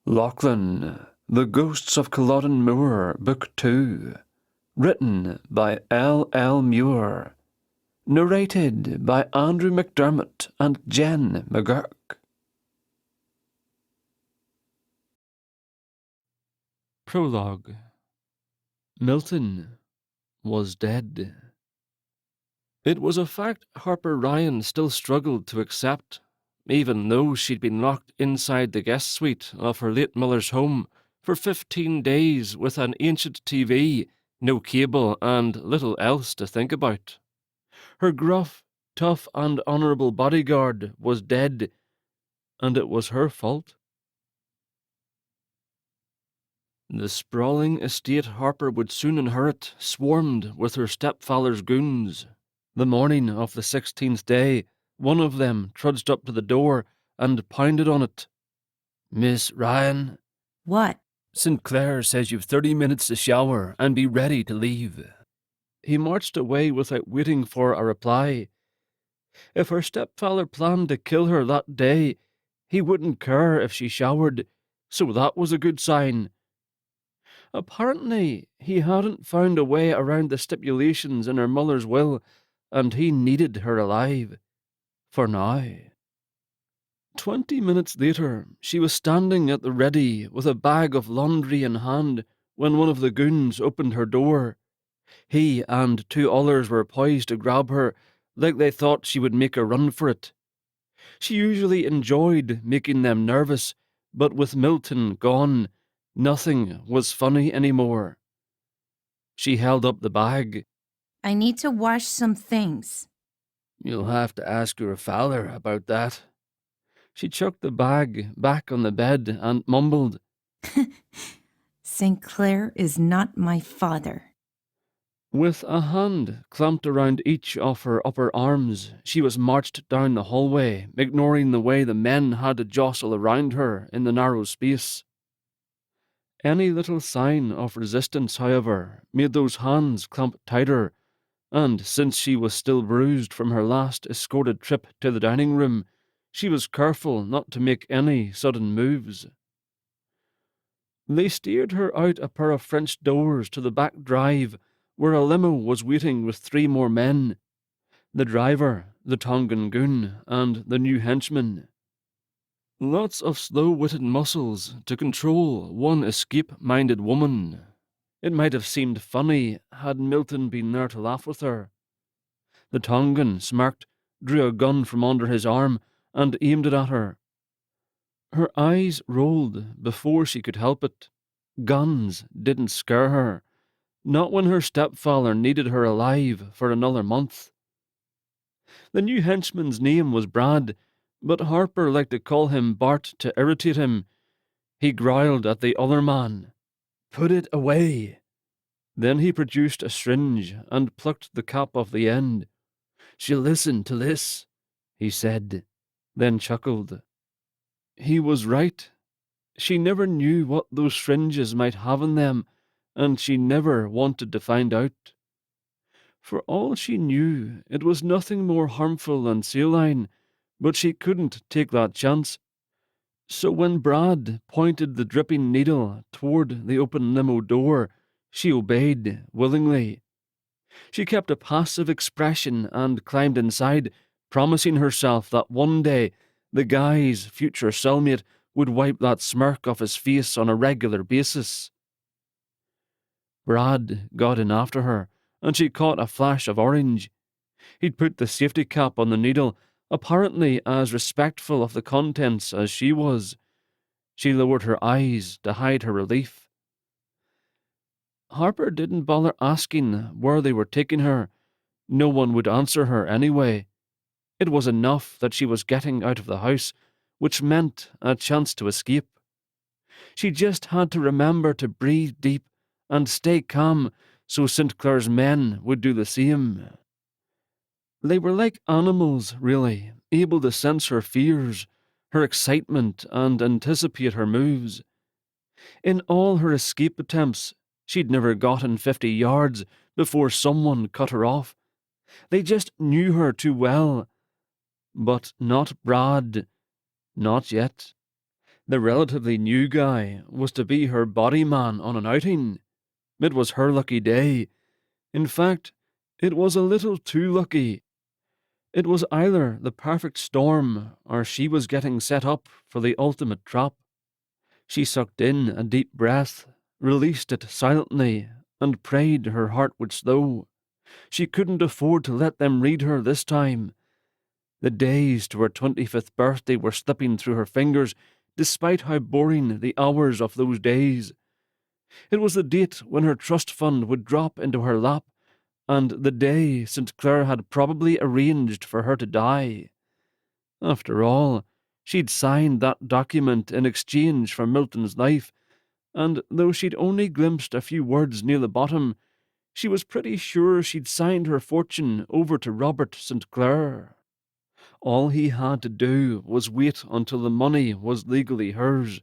Lachlan, The Ghosts of Culloden Moor, Book 2. Written by L. Muir. Narrated by Andrew McDermott and Jen McGurk. Prologue. Milton was dead. It was a fact Harper Ryan still struggled to accept, even though she'd been locked inside the guest suite of her late miller's home for 15 days with an ancient TV, no cable, and little else to think about. Her gruff, tough, and honourable bodyguard was dead, and it was her fault. The sprawling estate Harper would soon inherit swarmed with her stepfather's goons. The morning of the 16th day, one of them trudged up to the door and pounded on it. "Miss Ryan?" "What?" "St. Clair says you've 30 minutes to shower and be ready to leave." He marched away without waiting for a reply. If her stepfather planned to kill her that day, he wouldn't care if she showered, so that was a good sign. Apparently, he hadn't found a way around the stipulations in her mother's will, and he needed her alive. For now. 20 minutes later, she was standing at the ready with a bag of laundry in hand when one of the goons opened her door. He and 2 others were poised to grab her, like they thought she would make a run for it. She usually enjoyed making them nervous, but with Milton gone, nothing was funny anymore. She held up the bag. "I need to wash some things." "You'll have to ask your father about that." She chucked the bag back on the bed and mumbled, "St. Clair is not my father." With a hand clamped around each of her upper arms, she was marched down the hallway, ignoring the way the men had to jostle around her in the narrow space. Any little sign of resistance, however, made those hands clamp tighter, and since she was still bruised from her last escorted trip to the dining room, she was careful not to make any sudden moves. They steered her out a pair of French doors to the back drive, where a limo was waiting with 3 more men. The driver, the Tongan goon, and the new henchman. Lots of slow-witted muscles to control one escape-minded woman. It might have seemed funny had Milton been there to laugh with her. The Tongan smirked, drew a gun from under his arm, and aimed it at her. Her eyes rolled before she could help it. Guns didn't scare her. Not when her stepfather needed her alive for another month. The new henchman's name was Brad, but Harper liked to call him Bart to irritate him. He growled at the other man. "Put it away." Then he produced a syringe and plucked the cap off the end. "She'll listen to this," he said, then chuckled. He was right. She never knew what those syringes might have in them, and she never wanted to find out. For all she knew, it was nothing more harmful than saline, but she couldn't take that chance. So when Brad pointed the dripping needle toward the open limo door, she obeyed willingly. She kept a passive expression and climbed inside, promising herself that one day the guy's future cellmate would wipe that smirk off his face on a regular basis. Brad got in after her, and she caught a flash of orange. He'd put the safety cap on the needle, apparently as respectful of the contents as she was. She lowered her eyes to hide her relief. Harper didn't bother asking where they were taking her. No one would answer her anyway. It was enough that she was getting out of the house, which meant a chance to escape. She just had to remember to breathe deep and stay calm so St. Clair's men would do the same. They were like animals, really, able to sense her fears, her excitement, and anticipate her moves. In all her escape attempts, she'd never gotten 50 yards before someone cut her off. They just knew her too well. But not Brad. Not yet. The relatively new guy was to be her body man on an outing. It was her lucky day. In fact, it was a little too lucky. It was either the perfect storm or she was getting set up for the ultimate trap. She sucked in a deep breath, released it silently, and prayed her heart would slow. She couldn't afford to let them read her this time. The days to her 25th birthday were slipping through her fingers, despite how boring the hours of those days. It was the date when her trust fund would drop into her lap, and the day St. Clair had probably arranged for her to die. After all, she'd signed that document in exchange for Milton's life, and though she'd only glimpsed a few words near the bottom, she was pretty sure she'd signed her fortune over to Robert St. Clair. All he had to do was wait until the money was legally hers.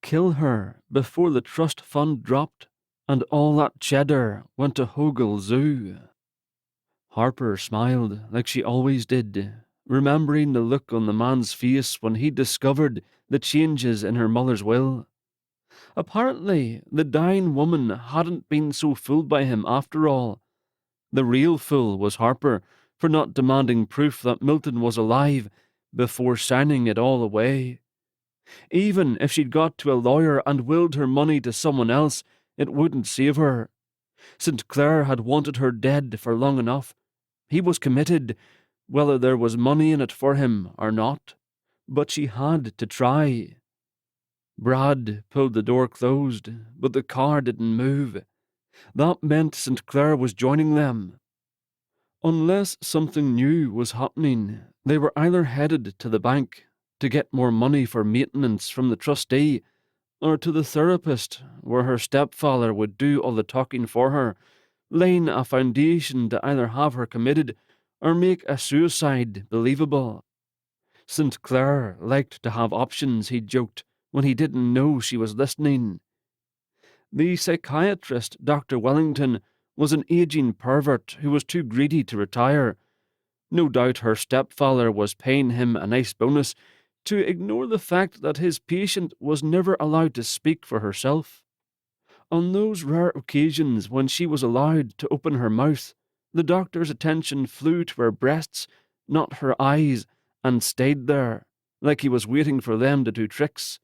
Kill her before the trust fund dropped, and all that cheddar went to Hogle Zoo. Harper smiled like she always did, remembering the look on the man's face when he discovered the changes in her mother's will. Apparently, the dying woman hadn't been so fooled by him after all. The real fool was Harper for not demanding proof that Milton was alive before signing it all away. Even if she'd got to a lawyer and willed her money to someone else, it wouldn't save her. St. Clair had wanted her dead for long enough. He was committed, whether there was money in it for him or not. But she had to try. Brad pulled the door closed, but the car didn't move. That meant St. Clair was joining them. Unless something new was happening, they were either headed to the bank to get more money for maintenance from the trustee, or to the therapist, where her stepfather would do all the talking for her, laying a foundation to either have her committed or make a suicide believable. St. Clair liked to have options, he joked, when he didn't know she was listening. The psychiatrist, Dr. Wellington, was an aging pervert who was too greedy to retire. No doubt her stepfather was paying him a nice bonus to ignore the fact that his patient was never allowed to speak for herself. On those rare occasions when she was allowed to open her mouth, the doctor's attention flew to her breasts, not her eyes, and stayed there, like he was waiting for them to do tricks.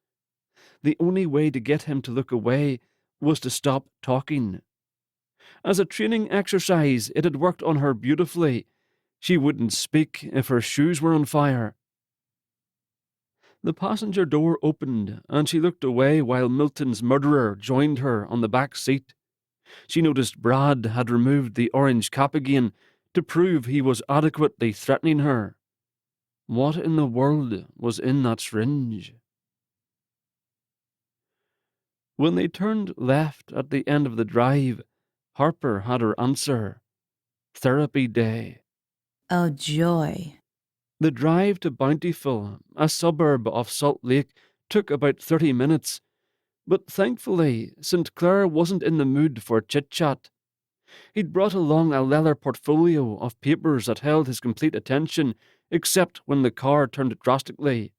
The only way to get him to look away was to stop talking. As a training exercise, it had worked on her beautifully. She wouldn't speak if her shoes were on fire. The passenger door opened, and she looked away while Milton's murderer joined her on the back seat. She noticed Brad had removed the orange cap again to prove he was adequately threatening her. What in the world was in that syringe? When they turned left at the end of the drive, Harper had her answer. Therapy day. Oh, joy. The drive to Bountiful, a suburb of Salt Lake, took about 30 minutes, but thankfully St. Clair wasn't in the mood for chit-chat. He'd brought along a leather portfolio of papers that held his complete attention, except when the car turned drastically.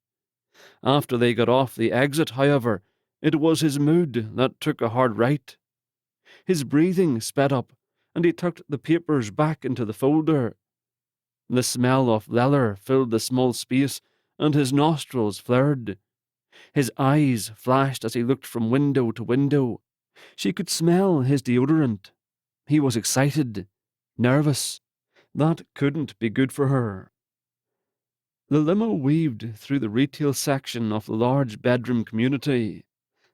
After they got off the exit, however, it was his mood that took a hard right. His breathing sped up, and he tucked the papers back into the folder. The smell of leather filled the small space, and his nostrils flared. His eyes flashed as he looked from window to window. She could smell his deodorant. He was excited, nervous. That couldn't be good for her. The limo weaved through the retail section of the large bedroom community.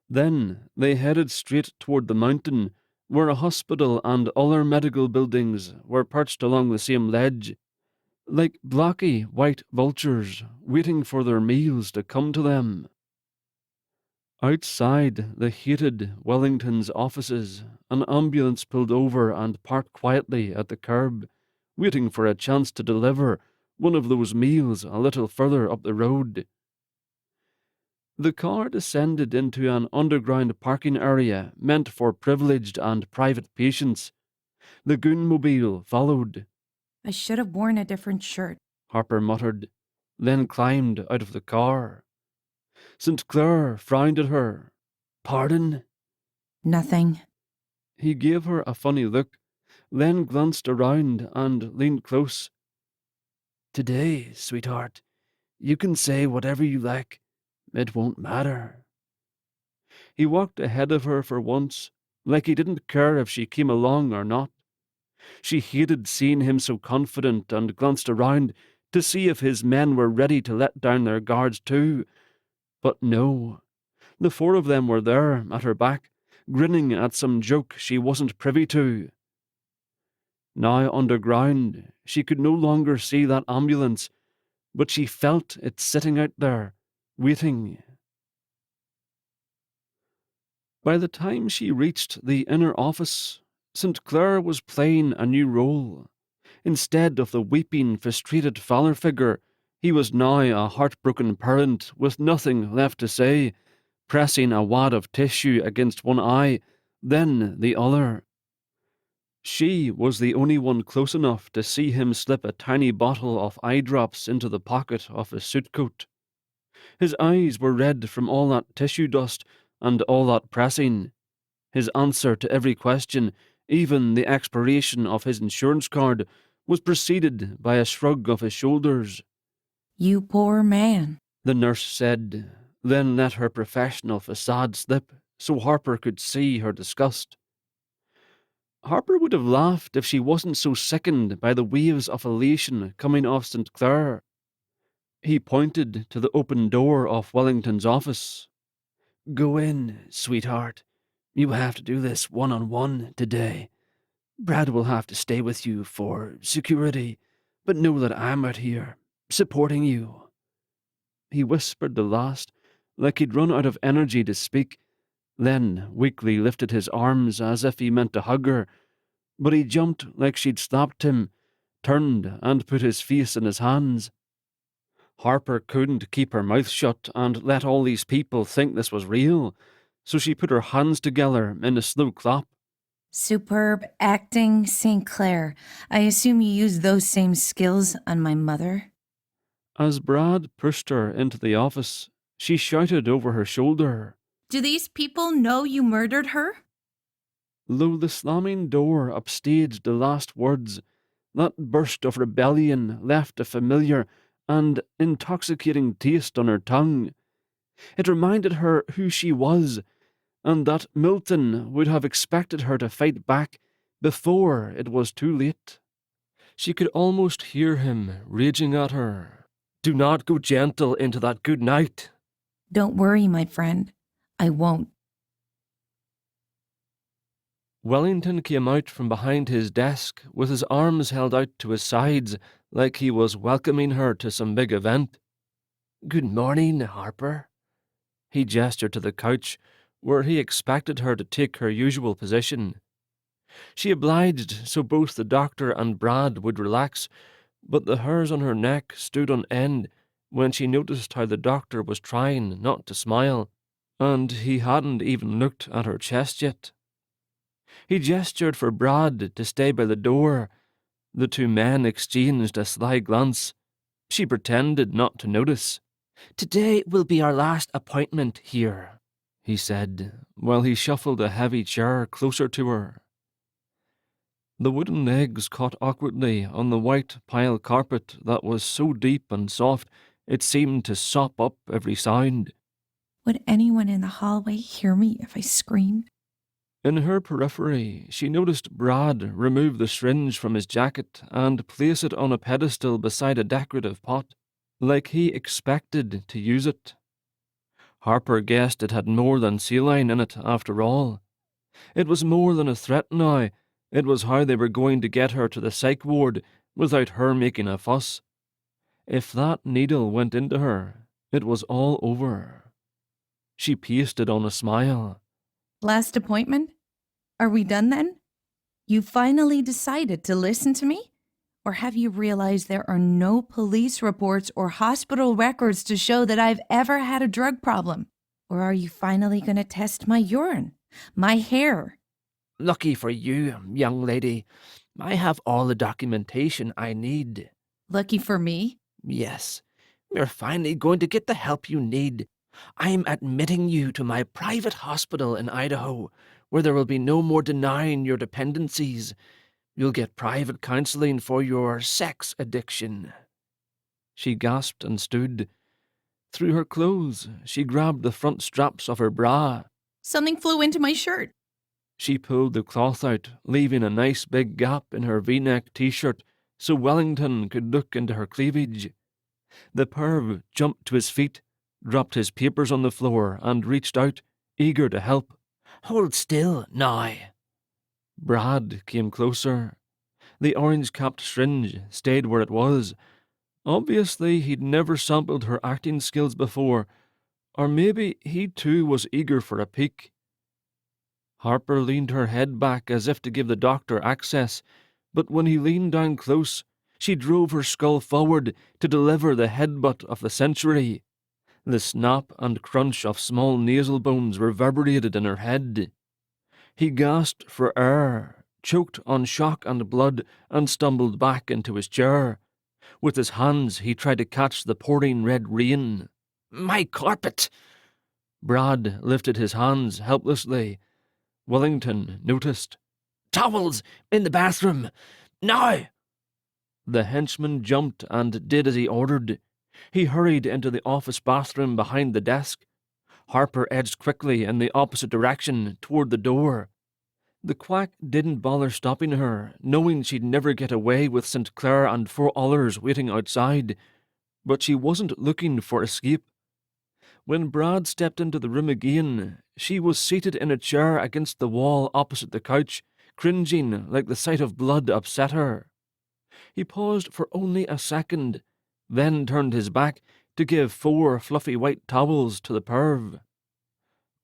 Then they headed straight toward the mountain, where a hospital and other medical buildings were perched along the same ledge, like blocky white vultures waiting for their meals to come to them. Outside the hated Wellington's offices, an ambulance pulled over and parked quietly at the curb, waiting for a chance to deliver one of those meals a little further up the road. The car descended into an underground parking area meant for privileged and private patients. The goonmobile followed. I should have worn a different shirt. Harper muttered, then climbed out of the car. St. Clair frowned at her. Pardon? Nothing. He gave her a funny look, then glanced around and leaned close. Today, sweetheart, you can say whatever you like. It won't matter. He walked ahead of her for once, like he didn't care if she came along or not. She hated seeing him so confident and glanced around to see if his men were ready to let down their guards too. But no, the four of them were there at her back, grinning at some joke she wasn't privy to. Now underground, she could no longer see that ambulance, but she felt it sitting out there, waiting. By the time she reached the inner office, St. Clair was playing a new role. Instead of the weeping, frustrated father figure, he was now a heartbroken parent with nothing left to say, pressing a wad of tissue against one eye, then the other. She was the only one close enough to see him slip a tiny bottle of eye drops into the pocket of his suitcoat. His eyes were red from all that tissue dust and all that pressing. His answer to every question, even the expiration of his insurance card, was preceded by a shrug of his shoulders. You poor man. The nurse said, then let her professional facade slip so Harper could see her disgust. Harper would have laughed if she wasn't so sickened by the waves of elation coming off St. Clair. He pointed to the open door of Wellington's office. Go in, sweetheart. You have to do this one-on-one today. Brad will have to stay with you for security, but know that I'm out here, supporting you. He whispered the last, like he'd run out of energy to speak, then weakly lifted his arms as if he meant to hug her, but he jumped like she'd slapped him, turned and put his face in his hands. Harper couldn't keep her mouth shut and let all these people think this was real, so she put her hands together in a slow clap. Superb acting, St. Clair. I assume you used those same skills on my mother? As Brad pushed her into the office, she shouted over her shoulder, Do these people know you murdered her? Though the slamming door upstaged the last words, that burst of rebellion left a familiar and intoxicating taste on her tongue. It reminded her who she was, and that Milton would have expected her to fight back before it was too late. She could almost hear him raging at her. Do not go gentle into that good night. Don't worry, my friend. I won't. Wellington came out from behind his desk with his arms held out to his sides like he was welcoming her to some big event. Good morning, Harper. He gestured to the couch, where he expected her to take her usual position. She obliged so both the doctor and Brad would relax, but the hairs on her neck stood on end when she noticed how the doctor was trying not to smile, and he hadn't even looked at her chest yet. He gestured for Brad to stay by the door. The two men exchanged a sly glance. She pretended not to notice. Today will be our last appointment here, he said, while he shuffled a heavy chair closer to her. The wooden legs caught awkwardly on the white pile carpet that was so deep and soft it seemed to sop up every sound. Would anyone in the hallway hear me if I screamed? In her periphery, she noticed Brad remove the syringe from his jacket and place it on a pedestal beside a decorative pot, like he expected to use it. Harper guessed it had more than saline in it, after all. It was more than a threat now. It was how they were going to get her to the psych ward without her making a fuss. If that needle went into her, it was all over. She pasted on a smile. Last appointment? Are we done then? You finally decided to listen to me? Or have you realized there are no police reports or hospital records to show that I've ever had a drug problem? Or are you finally going to test my urine, my hair? Lucky for you, young lady. I have all the documentation I need. Lucky for me? Yes, we're finally going to get the help you need. I'm admitting you to my private hospital in Idaho, where there will be no more denying your dependencies. You'll get private counseling for your sex addiction." She gasped and stood. Through her clothes, she grabbed the front straps of her bra. Something flew into my shirt. She pulled the cloth out, leaving a nice big gap in her V-neck t-shirt so Wellington could look into her cleavage. The perv jumped to his feet, dropped his papers on the floor, and reached out, eager to help. "Hold still, now." Brad came closer. The orange-capped syringe stayed where it was. Obviously, he'd never sampled her acting skills before, or maybe he too was eager for a peek. Harper leaned her head back as if to give the doctor access, but when he leaned down close, she drove her skull forward to deliver the headbutt of the century. The snap and crunch of small nasal bones reverberated in her head. He gasped for air, choked on shock and blood, and stumbled back into his chair. With his hands, he tried to catch the pouring red rain. "My carpet!" Brad lifted his hands helplessly. Wellington noticed. "Towels in the bathroom! Now!" The henchman jumped and did as he ordered. He hurried into the office bathroom behind the desk. Harper edged quickly in the opposite direction, toward the door. The quack didn't bother stopping her, knowing she'd never get away with St. Clair and 4 others waiting outside. But she wasn't looking for escape. When Brad stepped into the room again, she was seated in a chair against the wall opposite the couch, cringing like the sight of blood upset her. He paused for only a second, then turned his back to give 4 fluffy white towels to the perv.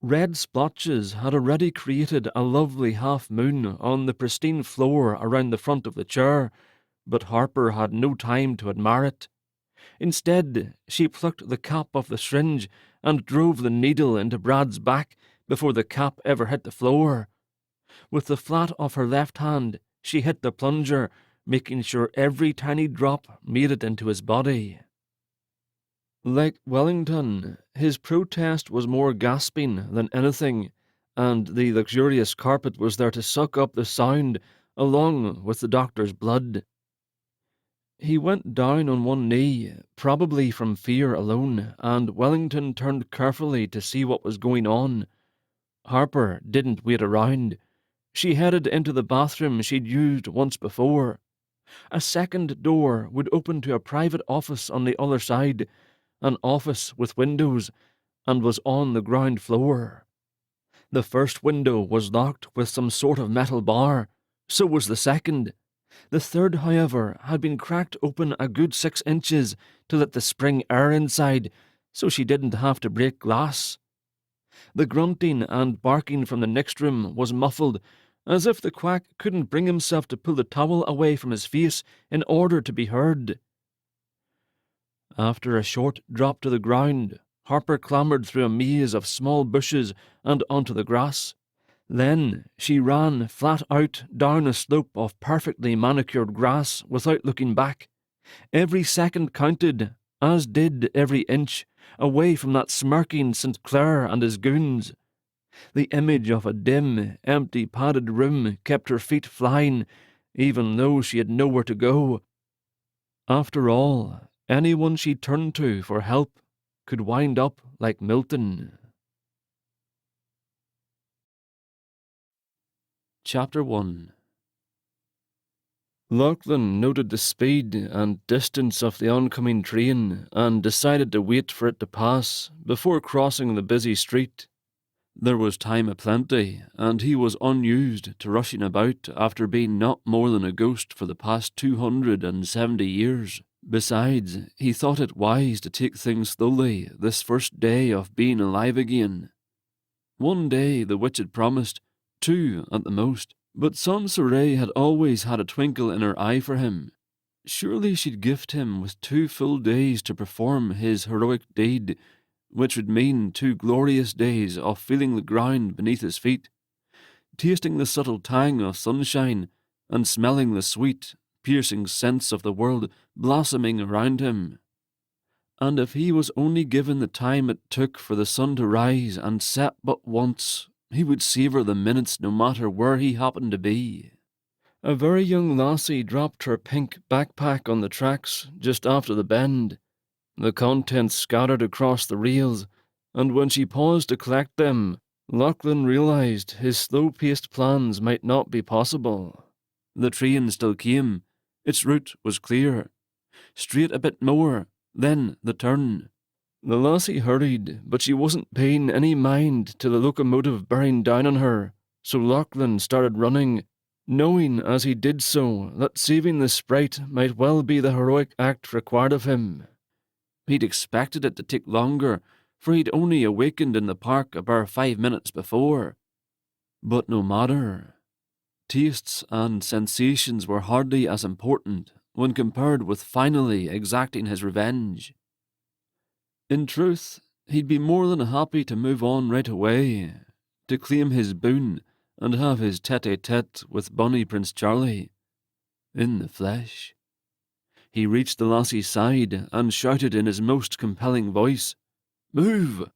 Red splotches had already created a lovely half-moon on the pristine floor around the front of the chair, but Harper had no time to admire it. Instead, she plucked the cap off the syringe and drove the needle into Brad's back before the cap ever hit the floor. With the flat of her left hand, she hit the plunger, making sure every tiny drop made it into his body. Like Wellington, his protest was more gasping than anything, and the luxurious carpet was there to suck up the sound along with the doctor's blood. He went down on one knee, probably from fear alone, and Wellington turned carefully to see what was going on. Harper didn't wait around. She headed into the bathroom she'd used once before. A second door would open to a private office on the other side, an office with windows, and was on the ground floor. The first window was locked with some sort of metal bar, so was the second. The third, however, had been cracked open a good 6 inches to let the spring air inside, so she didn't have to break glass. The grunting and barking from the next room was muffled, as if the quack couldn't bring himself to pull the towel away from his face in order to be heard. After a short drop to the ground, Harper clambered through a maze of small bushes and onto the grass. Then she ran flat out down a slope of perfectly manicured grass without looking back. Every second counted, as did every inch, away from that smirking St. Clair and his goons. The image of a dim, empty, padded room kept her feet flying, even though she had nowhere to go. After all, anyone she turned to for help could wind up like Milton. Chapter 1. Lachlan noted the speed and distance of the oncoming train and decided to wait for it to pass before crossing the busy street. There was time aplenty, and he was unused to rushing about after being not more than a ghost for the past 270 years. Besides, he thought it wise to take things slowly this first day of being alive again. One day the witch had promised, 2 at the most, but Sansaray had always had a twinkle in her eye for him. Surely she'd gift him with 2 full days to perform his heroic deed, which would mean 2 glorious days of feeling the ground beneath his feet, tasting the subtle tang of sunshine, and smelling the sweet, piercing scents of the world blossoming around him. and if he was only given the time it took for the sun to rise and set but once, he would savour the minutes no matter where he happened to be. A very young lassie dropped her pink backpack on the tracks just after the bend. The contents scattered across the rails, and when she paused to collect them, Lachlan realised his slow-paced plans might not be possible. The train still came. Its route was clear. Straight a bit more, then the turn. The lassie hurried, but she wasn't paying any mind to the locomotive bearing down on her, so Lachlan started running, knowing as he did so that saving the sprite might well be the heroic act required of him. He'd expected it to take longer, for he'd only awakened in the park about 5 minutes before. But no matter. Tastes and sensations were hardly as important when compared with finally exacting his revenge. In truth, he'd be more than happy to move on right away, to claim his boon and have his tete-a-tete with Bonnie Prince Charlie. In the flesh. He reached the lassie's side and shouted in his most compelling voice, "Move!"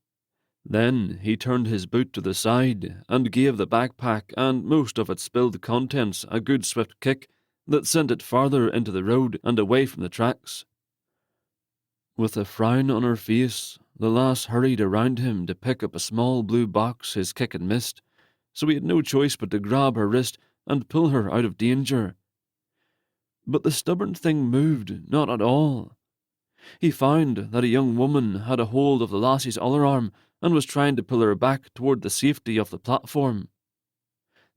Then he turned his boot to the side and gave the backpack and most of its spilled contents a good swift kick that sent it farther into the road and away from the tracks. With a frown on her face, the lass hurried around him to pick up a small blue box his kick had missed, so he had no choice but to grab her wrist and pull her out of danger. But the stubborn thing moved not at all. He found that a young woman had a hold of the lassie's other arm and was trying to pull her back toward the safety of the platform.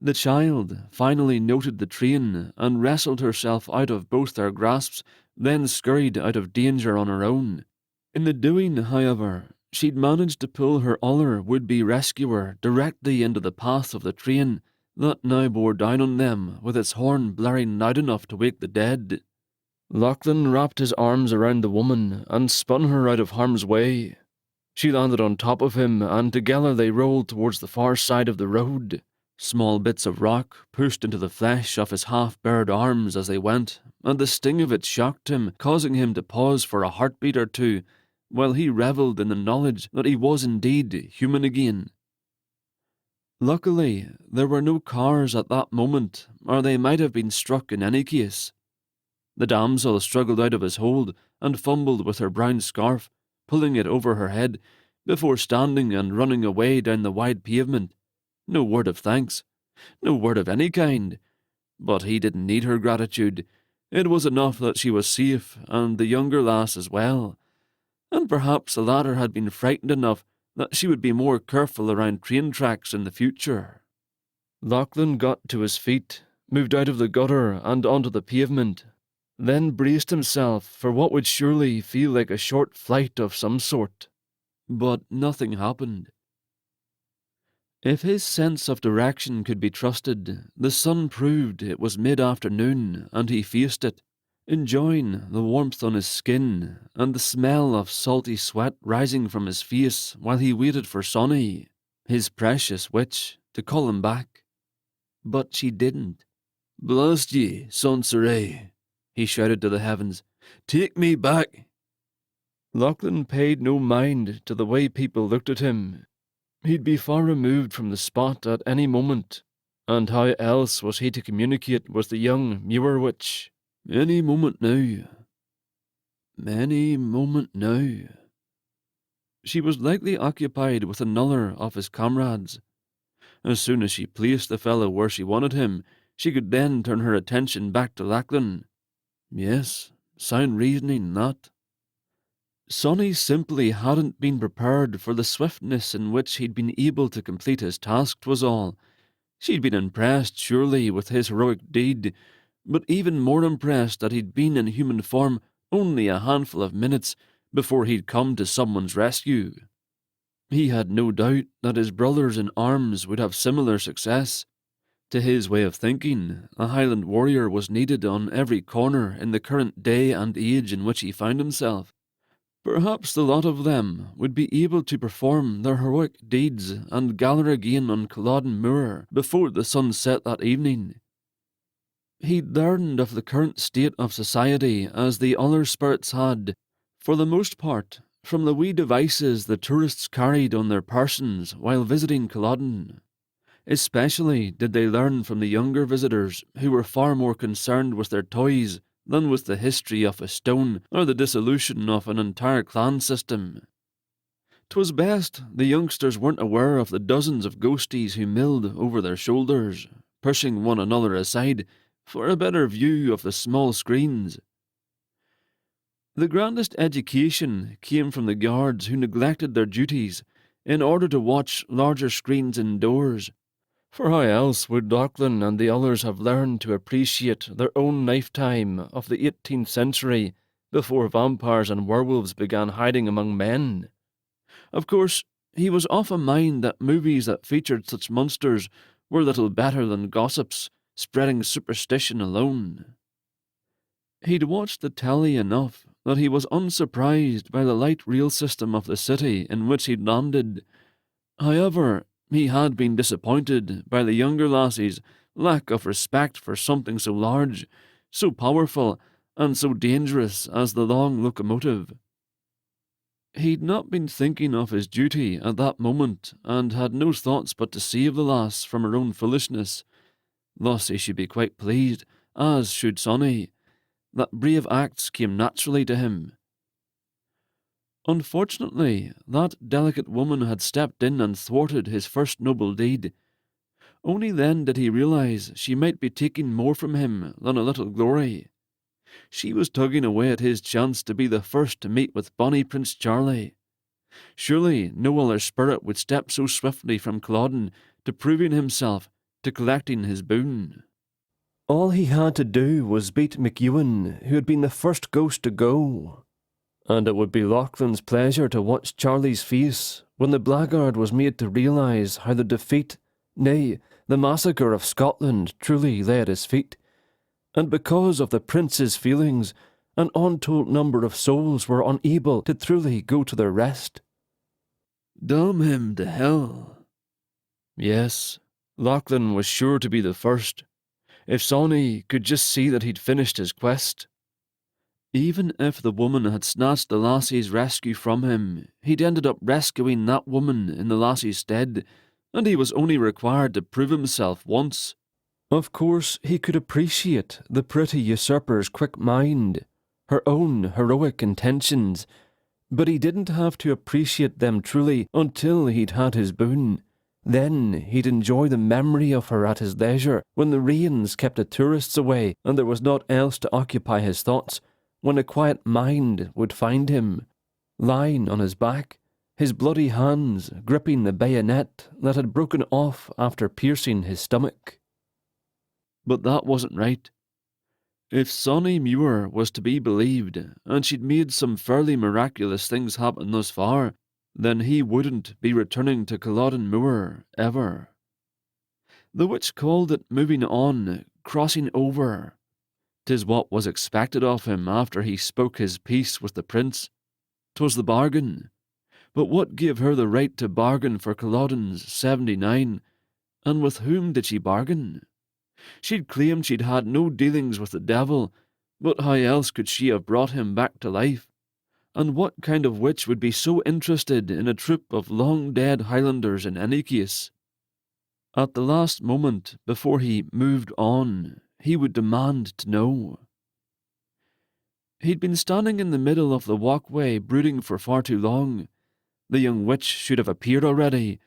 The child finally noted the train and wrestled herself out of both their grasps, then scurried out of danger on her own. In the doing, however, she'd managed to pull her other would-be rescuer directly into the path of the train that now bore down on them with its horn blaring loud enough to wake the dead. Lachlan wrapped his arms around the woman and spun her out of harm's way. She landed on top of him, and together they rolled towards the far side of the road. Small bits of rock pushed into the flesh of his half-bared arms as they went, and the sting of it shocked him, causing him to pause for a heartbeat or two, while he revelled in the knowledge that he was indeed human again. Luckily, there were no cars at that moment, or they might have been struck in any case. The damsel struggled out of his hold and fumbled with her brown scarf, pulling it over her head, before standing and running away down the wide pavement. No word of thanks, no word of any kind. But he didn't need her gratitude. It was enough that she was safe, and the younger lass as well. And perhaps the latter had been frightened enough that she would be more careful around train tracks in the future. Lachlan got to his feet, moved out of the gutter and onto the pavement, then braced himself for what would surely feel like a short flight of some sort. But nothing happened. If his sense of direction could be trusted, the sun proved it was mid-afternoon, and he faced it, enjoying the warmth on his skin and the smell of salty sweat rising from his face while he waited for Sonny, his precious witch, to call him back. But she didn't. "Blast ye, Sonseray," he shouted to the heavens. "Take me back." Lachlan paid no mind to the way people looked at him. He'd be far removed from the spot at any moment, and how else was he to communicate with the young Muir Witch? Any moment now. Any moment now. She was likely occupied with another of his comrades. As soon as she placed the fellow where she wanted him, she could then turn her attention back to Lachlan. Yes, sound reasoning, that. Sonny simply hadn't been prepared for the swiftness in which he'd been able to complete his task, was all. She'd been impressed, surely, with his heroic deed, but even more impressed that he'd been in human form only a handful of minutes before he'd come to someone's rescue. He had no doubt that his brothers in arms would have similar success. To his way of thinking, a Highland warrior was needed on every corner in the current day and age in which he found himself. Perhaps the lot of them would be able to perform their heroic deeds and gather again on Culloden Moor before the sun set that evening. He'd learned of the current state of society as the other spirits had, For the most part, from the wee devices the tourists carried on their persons while visiting Culloden. Especially did they learn from the younger visitors, who were far more concerned with their toys than with the history of a stone or the dissolution of an entire clan system. 'Twas best the youngsters weren't aware of the dozens of ghosties who milled over their shoulders, pushing one another aside for a better view of the small screens. The grandest education came from the guards who neglected their duties in order to watch larger screens indoors. For how else would Lachlan and the others have learned to appreciate their own lifetime of the 18th century before vampires and werewolves began hiding among men? Of course, he was of a mind that movies that featured such monsters were little better than gossips, spreading superstition alone. He'd watched the telly enough that he was unsurprised by the light rail system of the city in which he'd landed. However, he had been disappointed by the younger lassie's lack of respect for something so large, so powerful, and so dangerous as the long locomotive. He'd not been thinking of his duty at that moment, and had no thoughts but to save the lass from her own foolishness. Thus he should be quite pleased, as should Sonny, that brave acts came naturally to him. Unfortunately, that delicate woman had stepped in and thwarted his first noble deed. Only then did he realize she might be taking more from him than a little glory. She was tugging away at his chance to be the first to meet with bonny Prince Charlie. Surely no other spirit would step so swiftly from Culloden to proving himself, to collecting his boon. All he had to do was beat McEwen, who had been the first ghost to go. And it would be Lachlan's pleasure to watch Charlie's face when the blackguard was made to realise how the defeat, nay, the massacre of Scotland truly lay at his feet. And because of the prince's feelings, an untold number of souls were unable to truly go to their rest. Damn him to hell. Yes, Lachlan was sure to be the first, if Sonny could just see that he'd finished his quest. Even if the woman had snatched the lassie's rescue from him, he'd ended up rescuing that woman in the lassie's stead, and he was only required to prove himself once. Of course, he could appreciate the pretty usurper's quick mind, her own heroic intentions, but he didn't have to appreciate them truly until he'd had his boon. Then he'd enjoy the memory of her at his leisure, when the rains kept the tourists away and there was naught else to occupy his thoughts, when a quiet mind would find him, lying on his back, his bloody hands gripping the bayonet that had broken off after piercing his stomach. But that wasn't right. If Sonny Muir was to be believed, and she'd made some fairly miraculous things happen thus far, then he wouldn't be returning to Culloden Moor ever. The witch called it moving on, crossing over. 'Tis what was expected of him after he spoke his piece with the prince. 'Twas the bargain. But what gave her the right to bargain for Culloden's 79? And with whom did she bargain? She'd claimed she'd had no dealings with the devil, but how else could she have brought him back to life? And what kind of witch would be so interested in a troop of long-dead Highlanders in any case? At the last moment, before he moved on, he would demand to know. He'd been standing in the middle of the walkway brooding for far too long. The young witch should have appeared already,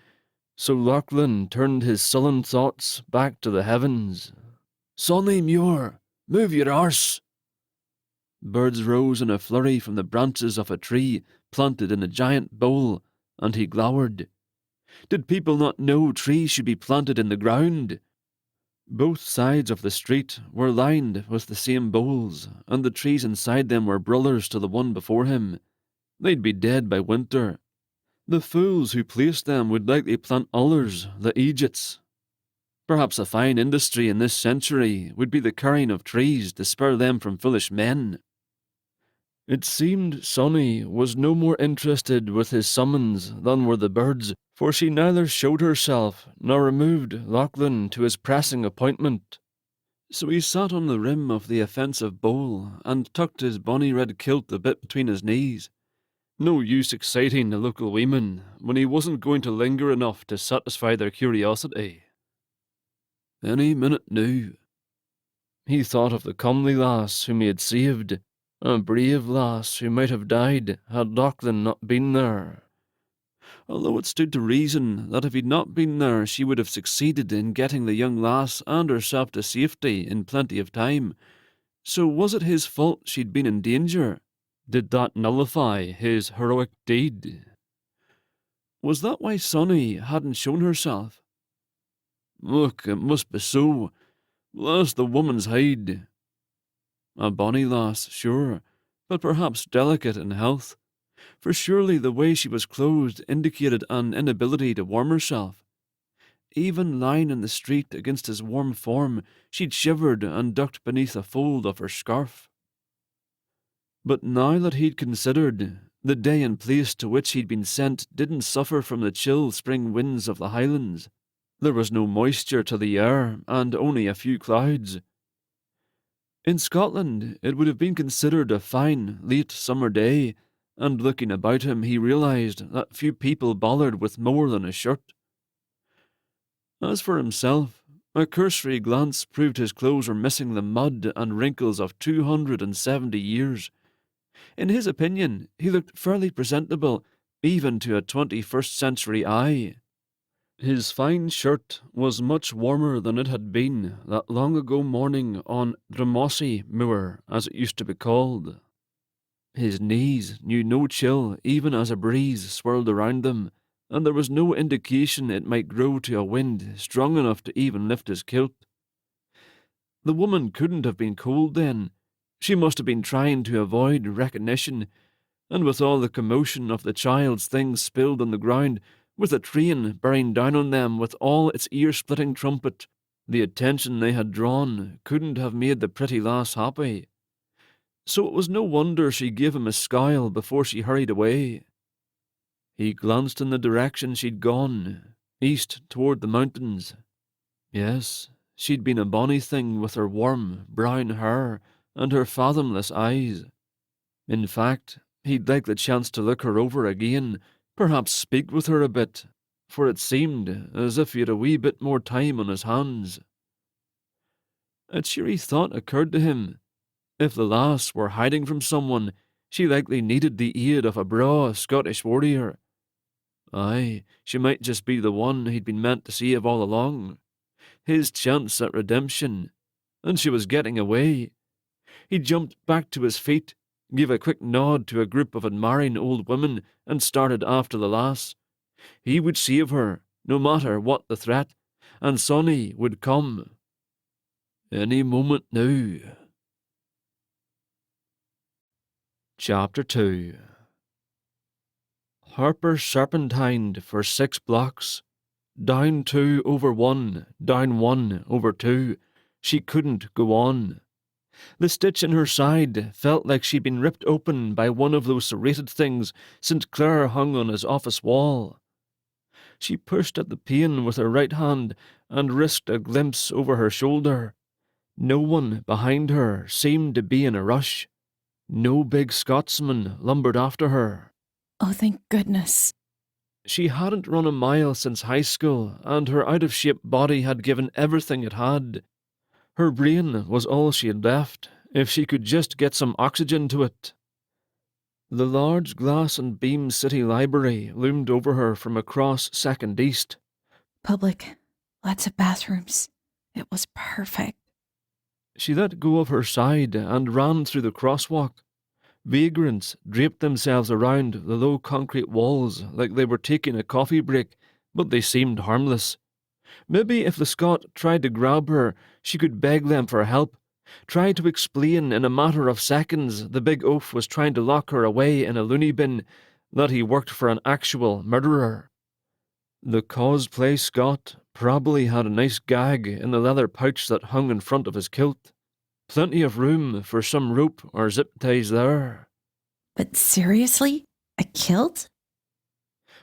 so Lachlan turned his sullen thoughts back to the heavens. "Sonny Muir, move your arse!" Birds rose in a flurry from the branches of a tree planted in a giant bowl, and he glowered. Did people not know trees should be planted in the ground? Both sides of the street were lined with the same bowls, and the trees inside them were brothers to the one before him. They'd be dead by winter. The fools who placed them would likely plant others, the Egypts. Perhaps a fine industry in this century would be the carrying of trees to spur them from foolish men. It seemed Sonny was no more interested with his summons than were the birds, for she neither showed herself nor removed Lachlan to his pressing appointment. So he sat on the rim of the offensive bowl and tucked his bonny red kilt a bit between his knees. No use exciting the local women when he wasn't going to linger enough to satisfy their curiosity. Any minute now. He thought of the comely lass whom he had saved, a brave lass who might have died had Lachlan not been there. Although it stood to reason that if he'd not been there she would have succeeded in getting the young lass and herself to safety in plenty of time. So was it his fault she'd been in danger? Did that nullify his heroic deed? Was that why Sonny hadn't shown herself? Look, it must be so. Bless the woman's hide. A bonny lass, sure, but perhaps delicate in health, for surely the way she was clothed indicated an inability to warm herself. Even lying in the street against his warm form, she'd shivered and ducked beneath a fold of her scarf. But now that he'd considered, the day and place to which he'd been sent didn't suffer from the chill spring winds of the Highlands. There was no moisture to the air, and only a few clouds. In Scotland, it would have been considered a fine, late summer day, and looking about him he realised that few people bothered with more than a shirt. As for himself, a cursory glance proved his clothes were missing the mud and wrinkles of 270 years. In his opinion, he looked fairly presentable, even to a 21st century eye. His fine shirt was much warmer than it had been that long ago morning on Drumossie Moor, as it used to be called. His knees knew no chill even as a breeze swirled around them, and there was no indication it might grow to a wind strong enough to even lift his kilt. The woman couldn't have been cold then. She must have been trying to avoid recognition, and with all the commotion of the child's things spilled on the ground, with the train bearing down on them with all its ear-splitting trumpet, the attention they had drawn couldn't have made the pretty lass happy. So it was no wonder she gave him a scowl before she hurried away. He glanced in the direction she'd gone, east toward the mountains. Yes, she'd been a bonny thing with her warm, brown hair and her fathomless eyes. In fact, he'd like the chance to look her over again, perhaps speak with her a bit, for it seemed as if he had a wee bit more time on his hands. A cheery thought occurred to him. If the lass were hiding from someone, she likely needed the aid of a braw Scottish warrior. Aye, she might just be the one he'd been meant to save all along. His chance at redemption. And she was getting away. He jumped back to his feet, gave a quick nod to a group of admiring old women, and started after the lass. He would save her, no matter what the threat, and Sonny would come. Any moment now. Chapter 2. Harper serpentined for 6 blocks. Down 2 over 1, down 1 over 2. She couldn't go on. The stitch in her side felt like she'd been ripped open by one of those serrated things St. Clair hung on his office wall. She pushed at the pain with her right hand and risked a glimpse over her shoulder. No one behind her seemed to be in a rush. No big Scotsman lumbered after her. Oh, thank goodness. She hadn't run a mile since high school, and her out-of-shape body had given everything it had. Her brain was all she had left, if she could just get some oxygen to it. The large glass and beam city library loomed over her from across 2nd East. Public. Lots of bathrooms. It was perfect. She let go of her side and ran through the crosswalk. Vagrants draped themselves around the low concrete walls like they were taking a coffee break, but they seemed harmless. Maybe if the Scot tried to grab her, she could beg them for help, try to explain in a matter of seconds the big oaf was trying to lock her away in a loony bin, that he worked for an actual murderer. The cosplay Scot probably had a nice gag in the leather pouch that hung in front of his kilt. Plenty of room for some rope or zip ties there. But seriously? A kilt?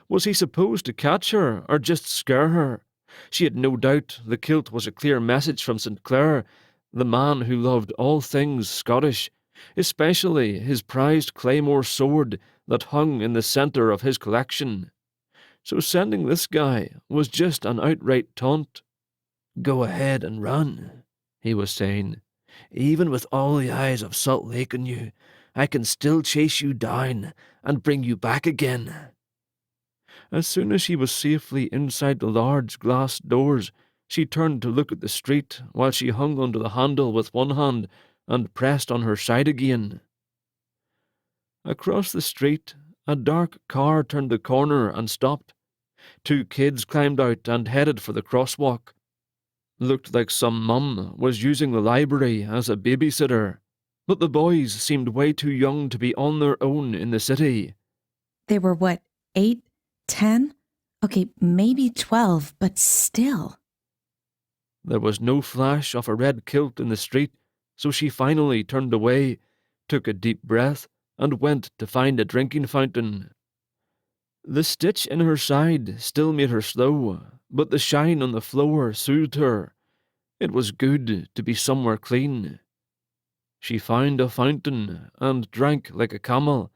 Was he supposed to catch her or just scare her? She had no doubt the kilt was a clear message from St. Clair, the man who loved all things Scottish, especially his prized claymore sword that hung in the centre of his collection. So sending this guy was just an outright taunt. "Go ahead and run," he was saying. "Even with all the eyes of Salt Lake on you, I can still chase you down and bring you back again." As soon as she was safely inside the large glass doors, she turned to look at the street while she hung onto the handle with one hand and pressed on her side again. Across the street, a dark car turned the corner and stopped. Two kids climbed out and headed for the crosswalk. Looked like some mum was using the library as a babysitter, but the boys seemed way too young to be on their own in the city. They were what, 8, 10? Okay, maybe 12, but still. There was no flash of a red kilt in the street, so she finally turned away, took a deep breath, and went to find a drinking fountain. The stitch in her side still made her slow, but the shine on the floor soothed her. It was good to be somewhere clean. She found a fountain and drank like a camel,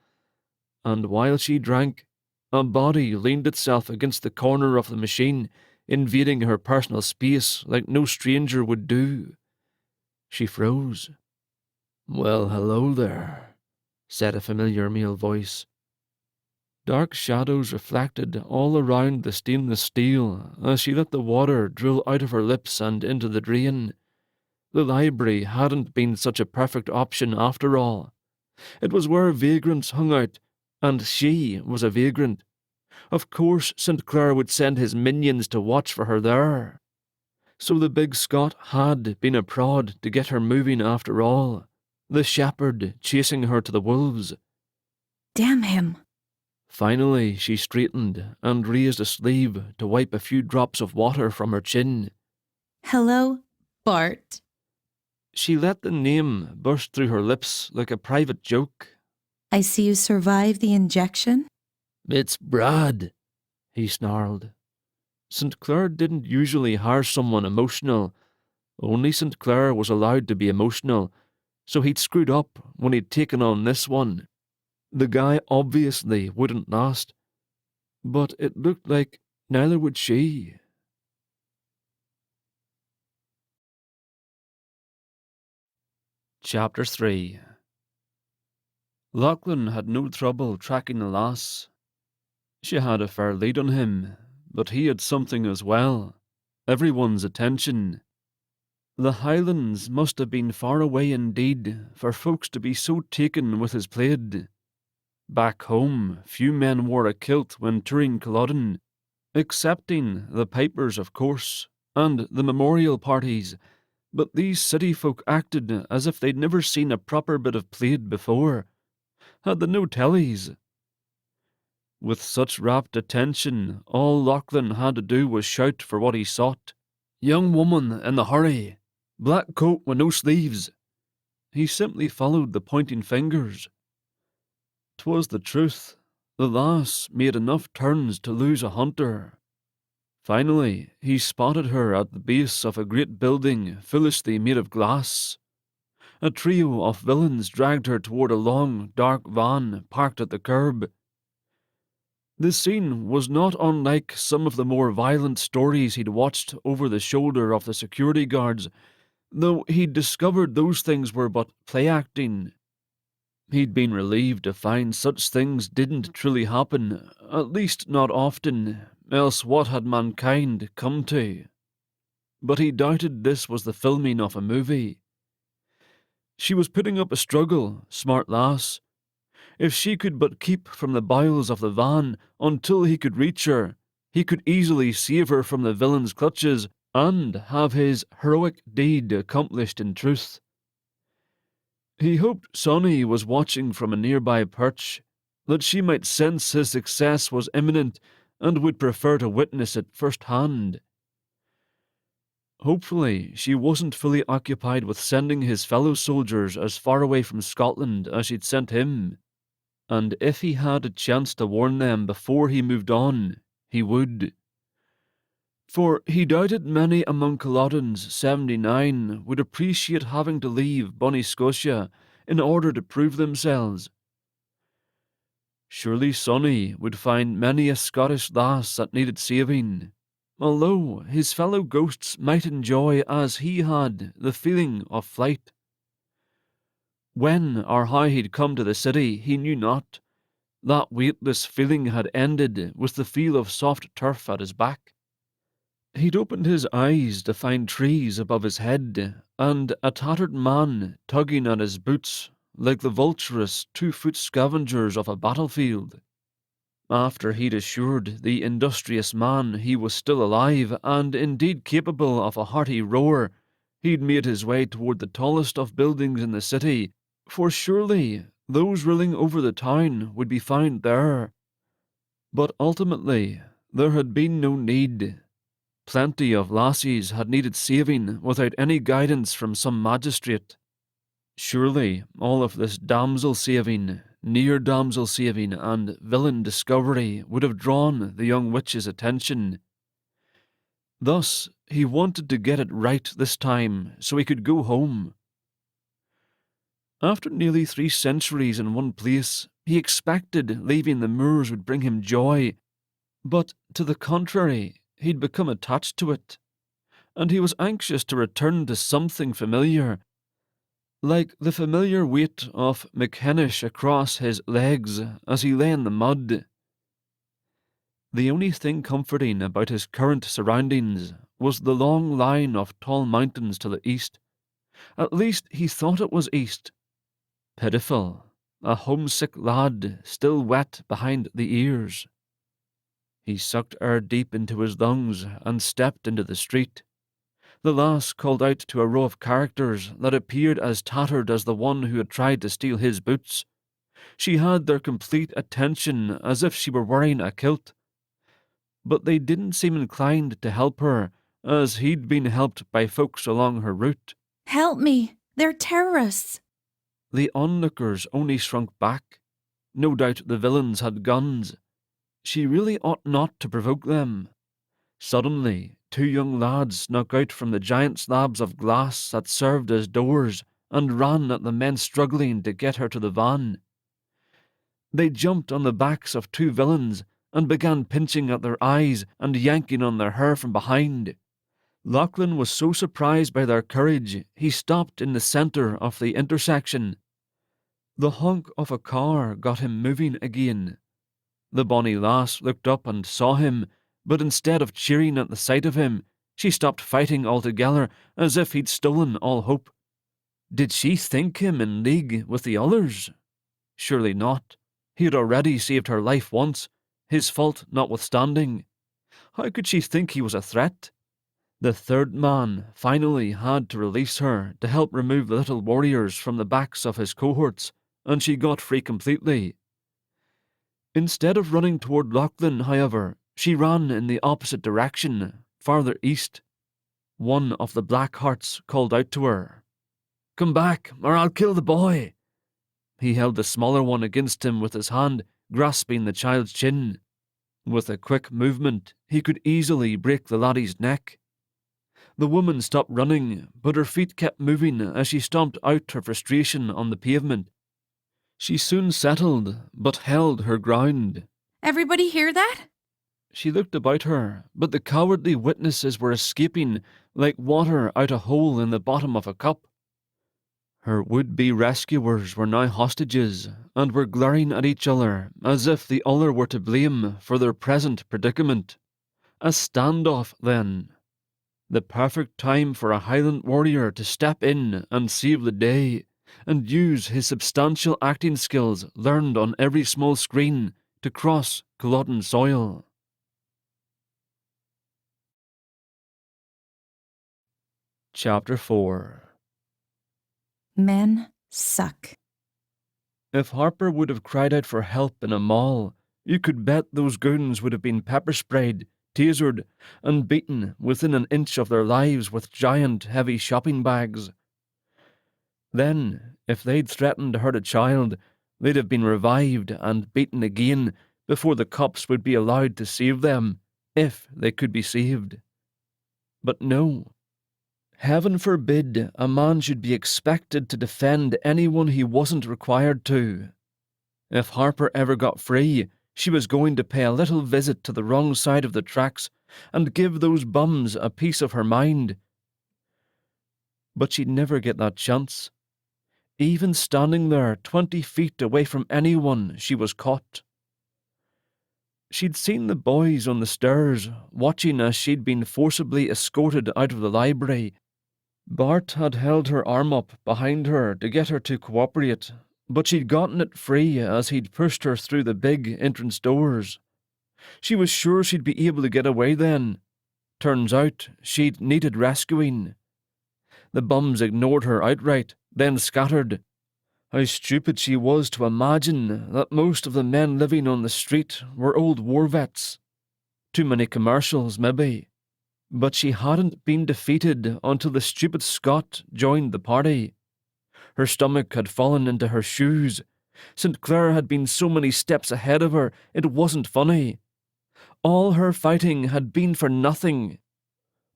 and while she drank, a body leaned itself against the corner of the machine, invading her personal space like no stranger would do. She froze. "Well, hello there," said a familiar male voice. Dark shadows reflected all around the stainless steel as she let the water drool out of her lips and into the drain. The library hadn't been such a perfect option after all. It was where vagrants hung out, and she was a vagrant. Of course St. Clair would send his minions to watch for her there. So the big Scot had been a prod to get her moving after all. The shepherd chasing her to the wolves. Damn him. Finally, she straightened and raised a sleeve to wipe a few drops of water from her chin. "Hello, Bart." She let the name burst through her lips like a private joke. "I see you survived the injection." "It's Brad," he snarled. St. Clair didn't usually hire someone emotional. Only St. Clair was allowed to be emotional, so he'd screwed up when he'd taken on this one. The guy obviously wouldn't last, but it looked like neither would she. Chapter 3. Lachlan had no trouble tracking the lass. She had a fair lead on him, but he had something as well. Everyone's attention. The Highlands must have been far away indeed for folks to be so taken with his plaid. Back home, few men wore a kilt when touring Culloden, excepting the pipers, of course, and the memorial parties, but these city folk acted as if they'd never seen a proper bit of plaid before. Had they no tellies? With such rapt attention, all Lachlan had to do was shout for what he sought. "Young woman in the hurry! Black coat with no sleeves!" He simply followed the pointing fingers. 'Twas the truth. The lass made enough turns to lose a hunter. Finally, he spotted her at the base of a great building foolishly made of glass. A trio of villains dragged her toward a long, dark van parked at the curb. The scene was not unlike some of the more violent stories he'd watched over the shoulder of the security guards, though he'd discovered those things were but play-acting. He'd been relieved to find such things didn't truly happen, at least not often, else what had mankind come to? But he doubted this was the filming of a movie. She was putting up a struggle, smart lass. If she could but keep from the bowels of the van until he could reach her, he could easily save her from the villain's clutches and have his heroic deed accomplished in truth. He hoped Sonny was watching from a nearby perch, that she might sense his success was imminent and would prefer to witness it firsthand. Hopefully, she wasn't fully occupied with sending his fellow soldiers as far away from Scotland as she'd sent him, and if he had a chance to warn them before he moved on, he would. For he doubted many among Culloden's 79 would appreciate having to leave Bonnie Scotia in order to prove themselves. Surely Sonny would find many a Scottish lass that needed saving, although his fellow ghosts might enjoy as he had the feeling of flight. When or how he'd come to the city he knew not. That weightless feeling had ended with the feel of soft turf at his back. He'd opened his eyes to find trees above his head, and a tattered man tugging at his boots like the vulturous 2-foot scavengers of a battlefield. After he'd assured the industrious man he was still alive and indeed capable of a hearty roar, he'd made his way toward the tallest of buildings in the city, for surely those ruling over the town would be found there. But ultimately there had been no need. Plenty of lassies had needed saving without any guidance from some magistrate. Surely all of this damsel saving, near damsel saving, and villain discovery would have drawn the young witch's attention. Thus, he wanted to get it right this time so he could go home. After nearly 3 centuries in one place, he expected leaving the moors would bring him joy, but to the contrary, he'd become attached to it, and he was anxious to return to something familiar, like the familiar weight of McKennish across his legs as he lay in the mud. The only thing comforting about his current surroundings was the long line of tall mountains to the east. At least he thought it was east. Pitiful, a homesick lad still wet behind the ears. He sucked air deep into his lungs and stepped into the street. The lass called out to a row of characters that appeared as tattered as the one who had tried to steal his boots. She had their complete attention as if she were wearing a kilt. But they didn't seem inclined to help her, as he'd been helped by folks along her route. Help me! They're terrorists! The onlookers only shrunk back. No doubt the villains had guns. She really ought not to provoke them. Suddenly, 2 young lads snuck out from the giant slabs of glass that served as doors and ran at the men struggling to get her to the van. They jumped on the backs of 2 villains and began pinching at their eyes and yanking on their hair from behind. Lachlan was so surprised by their courage, he stopped in the centre of the intersection. The honk of a car got him moving again. The bonny lass looked up and saw him, but instead of cheering at the sight of him, she stopped fighting altogether as if he'd stolen all hope. Did she think him in league with the others? Surely not. He had already saved her life once, his fault notwithstanding. How could she think he was a threat? The 3rd man finally had to release her to help remove the little warriors from the backs of his cohorts, and she got free completely. Instead of running toward Lachlan, however, she ran in the opposite direction, farther east. One of the Black Hearts called out to her. "Come back, or I'll kill the boy." He held the smaller one against him with his hand, grasping the child's chin. With a quick movement, he could easily break the laddie's neck. The woman stopped running, but her feet kept moving as she stomped out her frustration on the pavement. She soon settled, but held her ground. Everybody hear that? She looked about her, but the cowardly witnesses were escaping like water out a hole in the bottom of a cup. Her would-be rescuers were now hostages, and were glaring at each other as if the other were to blame for their present predicament. A standoff, then. The perfect time for a Highland warrior to step in and save the day, and use his substantial acting skills learned on every small screen to cross Culloden soil. Chapter 4. Men suck. If Harper would have cried out for help in a mall, you could bet those goons would have been pepper-sprayed, tasered, and beaten within an inch of their lives with giant, heavy shopping bags. Then, if they'd threatened to hurt a child, they'd have been revived and beaten again before the cops would be allowed to save them, if they could be saved. But no. Heaven forbid a man should be expected to defend anyone he wasn't required to. If Harper ever got free, she was going to pay a little visit to the wrong side of the tracks and give those bums a piece of her mind. But she'd never get that chance. Even standing there 20 feet away from anyone, she was caught. She'd seen the boys on the stairs, watching as she'd been forcibly escorted out of the library. Bart had held her arm up behind her to get her to cooperate, but she'd gotten it free as he'd pushed her through the big entrance doors. She was sure she'd be able to get away then. Turns out she'd needed rescuing. The bums ignored her outright, then scattered. How stupid she was to imagine that most of the men living on the street were old war vets. Too many commercials, maybe. But she hadn't been defeated until the stupid Scot joined the party. Her stomach had fallen into her shoes. St. Clair had been so many steps ahead of her, it wasn't funny. All her fighting had been for nothing.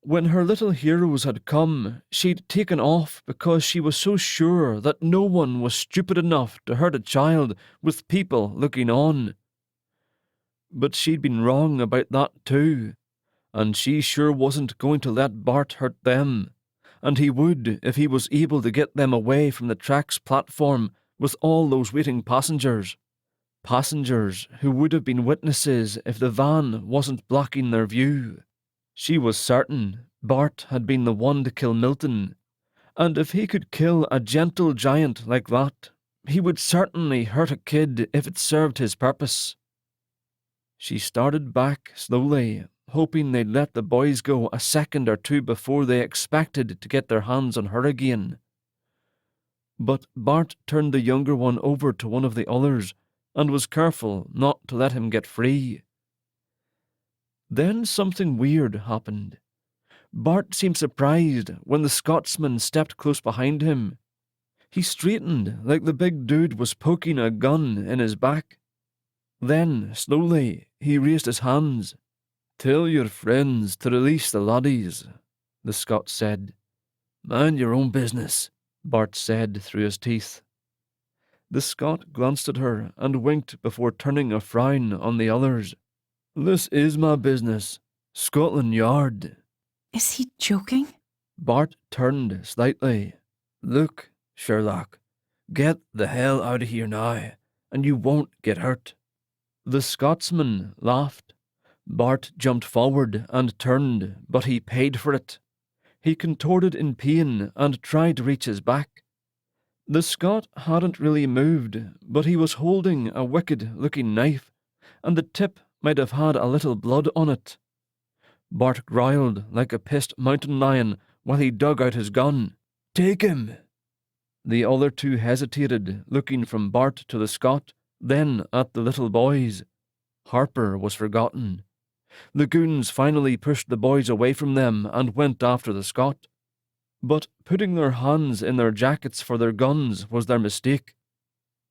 When her little heroes had come, she'd taken off because she was so sure that no one was stupid enough to hurt a child with people looking on. But she'd been wrong about that too, and she sure wasn't going to let Bart hurt them, and he would if he was able to get them away from the tracks platform with all those waiting passengers. Passengers who would have been witnesses if the van wasn't blocking their view. She was certain Bart had been the one to kill Milton, and if he could kill a gentle giant like that, he would certainly hurt a kid if it served his purpose. She started back slowly, hoping they'd let the boys go a second or two before they expected to get their hands on her again. But Bart turned the younger one over to one of the others and was careful not to let him get free. Then something weird happened. Bart seemed surprised when the Scotsman stepped close behind him. He straightened like the big dude was poking a gun in his back. Then, slowly, he raised his hands. "Tell your friends to release the laddies," the Scot said. "Mind your own business," Bart said through his teeth. The Scot glanced at her and winked before turning a frown on the others. "This is my business. Scotland Yard." Is he joking? Bart turned slightly. "Look, Sherlock, get the hell out of here now, and you won't get hurt." The Scotsman laughed. Bart jumped forward and turned, but he paid for it. He contorted in pain and tried to reach his back. The Scot hadn't really moved, but he was holding a wicked-looking knife, and the tip might have had a little blood on it. Bart growled like a pissed mountain lion while he dug out his gun. "Take him!" The other two hesitated, looking from Bart to the Scot, then at the little boys. Harper was forgotten. The goons finally pushed the boys away from them and went after the Scot. But putting their hands in their jackets for their guns was their mistake.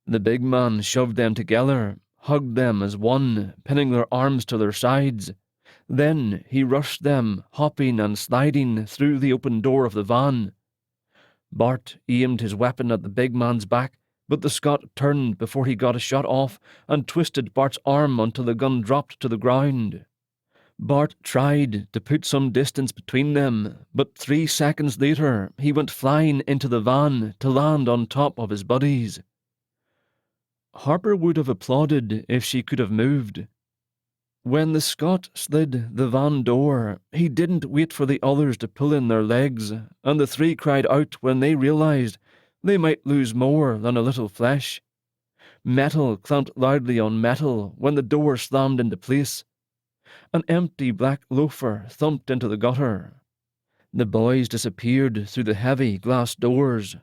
The big man shoved them together, hugged them as one, pinning their arms to their sides. Then he rushed them, hopping and sliding through the open door of the van. Bart aimed his weapon at the big man's back, but the Scot turned before he got a shot off and twisted Bart's arm until the gun dropped to the ground. Bart tried to put some distance between them, but 3 seconds later he went flying into the van to land on top of his buddies. Harper would have applauded if she could have moved. When the Scot slid the van door, he didn't wait for the others to pull in their legs, and the 3 cried out when they realized they might lose more than a little flesh. Metal clamped loudly on metal when the door slammed into place. An empty black loafer thumped into the gutter. The boys disappeared through the heavy glass doors.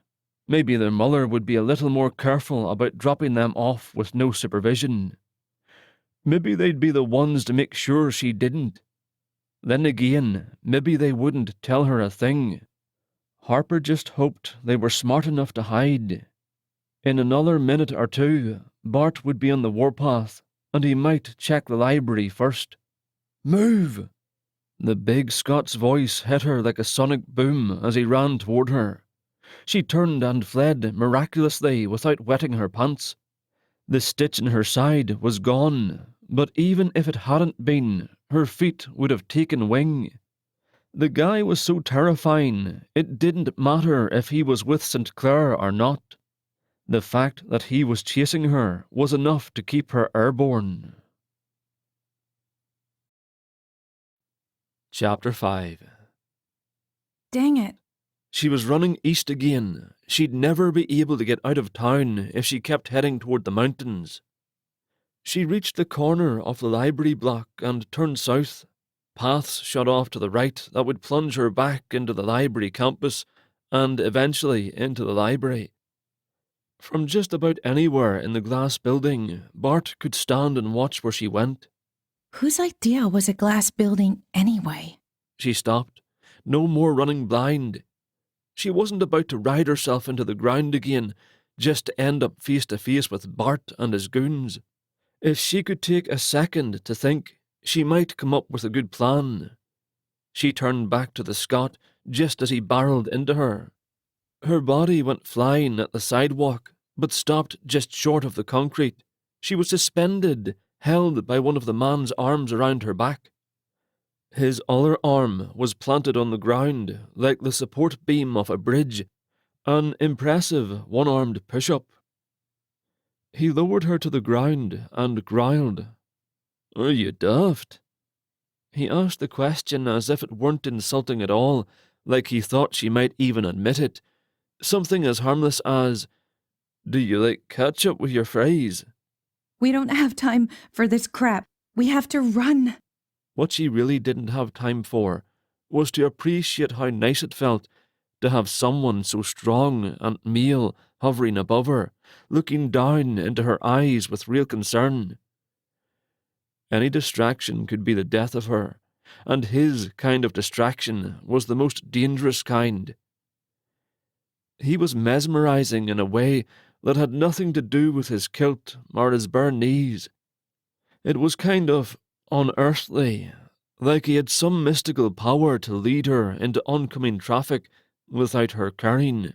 Maybe their mother would be a little more careful about dropping them off with no supervision. Maybe they'd be the ones to make sure she didn't. Then again, maybe they wouldn't tell her a thing. Harper just hoped they were smart enough to hide. In another minute or two, Bart would be on the warpath, and he might check the library first. "Move!" The big Scots voice hit her like a sonic boom as he ran toward her. She turned and fled miraculously without wetting her pants. The stitch in her side was gone, but even if it hadn't been, her feet would have taken wing. The guy was so terrifying, it didn't matter if he was with St. Clair or not. The fact that he was chasing her was enough to keep her airborne. Chapter 5. Dang it. She was running east again. She'd never be able to get out of town if she kept heading toward the mountains. She reached the corner of the library block and turned south. Paths shot off to the right that would plunge her back into the library campus and eventually into the library. From just about anywhere in the glass building, Bart could stand and watch where she went. Whose idea was a glass building anyway? She stopped. No more running blind. She wasn't about to ride herself into the ground again, just to end up face to face with Bart and his goons. If she could take a second to think, she might come up with a good plan. She turned back to the Scot just as he barreled into her. Her body went flying at the sidewalk, but stopped just short of the concrete. She was suspended, held by one of the man's arms around her back. His other arm was planted on the ground like the support beam of a bridge, an impressive one-armed push-up. He lowered her to the ground and growled, "Are you daft?" He asked the question as if it weren't insulting at all, like he thought she might even admit it. Something as harmless as, "Do you like ketchup with your fries?" We don't have time for this crap. We have to run. What she really didn't have time for was to appreciate how nice it felt to have someone so strong and male hovering above her, looking down into her eyes with real concern. Any distraction could be the death of her, and his kind of distraction was the most dangerous kind. He was mesmerizing in a way that had nothing to do with his kilt or his bare knees. It was kind of unearthly, like he had some mystical power to lead her into oncoming traffic without her caring.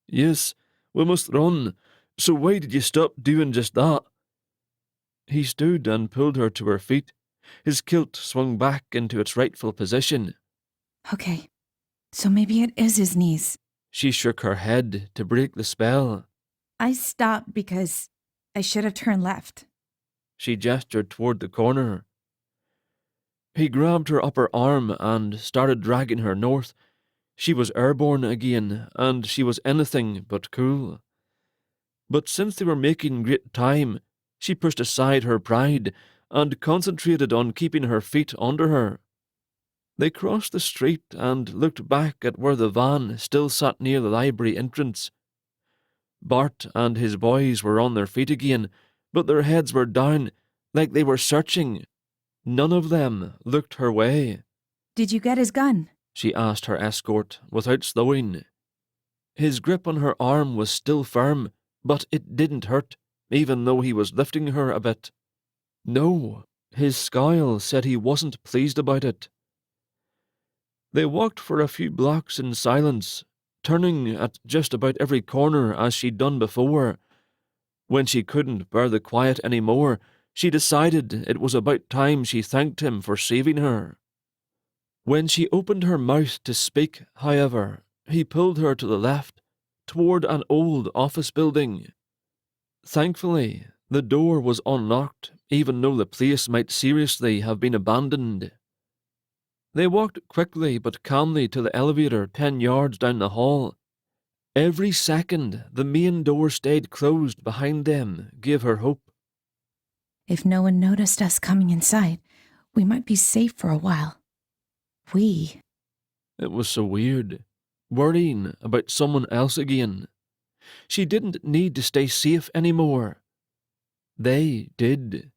"Yes, we must run, so why did you stop doing just that?" He stood and pulled her to her feet. His kilt swung back into its rightful position. Okay, so maybe it is his knees. She shook her head to break the spell. I stopped because I should have turned left. She gestured toward the corner. He grabbed her upper arm and started dragging her north. She was airborne again, and she was anything but cool. But since they were making great time, she pushed aside her pride and concentrated on keeping her feet under her. They crossed the street and looked back at where the van still sat near the library entrance. Bart and his boys were on their feet again, but their heads were down, like they were searching. None of them looked her way. Did you get his gun? She asked her escort without slowing. His grip on her arm was still firm, but it didn't hurt, even though he was lifting her a bit. No, his scowl said he wasn't pleased about it. They walked for a few blocks in silence, turning at just about every corner as she'd done before. When she couldn't bear the quiet any more, she decided it was about time she thanked him for saving her. When she opened her mouth to speak, however, he pulled her to the left, toward an old office building. Thankfully, the door was unlocked, even though the place might seriously have been abandoned. They walked quickly but calmly to the elevator 10 yards down the hall. Every second the main door stayed closed behind them gave her hope. If no one noticed us coming inside, we might be safe for a while. We. It was so weird, worrying about someone else again. She didn't need to stay safe anymore. They did.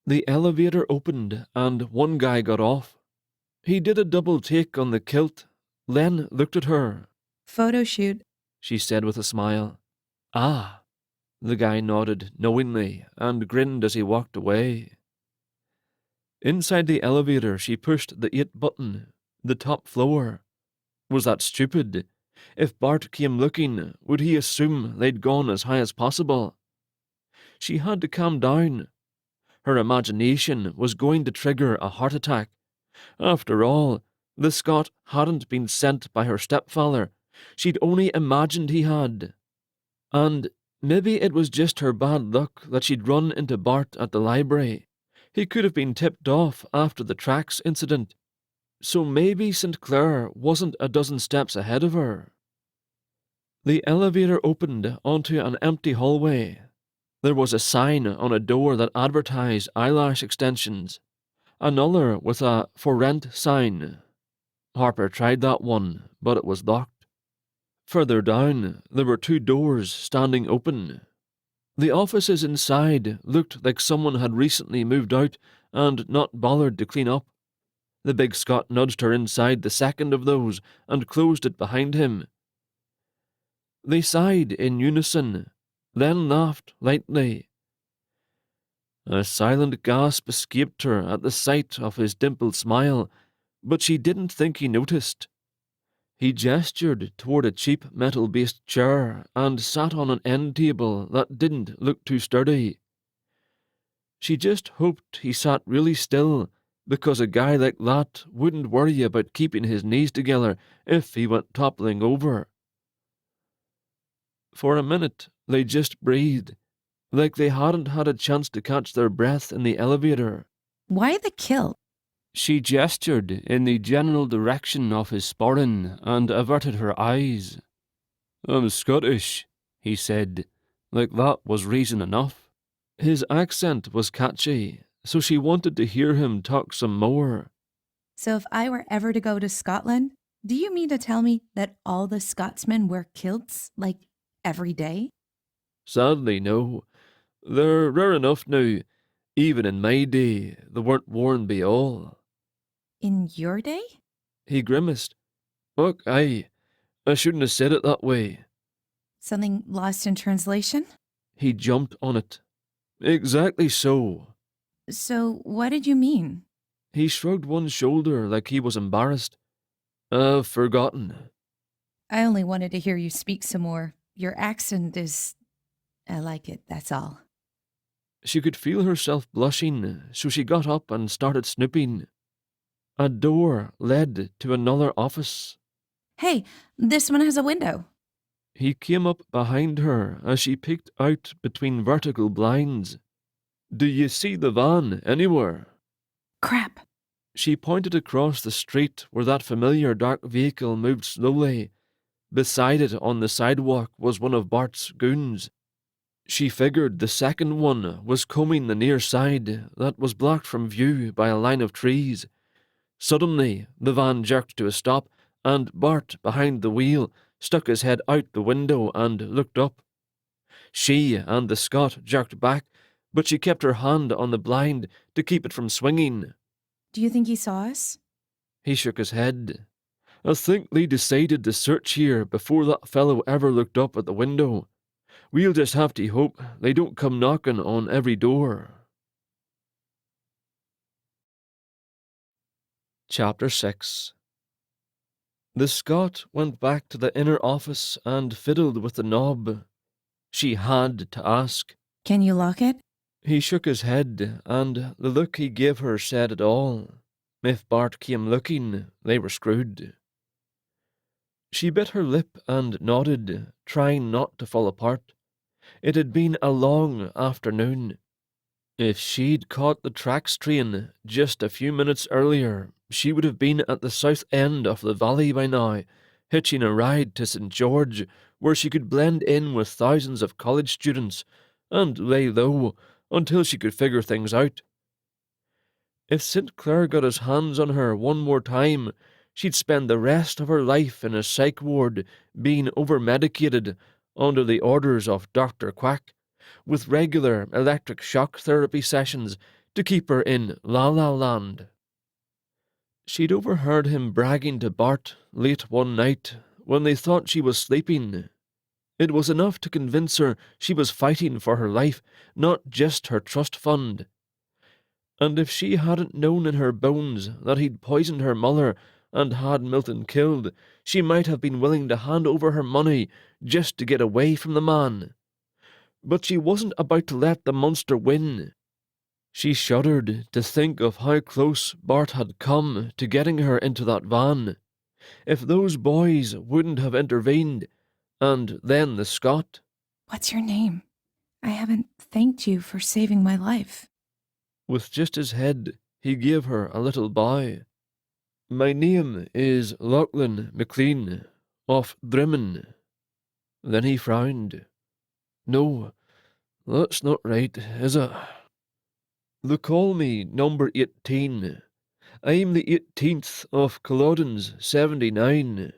The elevator opened and one guy got off. He did a double take on the kilt. Len looked at her. Photo shoot, She said with a smile. Ah. The guy nodded knowingly and grinned as he walked away. Inside the elevator, she pushed the 8 button, the top floor. Was that stupid? If Bart came looking, would he assume they'd gone as high as possible? She had to calm down. Her imagination was going to trigger a heart attack. After all, the Scot hadn't been sent by her stepfather. She'd only imagined he had. And maybe it was just her bad luck that she'd run into Bart at the library. He could have been tipped off after the tracks incident. So maybe St. Clair wasn't a dozen steps ahead of her. The elevator opened onto an empty hallway. There was a sign on a door that advertised eyelash extensions. Another with a "For Rent" sign. Harper tried that one, but it was locked. Further down, there were 2 doors standing open. The offices inside looked like someone had recently moved out and not bothered to clean up. The big Scot nudged her inside the second of those and closed it behind him. They sighed in unison, then laughed lightly. A silent gasp escaped her at the sight of his dimpled smile, but she didn't think he noticed. He gestured toward a cheap metal-based chair and sat on an end table that didn't look too sturdy. She just hoped he sat really still, because a guy like that wouldn't worry about keeping his knees together if he went toppling over. For a minute, they just breathed, like they hadn't had a chance to catch their breath in the elevator. Why the kilt? She gestured in the general direction of his sporran and averted her eyes. "I'm Scottish," he said, like that was reason enough. His accent was catchy, so she wanted to hear him talk some more. So if I were ever to go to Scotland, do you mean to tell me that all the Scotsmen wear kilts, like, every day? Sadly, no. They're rare enough now. Even in my day, they weren't worn by all. In your day? He grimaced. "Look, I shouldn't have said it that way." Something lost in translation? He jumped on it. "Exactly so." So what did you mean? He shrugged one shoulder like he was embarrassed. "I've forgotten." I only wanted to hear you speak some more. Your accent is... I like it, that's all. She could feel herself blushing, so she got up and started snooping. A door led to another office. Hey, this one has a window. He came up behind her as she peeked out between vertical blinds. "Do you see the van anywhere?" Crap. She pointed across the street where that familiar dark vehicle moved slowly. Beside it on the sidewalk was one of Bart's goons. She figured the second one was combing the near side that was blocked from view by a line of trees. Suddenly, the van jerked to a stop, and Bart, behind the wheel, stuck his head out the window and looked up. She and the Scot jerked back, but she kept her hand on the blind to keep it from swinging. Do you think he saw us? He shook his head. "I think they decided to search here before that fellow ever looked up at the window. We'll just have to hope they don't come knocking on every door." Chapter 6. The Scot went back to the inner office and fiddled with the knob. She had to ask. Can you lock it? He shook his head, and the look he gave her said it all. If Bart came looking, they were screwed. She bit her lip and nodded, trying not to fall apart. It had been a long afternoon. If she'd caught the tracks train just a few minutes earlier, she would have been at the south end of the valley by now, hitching a ride to St. George, where she could blend in with thousands of college students and lay low until she could figure things out. If St. Clair got his hands on her one more time, she'd spend the rest of her life in a psych ward being over-medicated under the orders of Dr. Quack, with regular electric shock therapy sessions to keep her in La-La Land. She'd overheard him bragging to Bart late one night when they thought she was sleeping. It was enough to convince her she was fighting for her life, not just her trust fund. And if she hadn't known in her bones that he'd poisoned her mother and had Milton killed, she might have been willing to hand over her money just to get away from the man. But she wasn't about to let the monster win. She shuddered to think of how close Bart had come to getting her into that van. If those boys wouldn't have intervened, and then the Scot. What's your name? I haven't thanked you for saving my life. With just his head, he gave her a little bow. My name is Lachlan McLean, of Drimmen. Then he frowned. No, that's not right, is it? They call me number 18. I'm the 18th of Culloden's 79.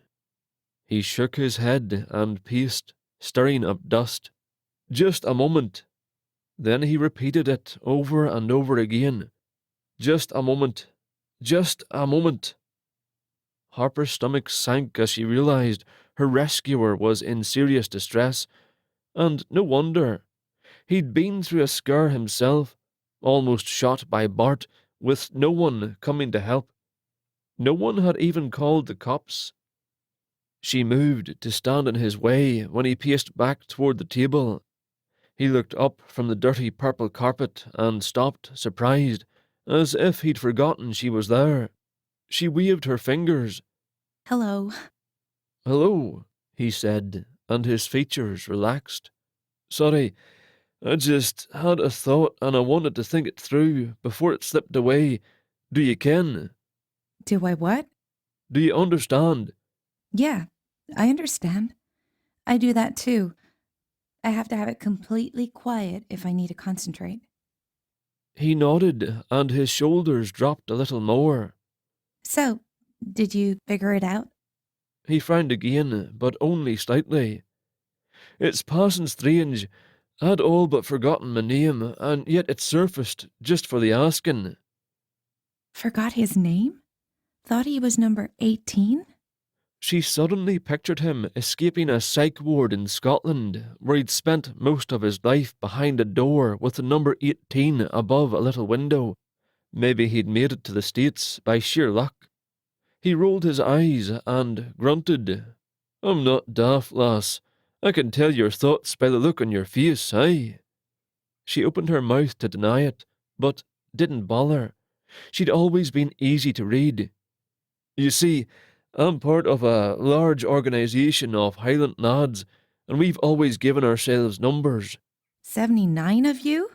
He shook his head and paced, stirring up dust. Just a moment. Then he repeated it over and over again. Just a moment. Just a moment. Harper's stomach sank as she realized her rescuer was in serious distress, and no wonder. He'd been through a scare himself, almost shot by Bart, with no one coming to help. No one had even called the cops. She moved to stand in his way when he paced back toward the table. He looked up from the dirty purple carpet and stopped, surprised, as if he'd forgotten she was there. She waved her fingers. Hello. Hello, he said, and his features relaxed. Sorry, I just had a thought and I wanted to think it through before it slipped away. Do you ken? Do I what? Do you understand? Yeah, I understand. I do that too. I have to have it completely quiet if I need to concentrate. He nodded, and his shoulders dropped a little more. So, did you figure it out? He frowned again, but only slightly. It's passing strange. I'd all but forgotten my name, and yet it surfaced just for the asking. Forgot his name? Thought he was number 18? She suddenly pictured him escaping a psych ward in Scotland, where he'd spent most of his life behind a door with the number 18 above a little window. Maybe he'd made it to the States by sheer luck. He rolled his eyes and grunted. I'm not daft, lass. I can tell your thoughts by the look on your face, aye. She opened her mouth to deny it, but didn't bother. She'd always been easy to read. You see, I'm part of a large organisation of Highland lads, and we've always given ourselves numbers. 79 of you?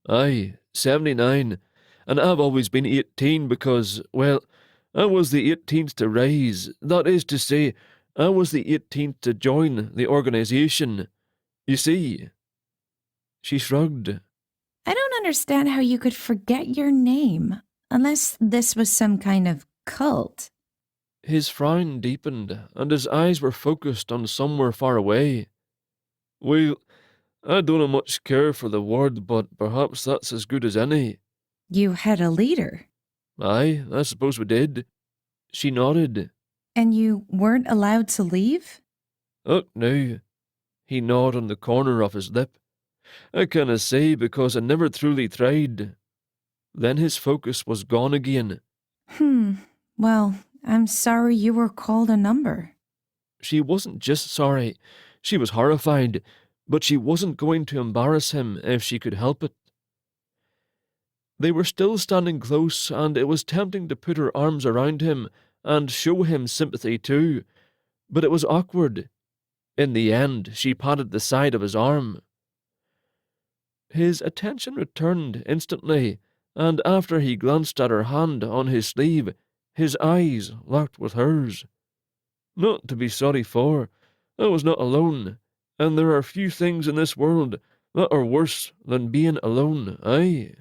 Aye, 79. And I've always been 18 because, well, I was the 18th to rise. That is to say, I was the 18th to join the organisation. You see. She shrugged. I don't understand how you could forget your name, unless this was some kind of cult. His frown deepened, and his eyes were focused on somewhere far away. Well, I don't much care for the word, but perhaps that's as good as any. You had a leader. Aye, I suppose we did. She nodded. And you weren't allowed to leave? No. He gnawed on the corner of his lip. I canna say because I never truly tried. Then his focus was gone again. Well, I'm sorry you were called a number. She wasn't just sorry. She was horrified, but she wasn't going to embarrass him if she could help it. They were still standing close, and it was tempting to put her arms around him and show him sympathy too, but it was awkward. In the end, she patted the side of his arm. His attention returned instantly, and after he glanced at her hand on his sleeve, his eyes locked with hers. Not to be sorry for. I was not alone, and there are few things in this world that are worse than being alone, aye.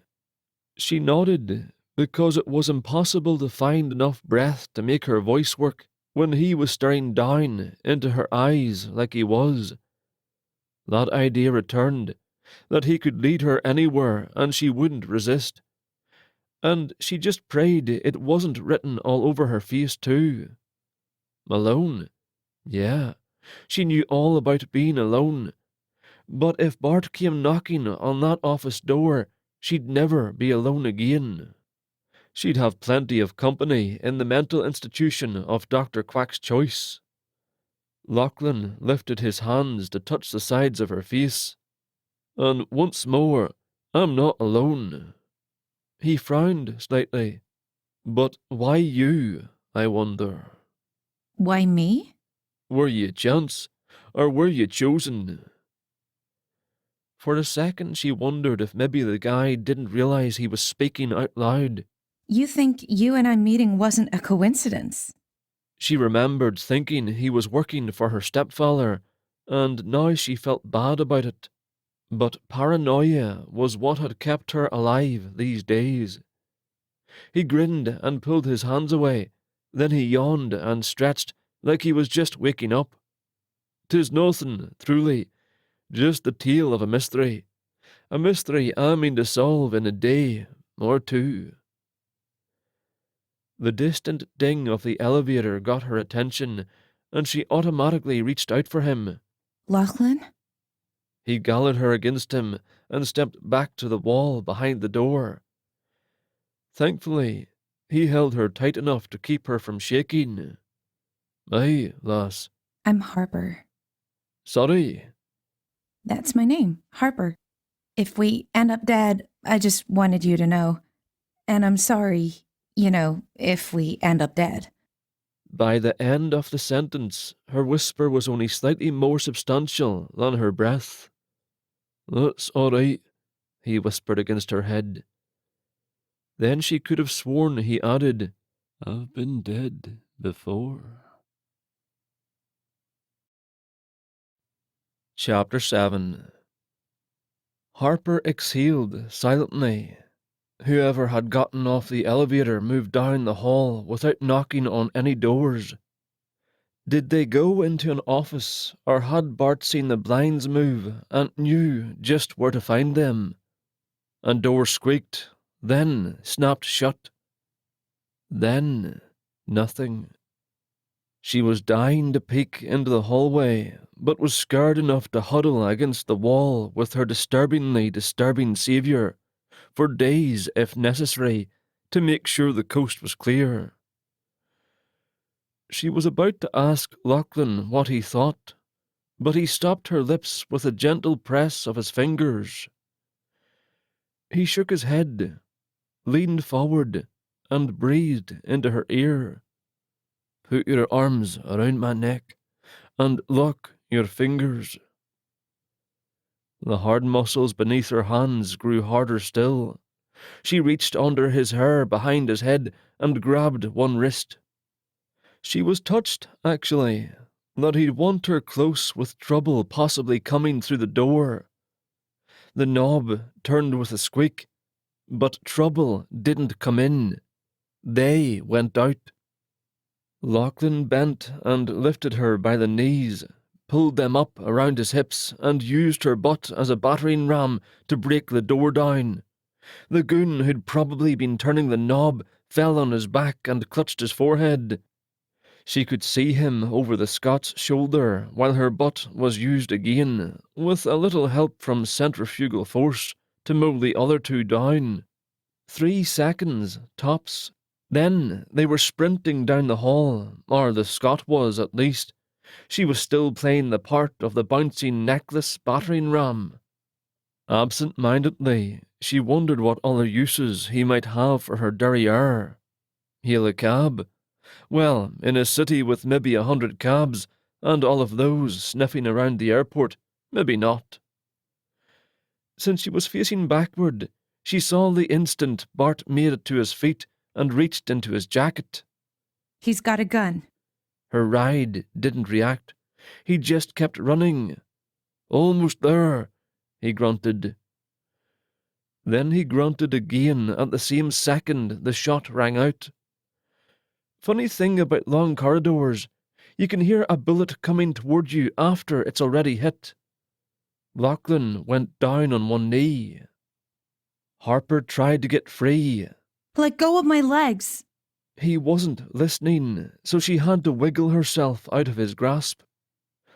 She nodded, because it was impossible to find enough breath to make her voice work when he was staring down into her eyes like he was. That idea returned, that he could lead her anywhere and she wouldn't resist. And she just prayed it wasn't written all over her face too. Alone? Yeah, she knew all about being alone. But if Bart came knocking on that office door, she'd never be alone again. She'd have plenty of company in the mental institution of Dr. Quack's choice. Lachlan lifted his hands to touch the sides of her face. And once more, I'm not alone. He frowned slightly. But why you, I wonder? Why me? Were you chance, or were you chosen? For a second she wondered if maybe the guy didn't realize he was speaking out loud. You think you and I meeting wasn't a coincidence? She remembered thinking he was working for her stepfather, and now she felt bad about it. But paranoia was what had kept her alive these days. He grinned and pulled his hands away. Then he yawned and stretched like he was just waking up. "'Tis nothing, truly, just the tale of a mystery I mean to solve in a day or two." The distant ding of the elevator got her attention, and she automatically reached out for him. Lachlan? He gathered her against him and stepped back to the wall behind the door. Thankfully, he held her tight enough to keep her from shaking. "Aye, lass." I'm Harper. "Sorry." That's my name, Harper. If we end up dead, I just wanted you to know. And I'm sorry, if we end up dead. By the end of the sentence, her whisper was only slightly more substantial than her breath. "That's all right," he whispered against her head. Then she could have sworn he added, "I've been dead before." Chapter 7. Harper exhaled silently. Whoever had gotten off the elevator moved down the hall without knocking on any doors. Did they go into an office, or had Bart seen the blinds move and knew just where to find them? And doors squeaked, then snapped shut. Then nothing. She was dying to peek into the hallway, but was scared enough to huddle against the wall with her disturbingly disturbing saviour, for days if necessary, to make sure the coast was clear. She was about to ask Lachlan what he thought, but he stopped her lips with a gentle press of his fingers. He shook his head, leaned forward, and breathed into her ear. "Put your arms around my neck, and lock your fingers." The hard muscles beneath her hands grew harder still. She reached under his hair behind his head and grabbed one wrist. She was touched, actually, that he'd want her close with trouble possibly coming through the door. The knob turned with a squeak, but trouble didn't come in. They went out. Lachlan bent and lifted her by the knees, pulled them up around his hips, and used her butt as a battering ram to break the door down. The goon who'd probably been turning the knob fell on his back and clutched his forehead. She could see him over the Scot's shoulder while her butt was used again, with a little help from centrifugal force, to mow the other two down. 3 seconds, tops. Then they were sprinting down the hall, or the Scot was at least. She was still playing the part of the bouncing necklace battering ram. Absent-mindedly, she wondered what other uses he might have for her derriere. Hail a cab? Well, in a city with maybe 100 cabs, and all of those sniffing around the airport, maybe not. Since she was facing backward, she saw the instant Bart made it to his feet and reached into his jacket. He's got a gun. Her ride didn't react. He just kept running. "Almost there," he grunted. Then he grunted again at the same second the shot rang out. Funny thing about long corridors, you can hear a bullet coming toward you after it's already hit. Lachlan went down on one knee. Harper tried to get free. Let go of my legs. He wasn't listening, so she had to wiggle herself out of his grasp.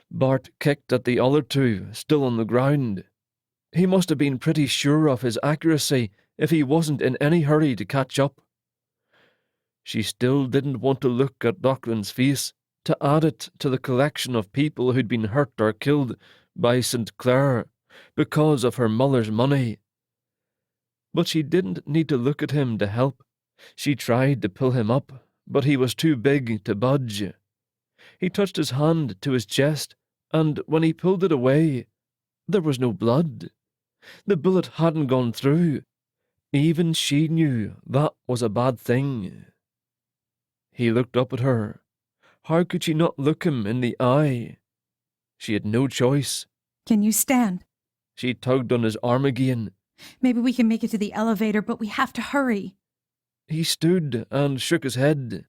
Bart kicked at the other two, still on the ground. He must have been pretty sure of his accuracy if he wasn't in any hurry to catch up. She still didn't want to look at Lachlan's face, to add it to the collection of people who'd been hurt or killed by St. Clair because of her mother's money. But she didn't need to look at him to help. She tried to pull him up, but he was too big to budge. He touched his hand to his chest, and when he pulled it away, there was no blood. The bullet hadn't gone through. Even she knew that was a bad thing. He looked up at her. How could she not look him in the eye? She had no choice. Can you stand? She tugged on his arm again. Maybe we can make it to the elevator, but we have to hurry. He stood and shook his head.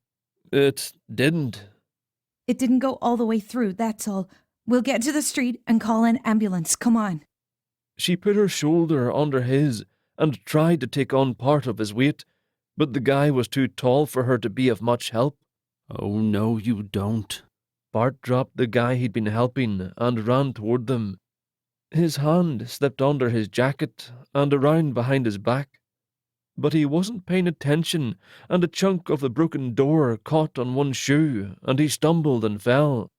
It didn't. It didn't go all the way through, that's all. We'll get to the street and call an ambulance. Come on. She put her shoulder under his and tried to take on part of his weight, but the guy was too tall for her to be of much help. Oh, no, you don't. Bart dropped the guy he'd been helping and ran toward them. His hand slipped under his jacket and around behind his back. But he wasn't paying attention, and a chunk of the broken door caught on one shoe, and he stumbled and fell.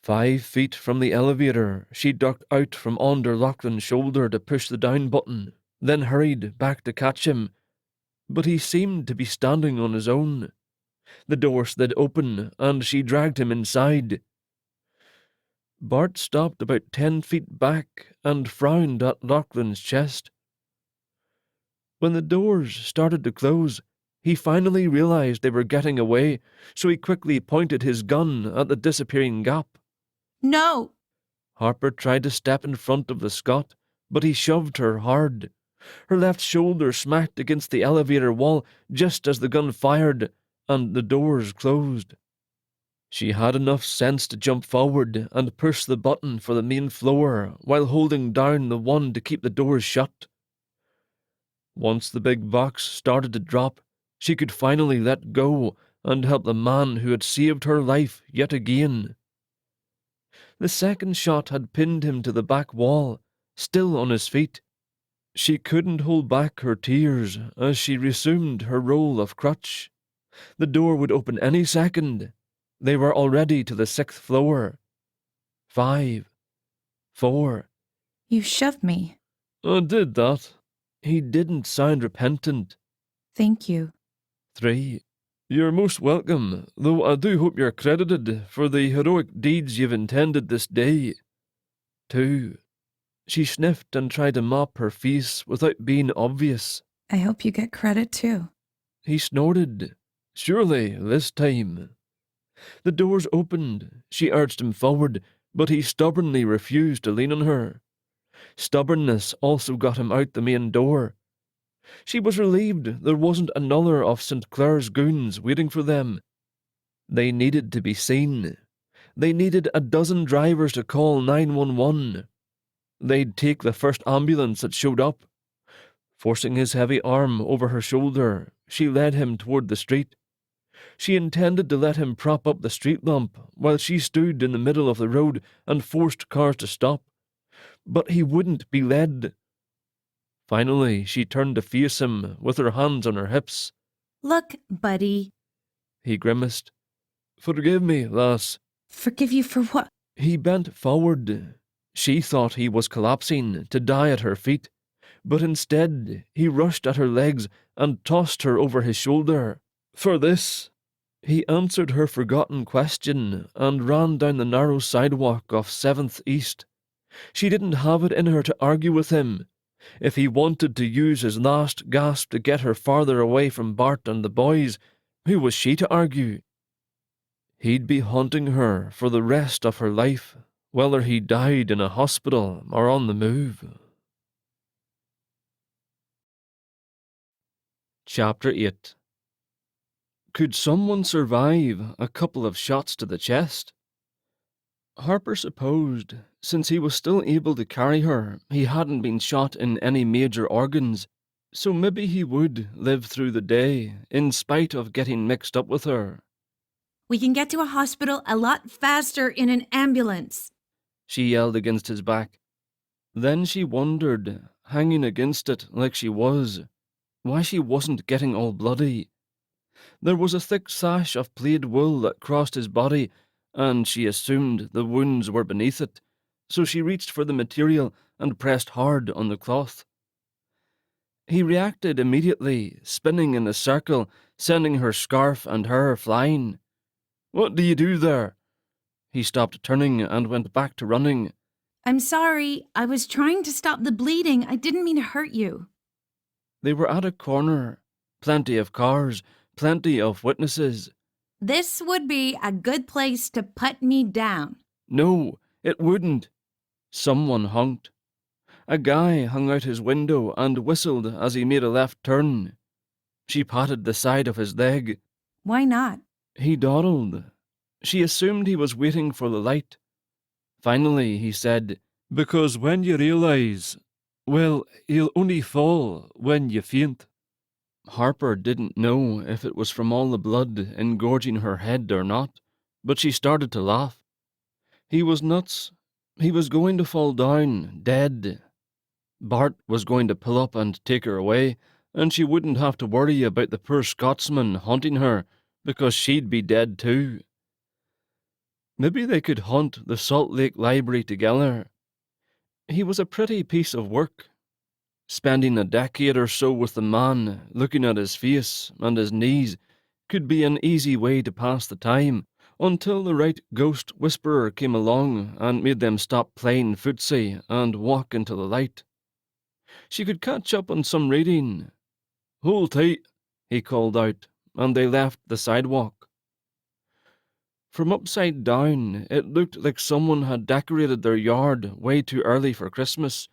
5 feet from the elevator, she ducked out from under Lachlan's shoulder to push the down button, then hurried back to catch him. But he seemed to be standing on his own. The door slid open, and she dragged him inside. Bart stopped about 10 feet back and frowned at Lachlan's chest. When the doors started to close, he finally realized they were getting away, so he quickly pointed his gun at the disappearing gap. No! Harper tried to step in front of the Scot, but he shoved her hard. Her left shoulder smacked against the elevator wall just as the gun fired, and the doors closed. She had enough sense to jump forward and push the button for the main floor while holding down the one to keep the doors shut. Once the big box started to drop, she could finally let go and help the man who had saved her life yet again. The second shot had pinned him to the back wall, still on his feet. She couldn't hold back her tears as she resumed her role of crutch. The door would open any second. They were already to the 6th floor. 5, 4. You shoved me. I did that. He didn't sound repentant. Thank you. 3. You're most welcome, though I do hope you're credited for the heroic deeds you've intended this day. 2. She sniffed and tried to mop her face without being obvious. I hope you get credit too. He snorted. Surely, this time. The doors opened. She urged him forward, but he stubbornly refused to lean on her. Stubbornness also got him out the main door. She was relieved there wasn't another of St. Clair's goons waiting for them. They needed to be seen. They needed a dozen drivers to call 911. They'd take the first ambulance that showed up. Forcing his heavy arm over her shoulder, she led him toward the street. She intended to let him prop up the street lamp while she stood in the middle of the road and forced cars to stop. But he wouldn't be led. Finally, she turned to face him with her hands on her hips. Look, buddy. He grimaced. Forgive me, lass. Forgive you for what? He bent forward. She thought he was collapsing to die at her feet, but instead he rushed at her legs and tossed her over his shoulder. For this. He answered her forgotten question and ran down the narrow sidewalk of 7th East. She didn't have it in her to argue with him. If he wanted to use his last gasp to get her farther away from Bart and the boys, who was she to argue? He'd be haunting her for the rest of her life, whether he died in a hospital or on the move. Chapter 8. Could someone survive a couple of shots to the chest? Harper supposed, since he was still able to carry her, he hadn't been shot in any major organs, so maybe he would live through the day, in spite of getting mixed up with her. We can get to a hospital a lot faster in an ambulance. She yelled against his back. Then she wondered, hanging against it like she was, why she wasn't getting all bloody. There was a thick sash of plaid wool that crossed his body, and she assumed the wounds were beneath it, so she reached for the material and pressed hard on the cloth. He reacted immediately, spinning in a circle, sending her scarf and hair flying. "What do you do there?" He stopped turning and went back to running. I'm sorry. I was trying to stop the bleeding. I didn't mean to hurt you. They were at a corner. Plenty of cars, plenty of witnesses. This would be a good place to put me down. No, it wouldn't. Someone honked. A guy hung out his window and whistled as he made a left turn. She patted the side of his leg. Why not? He dawdled. She assumed he was waiting for the light. Finally, he said, "Because when you realise, well, you'll only fall when you faint." Harper didn't know if it was from all the blood engorging her head or not, but she started to laugh. He was nuts. He was going to fall down, dead. Bart was going to pull up and take her away, and she wouldn't have to worry about the poor Scotsman haunting her, because she'd be dead too. Maybe they could haunt the Salt Lake Library together. He was a pretty piece of work. Spending a decade or so with the man, looking at his face and his knees, could be an easy way to pass the time, until the right ghost whisperer came along and made them stop playing footsie and walk into the light. She could catch up on some reading. "Hold tight," he called out, and they left the sidewalk. From upside down, it looked like someone had decorated their yard way too early for Christmas,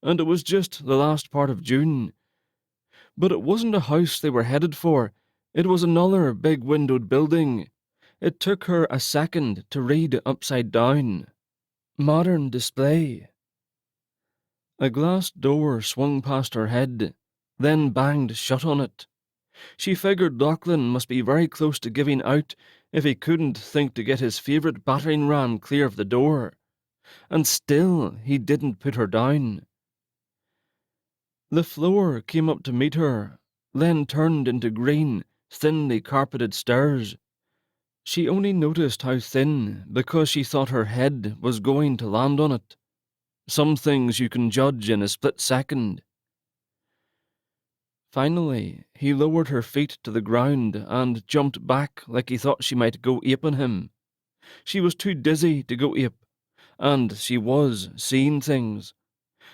and it was just the last part of June. But it wasn't a house they were headed for. It was another big windowed building. It took her a second to read upside down. Modern display. A glass door swung past her head, then banged shut on it. She figured Lachlan must be very close to giving out if he couldn't think to get his favourite battering ram clear of the door. And still he didn't put her down. The floor came up to meet her, then turned into green, thinly carpeted stairs. She only noticed how thin because she thought her head was going to land on it. Some things you can judge in a split second. Finally, he lowered her feet to the ground and jumped back like he thought she might go ape on him. She was too dizzy to go ape, and she was seeing things.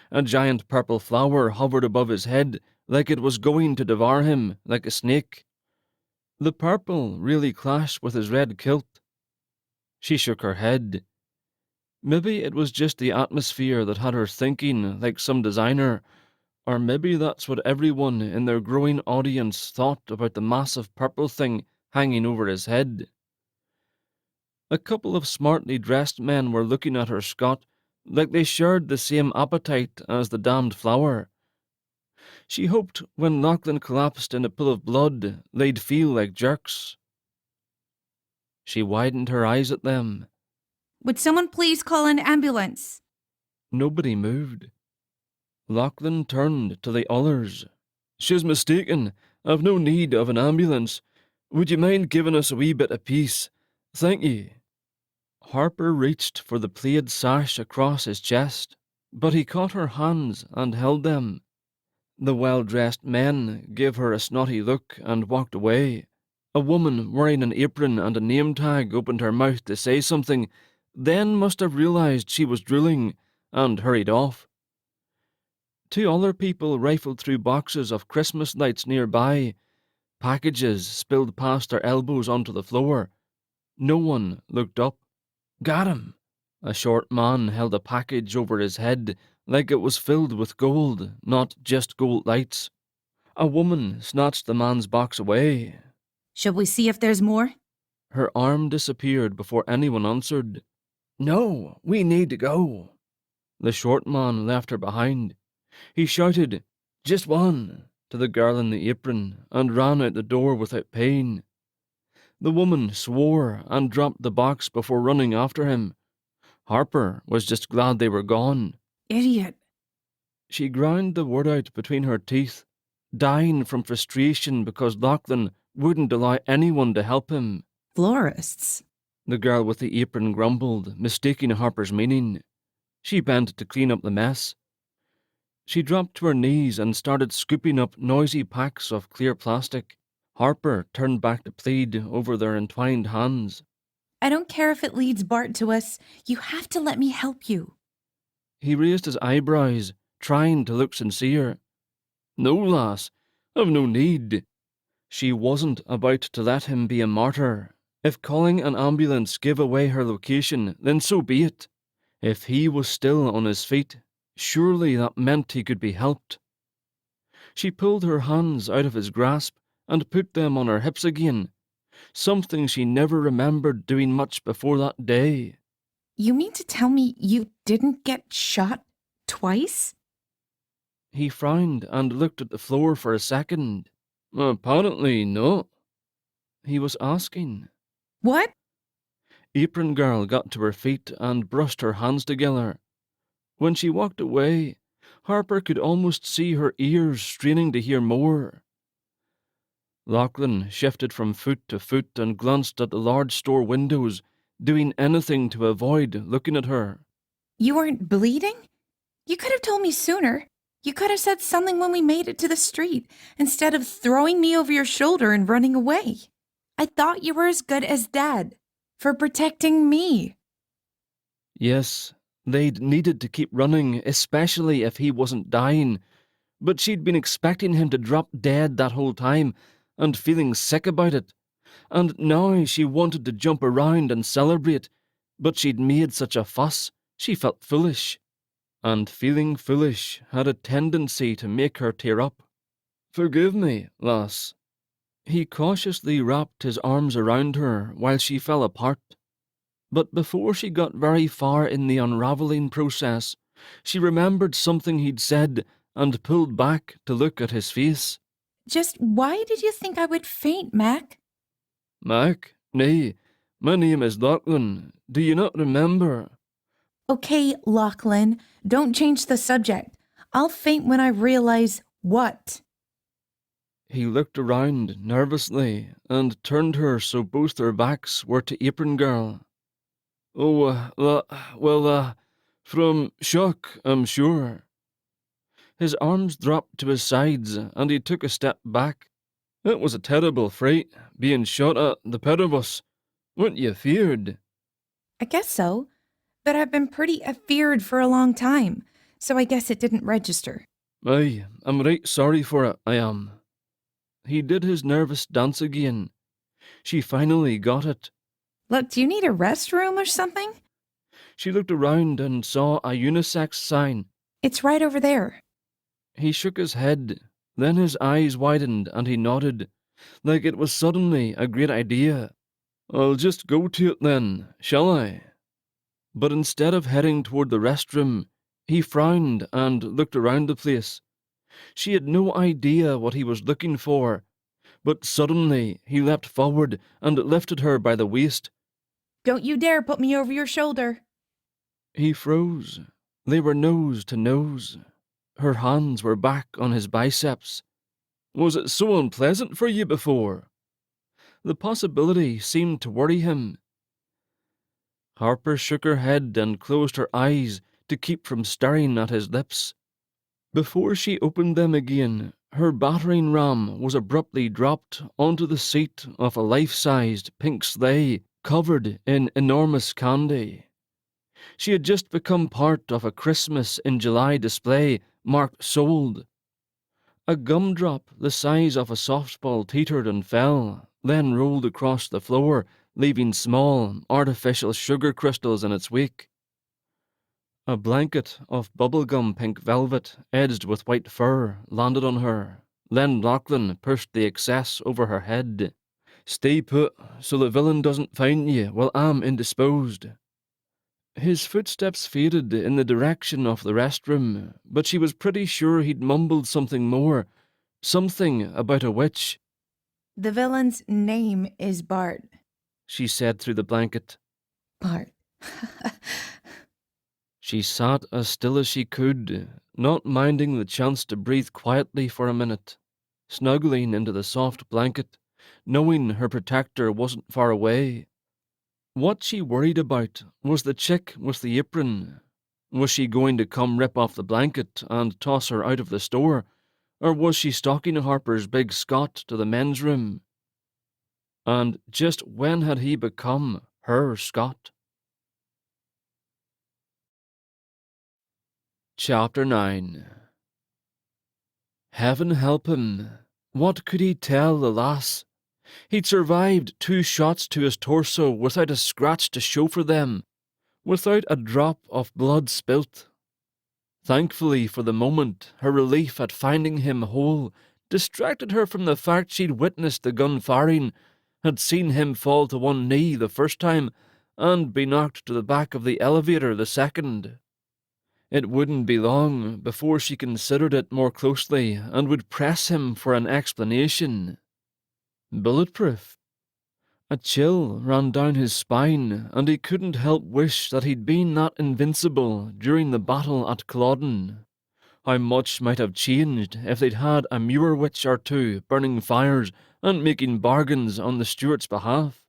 A giant purple flower hovered above his head like it was going to devour him like a snake. The purple really clashed with his red kilt. She shook her head. Maybe it was just the atmosphere that had her thinking like some designer, or maybe that's what everyone in their growing audience thought about the massive purple thing hanging over his head. A couple of smartly dressed men were looking at her, Scot, like they shared the same appetite as the damned flower. She hoped when Lachlan collapsed in a pool of blood, they'd feel like jerks. She widened her eyes at them. Would someone please call an ambulance? Nobody moved. Lachlan turned to the others. "She's mistaken. I've no need of an ambulance. Would you mind giving us a wee bit of peace? Thank ye." Harper reached for the plaid sash across his chest, but he caught her hands and held them. The well-dressed men gave her a snotty look and walked away. A woman wearing an apron and a name tag opened her mouth to say something, then must have realized she was drooling, and hurried off. Two other people rifled through boxes of Christmas lights nearby. Packages spilled past their elbows onto the floor. No one looked up. "Got him!" A short man held a package over his head like it was filled with gold, not just gold lights. A woman snatched the man's box away. Shall we see if there's more? Her arm disappeared before anyone answered. "No, we need to go." The short man left her behind. He shouted, "Just one," to the girl in the apron and ran out the door without pain. The woman swore and dropped the box before running after him. Harper was just glad they were gone. Idiot. She ground the word out between her teeth, dying from frustration because Lachlan wouldn't allow anyone to help him. Florists. The girl with the apron grumbled, mistaking Harper's meaning. She bent to clean up the mess. She dropped to her knees and started scooping up noisy packs of clear plastic. Harper turned back to plead over their entwined hands. I don't care if it leads Bart to us. You have to let me help you. He raised his eyebrows, trying to look sincere. No, lass, I've no need. She wasn't about to let him be a martyr. If calling an ambulance gave away her location, then so be it. If he was still on his feet, surely that meant he could be helped. She pulled her hands out of his grasp and put them on her hips again, something she never remembered doing much before that day. You mean to tell me you didn't get shot twice? He frowned and looked at the floor for a second. Apparently not. He was asking. What? Apron Girl got to her feet and brushed her hands together. When she walked away, Harper could almost see her ears straining to hear more. Lachlan shifted from foot to foot and glanced at the large store windows, doing anything to avoid looking at her. You weren't bleeding? You could have told me sooner. You could have said something when we made it to the street, instead of throwing me over your shoulder and running away. I thought you were as good as Dad, for protecting me. Yes, they'd needed to keep running, especially if he wasn't dying, but she'd been expecting him to drop dead that whole time, and feeling sick about it. And now she wanted to jump around and celebrate, but she'd made such a fuss, she felt foolish. And feeling foolish had a tendency to make her tear up. Forgive me, lass. He cautiously wrapped his arms around her while she fell apart. But before she got very far in the unravelling process, she remembered something he'd said and pulled back to look at his face. Just why did you think I would faint, Mac? Mac? Nay, my name is Lachlan. Do you not remember? Okay, Lachlan, don't change the subject. I'll faint when I realize what. He looked around nervously and turned her so both their backs were to Apron Girl. From shock, I'm sure. His arms dropped to his sides and he took a step back. It was a terrible fright, being shot at, the pair of us. Weren't you feared? I guess so, but I've been pretty afeared for a long time, so I guess it didn't register. Aye, I'm right sorry for it, I am. He did his nervous dance again. She finally got it. Look, do you need a restroom or something? She looked around and saw a unisex sign. It's right over there. He shook his head, then his eyes widened and he nodded, like it was suddenly a great idea. I'll just go to it then, shall I? But instead of heading toward the restroom, he frowned and looked around the place. She had no idea what he was looking for, but suddenly he leapt forward and lifted her by the waist. Don't you dare put me over your shoulder. He froze. They were nose to nose. Her hands were back on his biceps. Was it so unpleasant for you before? The possibility seemed to worry him. Harper shook her head and closed her eyes to keep from staring at his lips. Before she opened them again, her battering ram was abruptly dropped onto the seat of a life-sized pink sleigh covered in enormous candy. She had just become part of a Christmas in July display marked sold. A gumdrop the size of a softball teetered and fell, then rolled across the floor, leaving small, artificial sugar crystals in its wake. A blanket of bubblegum pink velvet, edged with white fur, landed on her. Then Lachlan pushed the excess over her head. Stay put, so the villain doesn't find you while I'm indisposed. His footsteps faded in the direction of the restroom, but she was pretty sure he'd mumbled something more. Something about a witch. The villain's name is Bart. She said through the blanket. Bart. She sat as still as she could, not minding the chance to breathe quietly for a minute, snuggling into the soft blanket, knowing her protector wasn't far away. What she worried about was the chick with the apron. Was she going to come rip off the blanket and toss her out of the store, or was she stalking Harper's big Scot to the men's room? And just when had he become her Scot? Chapter 9. Heaven help him. What could he tell the lass? He'd survived 2 shots to his torso without a scratch to show for them, without a drop of blood spilt. Thankfully for the moment, her relief at finding him whole distracted her from the fact she'd witnessed the gun firing, had seen him fall to one knee the first time, and be knocked to the back of the elevator the second. It wouldn't be long before she considered it more closely and would press him for an explanation. Bulletproof. A chill ran down his spine, and he couldn't help wish that he'd been that invincible during the battle at Culloden. How much might have changed if they'd had a Muir Witch or 2 burning fires and making bargains on the Stuarts' behalf.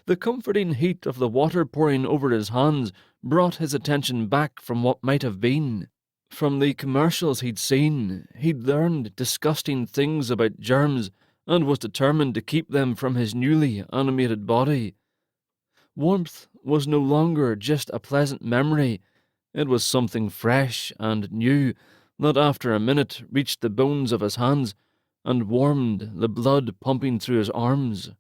The comforting heat of the water pouring over his hands brought his attention back from what might have been. From the commercials he'd seen, he'd learned disgusting things about germs and was determined to keep them from his newly animated body. Warmth was no longer just a pleasant memory, it was something fresh and new that after a minute reached the bones of his hands and warmed the blood pumping through his arms.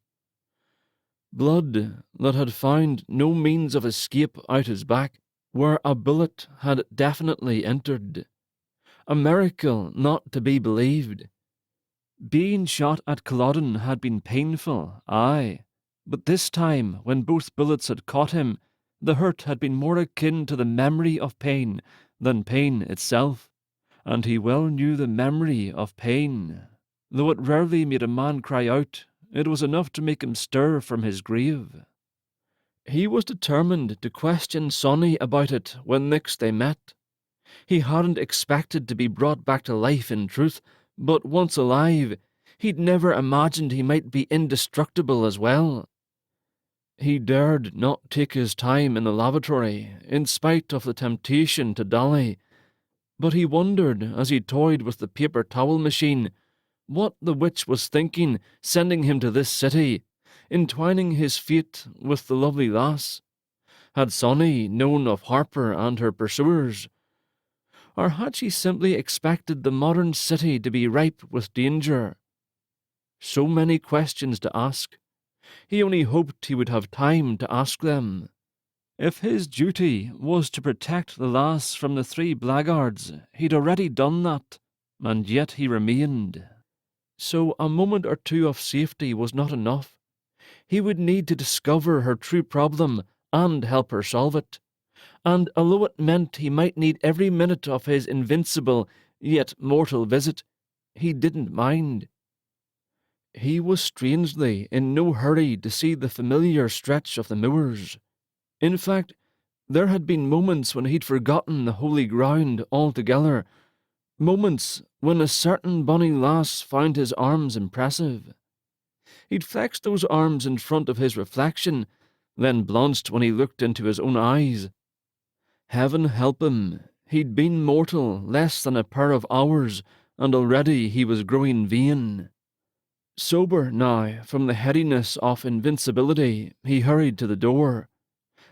Blood that had found no means of escape out his back, where a bullet had definitely entered. A miracle not to be believed. Being shot at Culloden had been painful, aye, but this time, when both bullets had caught him, the hurt had been more akin to the memory of pain than pain itself, and he well knew the memory of pain. Though it rarely made a man cry out, it was enough to make him stir from his grave. He was determined to question Sonny about it when next they met. He hadn't expected to be brought back to life in truth, but once alive, he'd never imagined he might be indestructible as well. He dared not take his time in the lavatory, in spite of the temptation to dally, but he wondered as he toyed with the paper towel machine what the witch was thinking sending him to this city, entwining his fate with the lovely lass. Had Sonny known of Harper and her pursuers? Or had she simply expected the modern city to be ripe with danger? So many questions to ask. He only hoped he would have time to ask them. If his duty was to protect the lass from the 3 blackguards, he'd already done that, and yet he remained. So a moment or 2 of safety was not enough. He would need to discover her true problem and help her solve it. And although it meant he might need every minute of his invincible yet mortal visit, he didn't mind. He was strangely in no hurry to see the familiar stretch of the moors. In fact, there had been moments when he'd forgotten the holy ground altogether, moments when a certain bonny lass found his arms impressive. He'd flexed those arms in front of his reflection, then blanched when he looked into his own eyes. Heaven help him, he'd been mortal less than a pair of hours, and already he was growing vain. Sober now from the headiness of invincibility, he hurried to the door.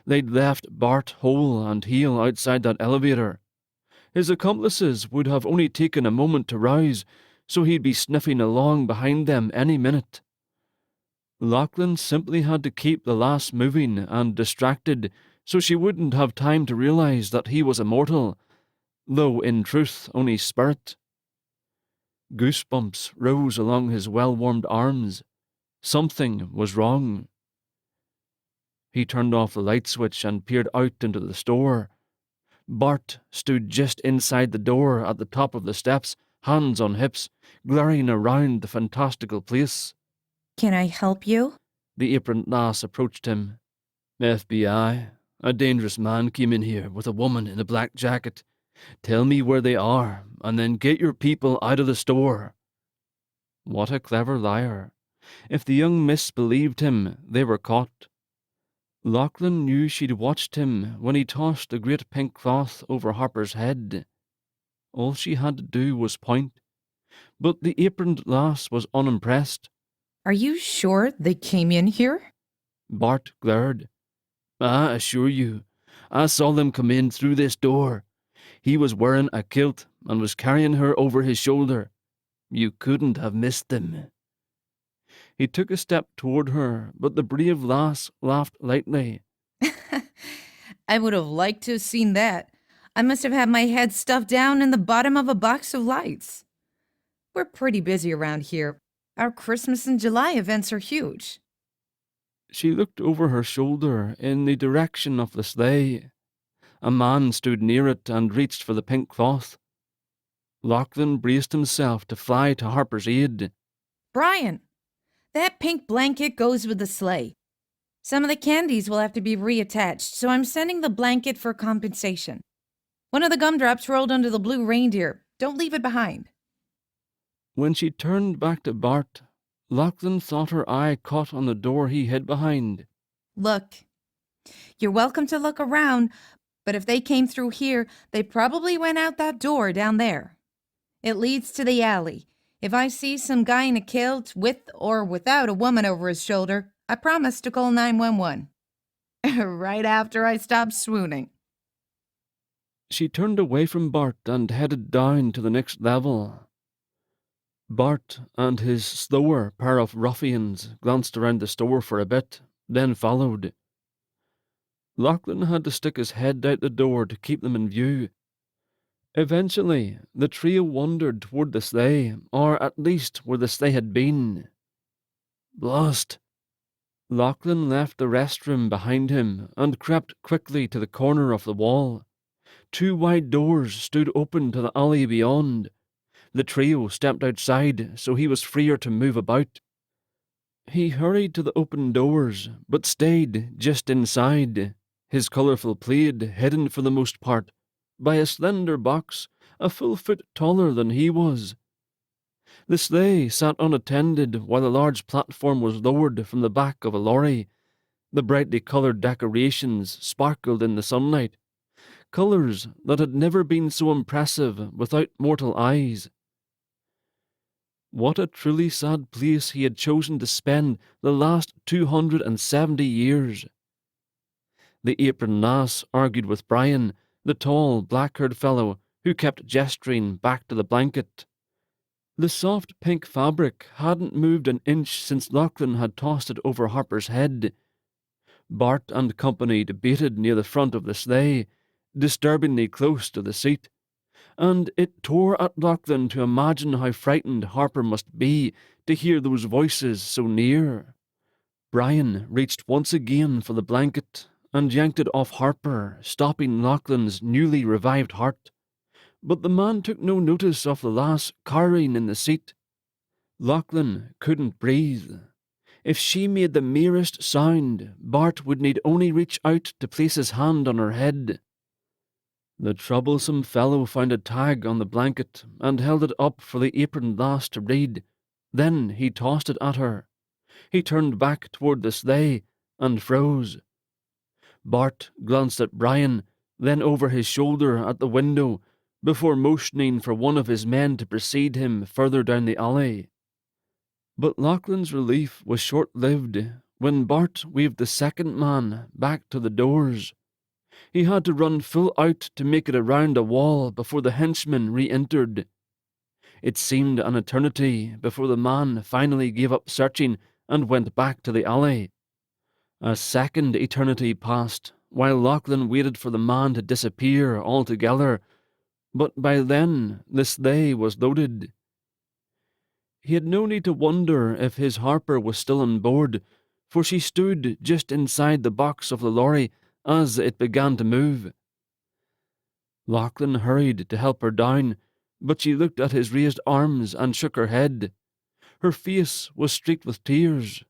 They'd left Bart whole and heel outside that elevator. His accomplices would have only taken a moment to rouse, so he'd be sniffing along behind them any minute. Lachlan simply had to keep the lass moving and distracted, so she wouldn't have time to realize that he was immortal, though in truth only spirit. Goosebumps rose along his well-warmed arms. Something was wrong. He turned off the light switch and peered out into the store. Bart stood just inside the door at the top of the steps, hands on hips, glaring around the fantastical place. Can I help you? The aproned lass approached him. FBI, a dangerous man came in here with a woman in a black jacket. Tell me where they are, and then get your people out of the store." What a clever liar. If the young miss believed him, they were caught. Lachlan knew she'd watched him when he tossed the great pink cloth over Harper's head. All she had to do was point. But the aproned lass was unimpressed. Are you sure they came in here? Bart glared. "I assure you, I saw them come in through this door. He was wearing a kilt and was carrying her over his shoulder. You couldn't have missed them." He took a step toward her, but the brave lass laughed lightly. I would have liked to have seen that. I must have had my head stuffed down in the bottom of a box of lights. We're pretty busy around here. Our Christmas and July events are huge. She looked over her shoulder in the direction of the sleigh. A man stood near it and reached for the pink cloth. Lachlan braced himself to fly to Harper's aid. Brian, that pink blanket goes with the sleigh. Some of the candies will have to be reattached, so I'm sending the blanket for compensation. One of the gumdrops rolled under the blue reindeer. Don't leave it behind. When she turned back to Bart, Lachlan thought her eye caught on the door he hid behind. Look, you're welcome to look around, but if they came through here, they probably went out that door down there. It leads to the alley. If I see some guy in a kilt with or without a woman over his shoulder, I promise to call 911. Right after I stop swooning. She turned away from Bart and headed down to the next level. Bart and his slower pair of ruffians glanced around the store for a bit, then followed. Lachlan had to stick his head out the door to keep them in view. Eventually, the trio wandered toward the sleigh, or at least where the sleigh had been. Blast! Lachlan left the restroom behind him and crept quickly to the corner of the wall. 2 wide doors stood open to the alley beyond. The trio stepped outside, so he was freer to move about. He hurried to the open doors, but stayed just inside, his colourful plaid hidden for the most part by a slender box a full foot taller than he was. The sleigh sat unattended while a large platform was lowered from the back of a lorry. The brightly coloured decorations sparkled in the sunlight, colours that had never been so impressive without mortal eyes. What a truly sad place he had chosen to spend the last 270 years. The apron lass argued with Brian, the tall, black-haired fellow who kept gesturing back to the blanket. The soft pink fabric hadn't moved an inch since Lachlan had tossed it over Harper's head. Bart and company debated near the front of the sleigh, disturbingly close to the seat, and it tore at Lachlan to imagine how frightened Harper must be to hear those voices so near. Brian reached once again for the blanket and yanked it off Harper, stopping Lachlan's newly revived heart. But the man took no notice of the lass cowering in the seat. Lachlan couldn't breathe. If she made the merest sound, Bart would need only reach out to place his hand on her head. The troublesome fellow found a tag on the blanket and held it up for the aproned lass to read. Then he tossed it at her. He turned back toward the sleigh and froze. Bart glanced at Brian, then over his shoulder at the window, before motioning for one of his men to precede him further down the alley. But Lachlan's relief was short-lived when Bart waved the second man back to the doors. He had to run full out to make it around a wall before the henchman re-entered. It seemed an eternity before the man finally gave up searching and went back to the alley. A second eternity passed, while Lachlan waited for the man to disappear altogether, but by then the sleigh was loaded. He had no need to wonder if his Harper was still on board, for she stood just inside the box of the lorry as it began to move. Lachlan hurried to help her down, but she looked at his raised arms and shook her head. Her face was streaked with tears.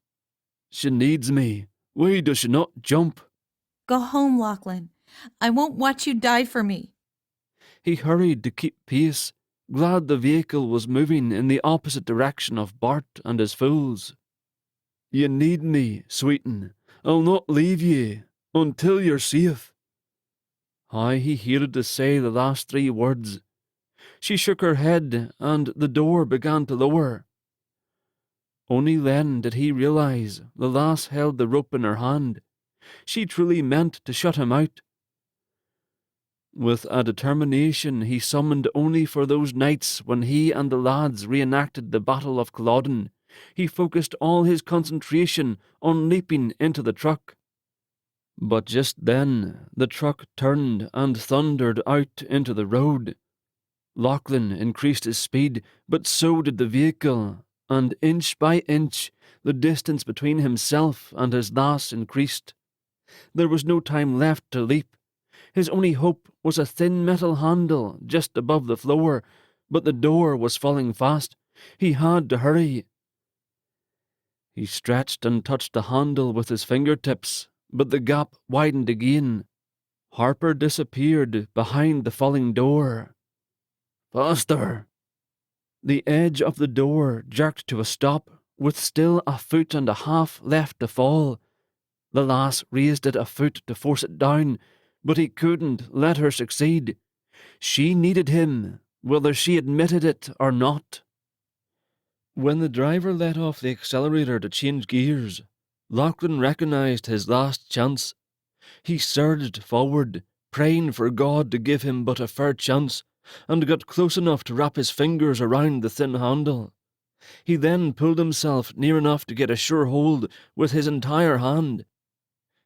"She needs me. Why does she not jump?" Go home, Lachlan. I won't watch you die for me. He hurried to keep pace, glad the vehicle was moving in the opposite direction of Bart and his fools. "You need me, sweetin'. I'll not leave ye until you're safe." How he hated to say the last three words. She shook her head, and the door began to lower. Only then did he realize the lass held the rope in her hand. She truly meant to shut him out. With a determination he summoned only for those nights when he and the lads reenacted the Battle of Culloden, he focused all his concentration on leaping into the truck. But just then the truck turned and thundered out into the road. Lachlan increased his speed, but so did the vehicle, and inch by inch the distance between himself and his lass increased. There was no time left to leap. His only hope was a thin metal handle just above the floor, but the door was falling fast. He had to hurry. He stretched and touched the handle with his fingertips, but the gap widened again. Harper disappeared behind the falling door. "Faster!" The edge of the door jerked to a stop, with still a foot and a half left to fall. The lass raised it a foot to force it down, but he couldn't let her succeed. She needed him, whether she admitted it or not. When the driver let off the accelerator to change gears, Lachlan recognized his last chance. He surged forward, praying for God to give him but a fair chance, and got close enough to wrap his fingers around the thin handle. He then pulled himself near enough to get a sure hold with his entire hand.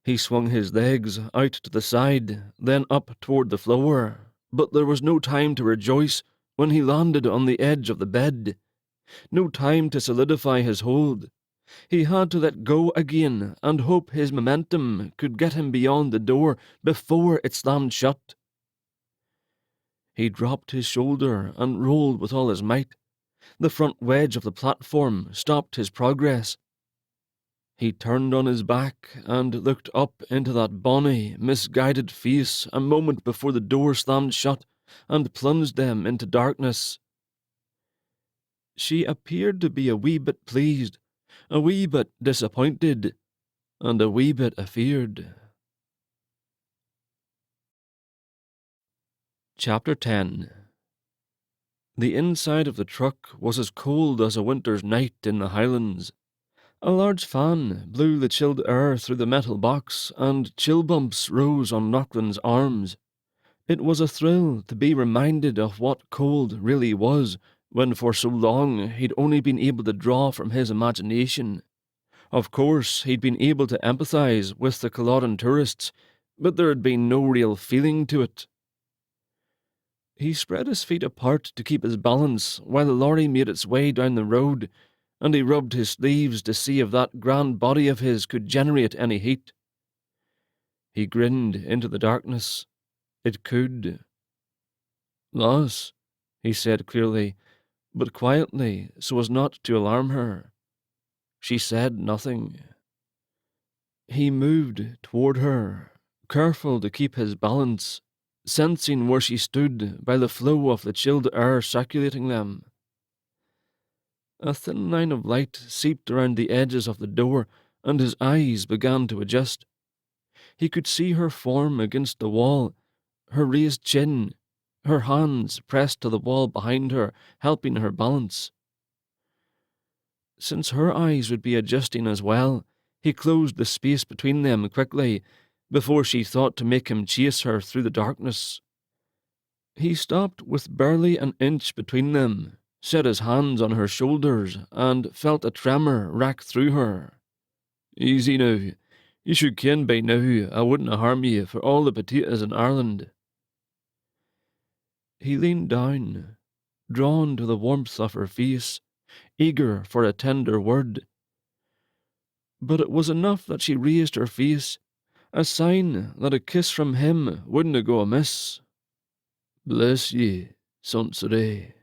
He swung his legs out to the side, then up toward the floor, but there was no time to rejoice when he landed on the edge of the bed. No time to solidify his hold. He had to let go again and hope his momentum could get him beyond the door before it slammed shut. He dropped his shoulder and rolled with all his might. The front wedge of the platform stopped his progress. He turned on his back and looked up into that bonny, misguided face a moment before the door slammed shut and plunged them into darkness. She appeared to be a wee bit pleased, a wee bit disappointed, and a wee bit afeared. Chapter 10. The inside of the truck was as cold as a winter's night in the Highlands. A large fan blew the chilled air through the metal box, and chill bumps rose on Lachlan's arms. It was a thrill to be reminded of what cold really was, when for so long he'd only been able to draw from his imagination. Of course, he'd been able to empathize with the Culloden tourists, but there had been no real feeling to it. He spread his feet apart to keep his balance while the lorry made its way down the road, and he rubbed his sleeves to see if that grand body of his could generate any heat. He grinned into the darkness. It could. "Lass," he said clearly, but quietly so as not to alarm her. She said nothing. He moved toward her, careful to keep his balance, sensing where she stood by the flow of the chilled air circulating them. A thin line of light seeped around the edges of the door, and his eyes began to adjust. He could see her form against the wall, her raised chin, her hands pressed to the wall behind her, helping her balance. Since her eyes would be adjusting as well, he closed the space between them quickly, before she thought to make him chase her through the darkness. He stopped with barely an inch between them, set his hands on her shoulders, and felt a tremor rack through her. "Easy now. You should ken by now I wouldn't harm you for all the potatoes in Ireland." He leaned down, drawn to the warmth of her face, eager for a tender word. But it was enough that she raised her face, a sign that a kiss from him wouldn't go amiss. "Bless ye, Sansere."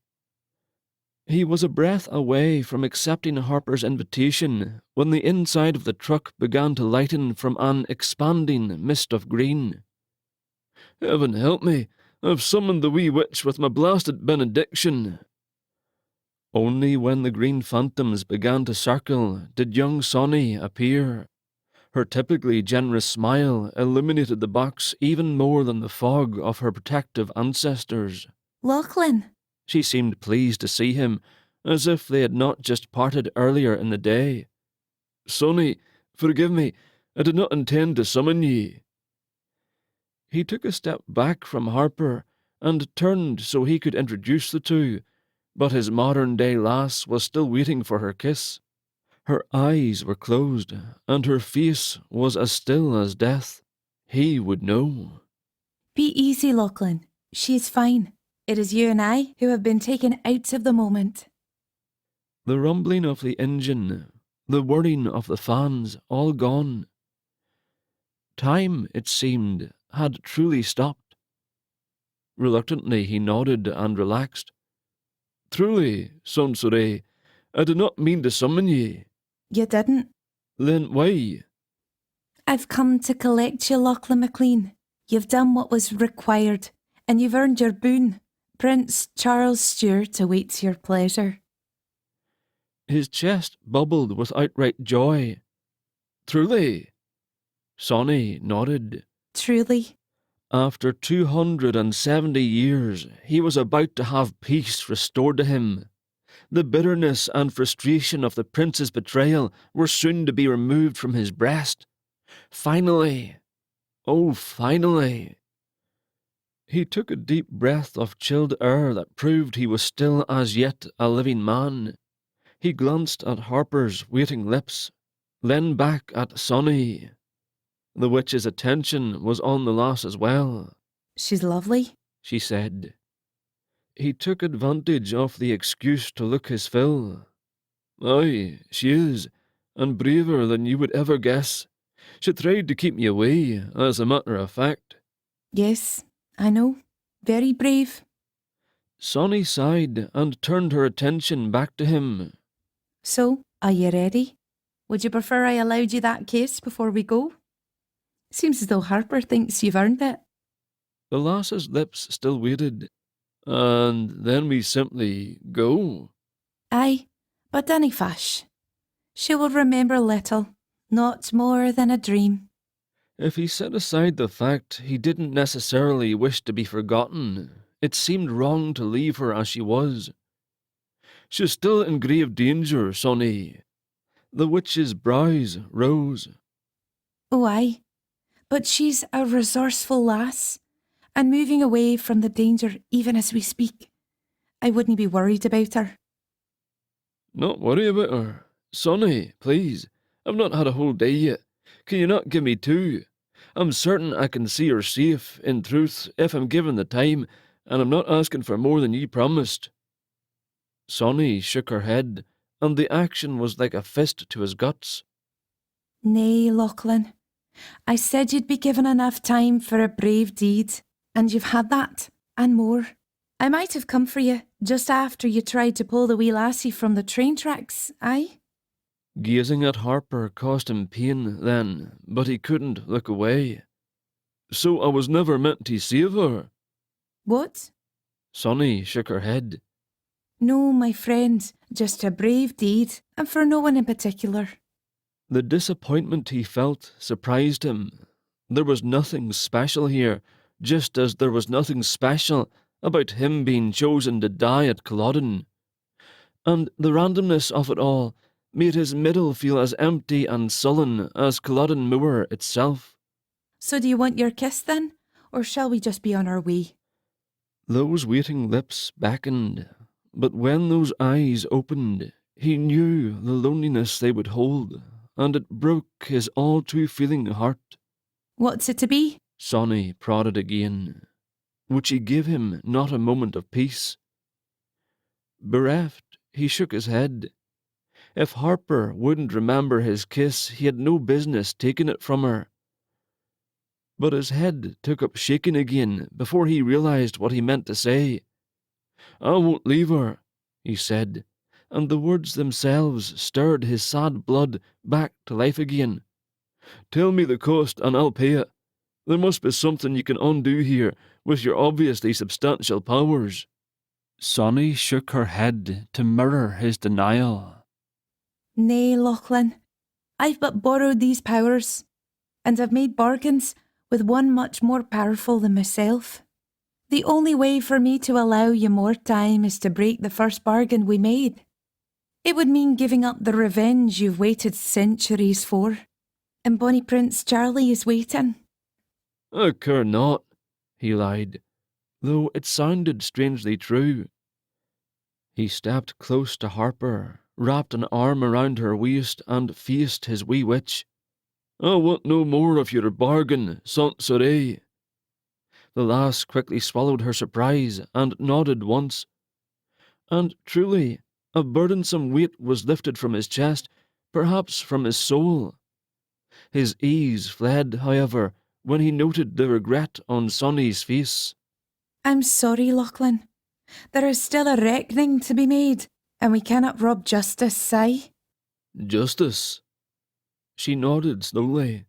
He was a breath away from accepting Harper's invitation when the inside of the truck began to lighten from an expanding mist of green. "Heaven help me, I've summoned the wee witch with my blasted benediction." Only when the green phantoms began to circle did young Sonny appear. Her typically generous smile illuminated the box even more than the fog of her protective ancestors. Lachlan. She seemed pleased to see him, as if they had not just parted earlier in the day. "Sonny, forgive me, I did not intend to summon ye." He took a step back from Harper and turned so he could introduce the two, but his modern-day lass was still waiting for her kiss. Her eyes were closed, and her face was as still as death. He would know. Be easy, Lachlan. She is fine. It is you and I who have been taken out of the moment. The rumbling of the engine, the whirring of the fans, all gone. Time, it seemed, had truly stopped. Reluctantly he nodded and relaxed. "Truly, son Soray, I did not mean to summon ye." You didn't. "Then why?" I've come to collect you, Lachlan McLean. You've done what was required, and you've earned your boon. Prince Charles Stuart awaits your pleasure. His chest bubbled with outright joy. "Truly?" Sonny nodded. Truly. After 270 years, he was about to have peace restored to him. The bitterness and frustration of the prince's betrayal were soon to be removed from his breast. Finally. Oh, finally. He took a deep breath of chilled air that proved he was still as yet a living man. He glanced at Harper's waiting lips, then back at Sonny. The witch's attention was on the lass as well. She's lovely, she said. He took advantage of the excuse to look his fill. Aye, she is, and braver than you would ever guess. She tried to keep me away, as a matter of fact. Yes, I know. Very brave. Sonny sighed and turned her attention back to him. So, are you ready? Would you prefer I allowed you that kiss before we go? Seems as though Harper thinks you've earned it. The lass's lips still waited. And then we simply go. Aye, but dinna fash. She will remember little, not more than a dream. If he set aside the fact he didn't necessarily wish to be forgotten, it seemed wrong to leave her as she was. She's still in grave danger, Sonny. The witch's brows rose. Oh, aye, but she's a resourceful lass, and moving away from the danger even as we speak. I wouldn't be worried about her. Not worry about her. Sonny, please. I've not had a whole day yet. Can you not give me 2? I'm certain I can see her safe, in truth, if I'm given the time, and I'm not asking for more than ye promised. Sonny shook her head, and the action was like a fist to his guts. Nay, Lachlan. I said you'd be given enough time for a brave deed, and you've had that, and more. I might have come for you just after you tried to pull the wee lassie from the train tracks, aye? Gazing at Harper caused him pain then, but he couldn't look away. So I was never meant to save her. What? Sonny shook her head. No, my friend, just a brave deed, and for no one in particular. The disappointment he felt surprised him. There was nothing special here, just as there was nothing special about him being chosen to die at Culloden. And the randomness of it all made his middle feel as empty and sullen as Culloden Moor itself. So do you want your kiss then, or shall we just be on our way? Those waiting lips beckoned, but when those eyes opened, he knew the loneliness they would hold, and it broke his all-too-feeling heart. What's it to be? Sonny prodded again. Would she give him not a moment of peace? Bereft, he shook his head. If Harper wouldn't remember his kiss, he had no business taking it from her. But his head took up shaking again before he realized what he meant to say. I won't leave her, he said, and the words themselves stirred his sad blood back to life again. Tell me the cost and I'll pay it. There must be something you can undo here with your obviously substantial powers. Sonny shook her head to mirror his denial. Nay, Lachlan, I've but borrowed these powers, and I've made bargains with one much more powerful than myself. The only way for me to allow you more time is to break the first bargain we made. It would mean giving up the revenge you've waited centuries for, and Bonnie Prince Charlie is waiting. I care not, he lied, though it sounded strangely true. He stepped close to Harper, wrapped an arm around her waist, and faced his wee witch. I want no more of your bargain, Saint Soleil. The lass quickly swallowed her surprise and nodded once. And truly, a burdensome weight was lifted from his chest, perhaps from his soul. His ease fled, however, when he noted the regret on Sonny's face. I'm sorry, Lachlan. There is still a reckoning to be made, and we cannot rob justice, sigh. Justice? She nodded slowly.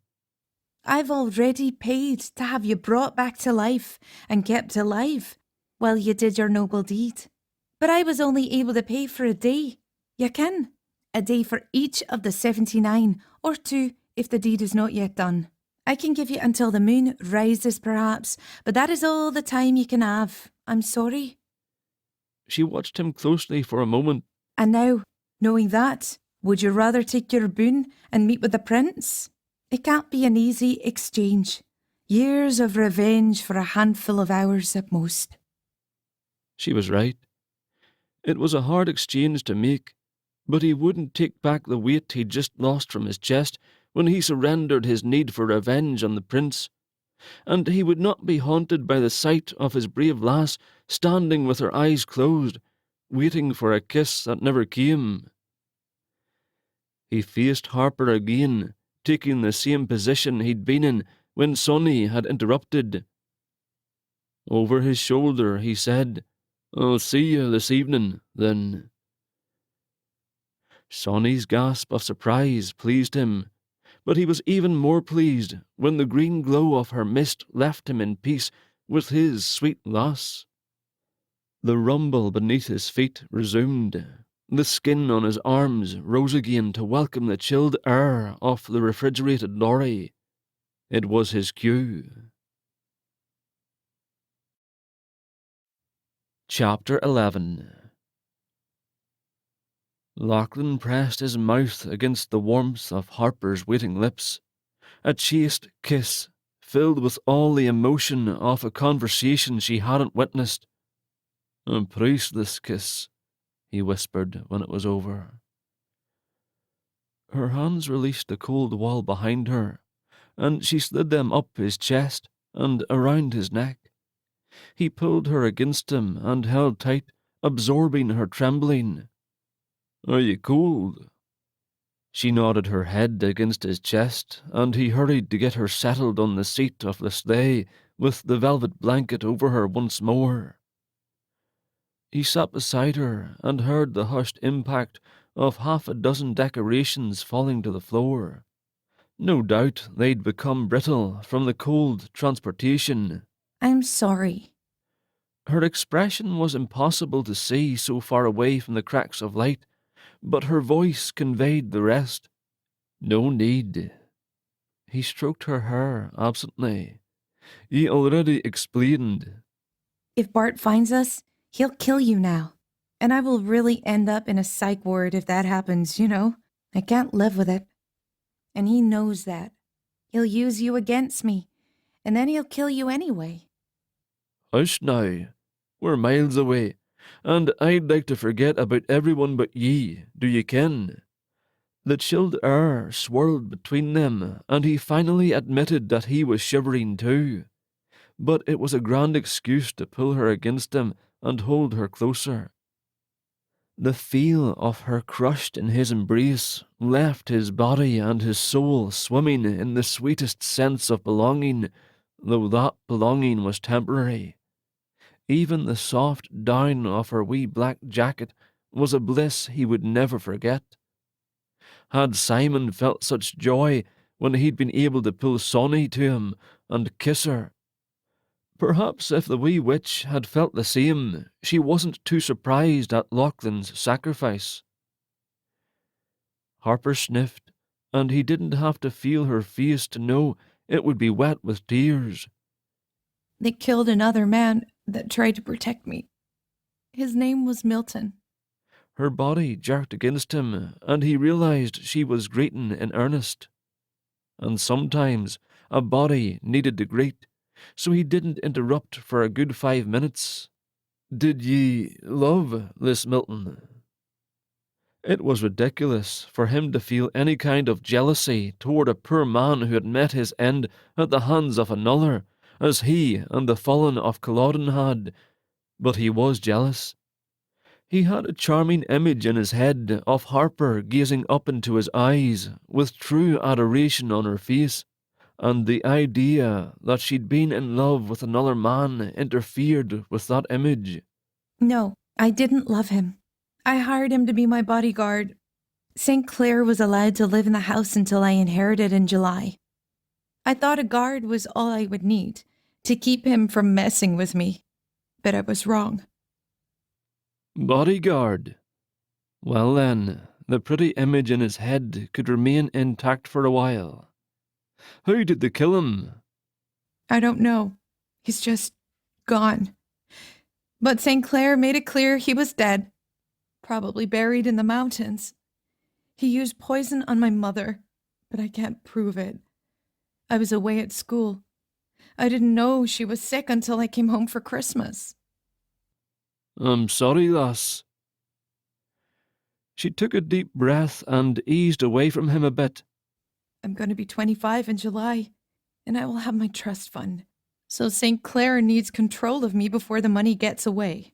I've already paid to have you brought back to life and kept alive while you did your noble deed. But I was only able to pay for a day. You can. A day for each of the 79, or 2 if the deed is not yet done. I can give you until the moon rises perhaps, but that is all the time you can have. I'm sorry. She watched him closely for a moment. And now, knowing that, would you rather take your boon and meet with the prince? It can't be an easy exchange. Years of revenge for a handful of hours at most. She was right. It was a hard exchange to make, but he wouldn't take back the weight he'd just lost from his chest when he surrendered his need for revenge on the prince, and he would not be haunted by the sight of his brave lass standing with her eyes closed, waiting for a kiss that never came. He faced Harper again, taking the same position he'd been in when Sonny had interrupted. Over his shoulder, he said, I'll see you this evening, then. Sonny's gasp of surprise pleased him, but he was even more pleased when the green glow of her mist left him in peace with his sweet lass. The rumble beneath his feet resumed. The skin on his arms rose again to welcome the chilled air of the refrigerated lorry. It was his cue. Chapter 11. Lachlan pressed his mouth against the warmth of Harper's waiting lips. A chaste kiss, filled with all the emotion of a conversation she hadn't witnessed. A priceless kiss, he whispered when it was over. Her hands released the cold wall behind her, and she slid them up his chest and around his neck. He pulled her against him and held tight, absorbing her trembling. Are you cold? She nodded her head against his chest, and he hurried to get her settled on the seat of the sleigh with the velvet blanket over her once more. He sat beside her and heard the hushed impact of 6 decorations falling to the floor. No doubt they'd become brittle from the cold transportation. I'm sorry. Her expression was impossible to see so far away from the cracks of light, but her voice conveyed the rest. No need. He stroked her hair absently. He already explained. If Bart finds us, he'll kill you now. And I will really end up in a psych ward if that happens, you know. I can't live with it. And he knows that. He'll use you against me, and then he'll kill you anyway. Hush now. We're miles away, and I'd like to forget about everyone but ye, do ye ken? The chilled air swirled between them, and he finally admitted that he was shivering too. But it was a grand excuse to pull her against him and hold her closer. The feel of her crushed in his embrace left his body and his soul swimming in the sweetest sense of belonging, though that belonging was temporary. Even the soft down of her wee black jacket was a bliss he would never forget. Had Simon felt such joy when he'd been able to pull Sonny to him, and kiss her. Perhaps if the wee witch had felt the same, she wasn't too surprised at Lachlan's sacrifice. Harper sniffed, and he didn't have to feel her face to know it would be wet with tears. They killed another man that tried to protect me. His name was Milton. Her body jerked against him, and he realized she was greeting in earnest. And sometimes a body needed to greet, so he didn't interrupt for a good 5 minutes. "Did ye love this Milton?" It was ridiculous for him to feel any kind of jealousy toward a poor man who had met his end at the hands of another, as he and the fallen of Culloden had, but he was jealous. He had a charming image in his head of Harper gazing up into his eyes with true adoration on her face, and the idea that she'd been in love with another man interfered with that image. No, I didn't love him. I hired him to be my bodyguard. St. Clair was allowed to live in the house until I inherited in July. I thought a guard was all I would need to keep him from messing with me, but I was wrong. Bodyguard. Well then, the pretty image in his head could remain intact for a while. How did they kill him? I don't know. He's just gone. But St. Clair made it clear he was dead, probably buried in the mountains. He used poison on my mother, but I can't prove it. I was away at school. I didn't know she was sick until I came home for Christmas. I'm sorry, lass. She took a deep breath and eased away from him a bit. I'm going to be 25 in July, and I will have my trust fund. So St. Clair needs control of me before the money gets away.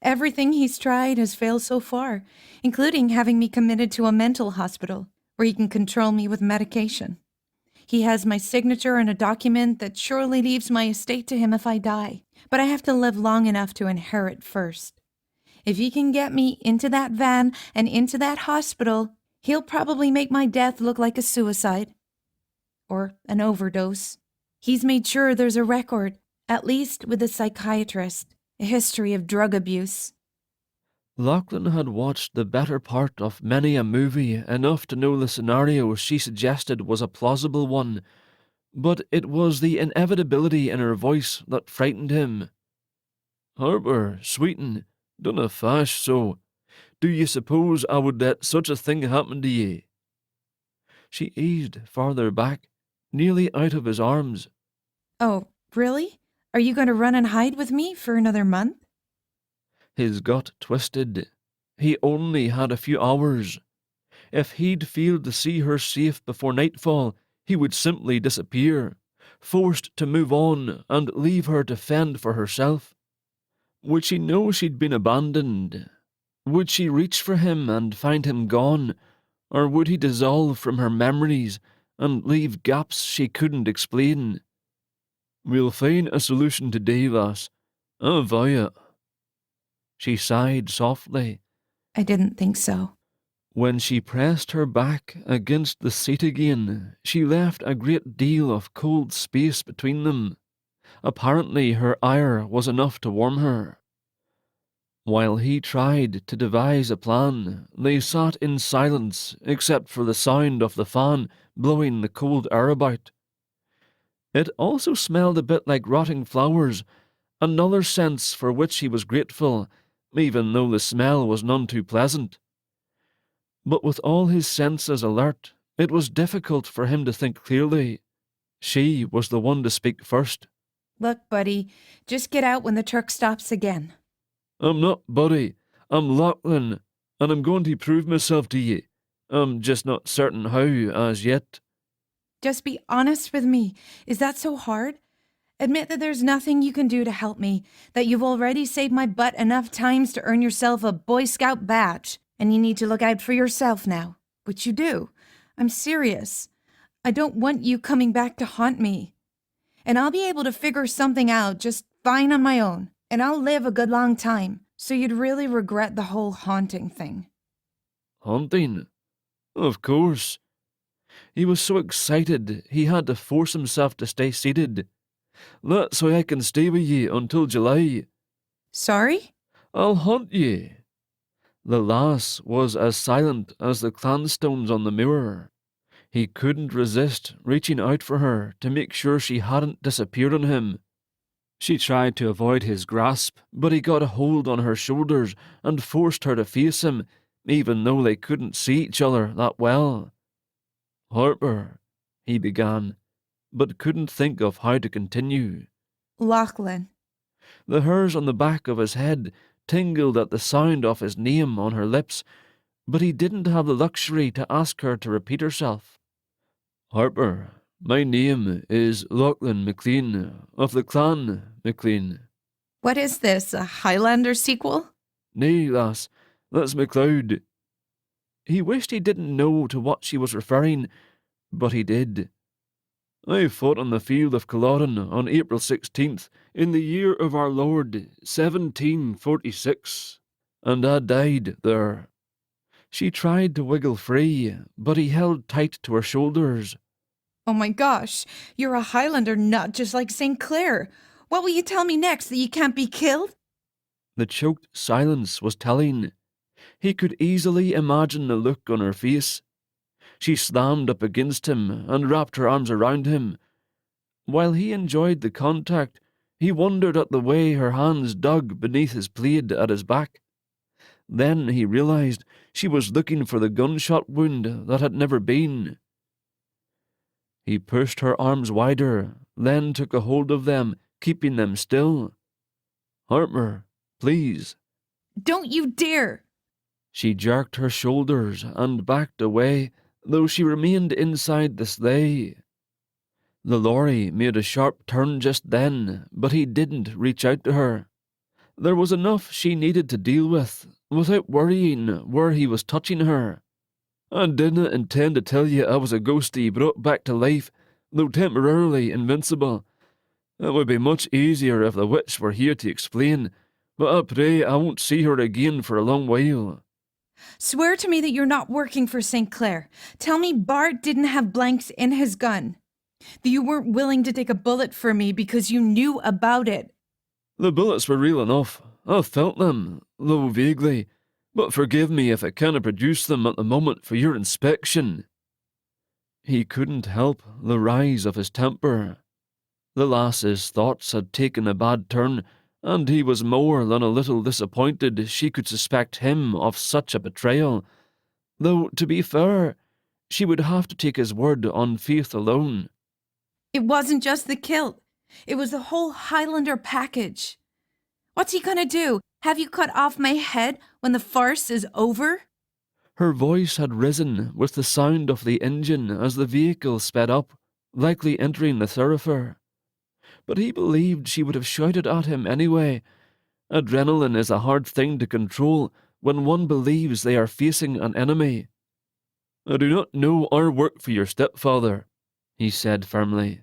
Everything he's tried has failed so far, including having me committed to a mental hospital where he can control me with medication. He has my signature on a document that surely leaves my estate to him if I die, but I have to live long enough to inherit first. If he can get me into that van and into that hospital, he'll probably make my death look like a suicide. Or an overdose. He's made sure there's a record, at least with a psychiatrist, a history of drug abuse. Lachlan had watched the better part of many a movie enough to know the scenario she suggested was a plausible one, but it was the inevitability in her voice that frightened him. Harper, sweetin', dunna fash so. Do ye suppose I would let such a thing happen to ye? She eased farther back, nearly out of his arms. Oh, really? Are you going to run and hide with me for another month? His gut twisted. He only had a few hours. If he'd failed to see her safe before nightfall, he would simply disappear, forced to move on and leave her to fend for herself. Would she know she'd been abandoned? Would she reach for him and find him gone, or would he dissolve from her memories and leave gaps she couldn't explain? We'll find a solution today, lass. I vow it. She sighed softly. I didn't think so. When she pressed her back against the seat again, she left a great deal of cold space between them. Apparently her ire was enough to warm her. While he tried to devise a plan, they sat in silence except for the sound of the fan blowing the cold air about. It also smelled a bit like rotting flowers, another sense for which he was grateful, even though the smell was none too pleasant. But with all his senses alert, it was difficult for him to think clearly. She was the one to speak first. Look, buddy, just get out when the truck stops again. I'm not Buddy, I'm Lachlan, and I'm going to prove myself to ye. I'm just not certain how as yet. Just be honest with me. Is that so hard? Admit that there's nothing you can do to help me, that you've already saved my butt enough times to earn yourself a Boy Scout badge, and you need to look out for yourself now. Which you do. I'm serious. I don't want you coming back to haunt me. And I'll be able to figure something out just fine on my own, and I'll live a good long time, so you'd really regret the whole haunting thing. Haunting? Of course. He was so excited he had to force himself to stay seated. "That's why I can stay with ye until July. Sorry? I'll hunt ye." The lass was as silent as the clanstones on the Moor. He couldn't resist reaching out for her to make sure she hadn't disappeared on him. She tried to avoid his grasp, but he got a hold on her shoulders and forced her to face him, even though they couldn't see each other that well. "Harper," he began, but couldn't think of how to continue. Lachlan. The hairs on the back of his head tingled at the sound of his name on her lips, but he didn't have the luxury to ask her to repeat herself. "Harper, my name is Lachlan McLean, of the clan McLean." What is this, a Highlander sequel? "Nay, lass, that's MacLeod." He wished he didn't know to what she was referring, but he did. "I fought on the field of Culloden on April 16th, in the year of our Lord, 1746, and I died there." She tried to wiggle free, but he held tight to her shoulders. Oh my gosh, you're a Highlander nut just like St. Clair. What will you tell me next, that you can't be killed? The choked silence was telling. He could easily imagine the look on her face. She slammed up against him and wrapped her arms around him. While he enjoyed the contact, he wondered at the way her hands dug beneath his plaid at his back. Then he realized she was looking for the gunshot wound that had never been. He pushed her arms wider, then took a hold of them, keeping them still. "Harper, please." Don't you dare! She jerked her shoulders and backed away, though she remained inside the sleigh. The lorry made a sharp turn just then, but he didn't reach out to her. There was enough she needed to deal with, without worrying where he was touching her. "I didn't intend to tell you I was a ghostie brought back to life, though temporarily invincible. It would be much easier if the witch were here to explain, but I pray I won't see her again for a long while." Swear to me that you're not working for St. Clair. Tell me Bart didn't have blanks in his gun. That you weren't willing to take a bullet for me because you knew about it. "The bullets were real enough. I felt them, though vaguely, but forgive me if I can't produce them at the moment for your inspection." He couldn't help the rise of his temper. The lass's thoughts had taken a bad turn, and he was more than a little disappointed she could suspect him of such a betrayal, though, to be fair, she would have to take his word on faith alone. It wasn't just the kilt. It was the whole Highlander package. What's he gonna do? Have you cut off my head when the farce is over? Her voice had risen with the sound of the engine as the vehicle sped up, likely entering the thoroughfare. But he believed she would have shouted at him anyway. Adrenaline is a hard thing to control when one believes they are facing an enemy. "I do not know our work for your stepfather," he said firmly.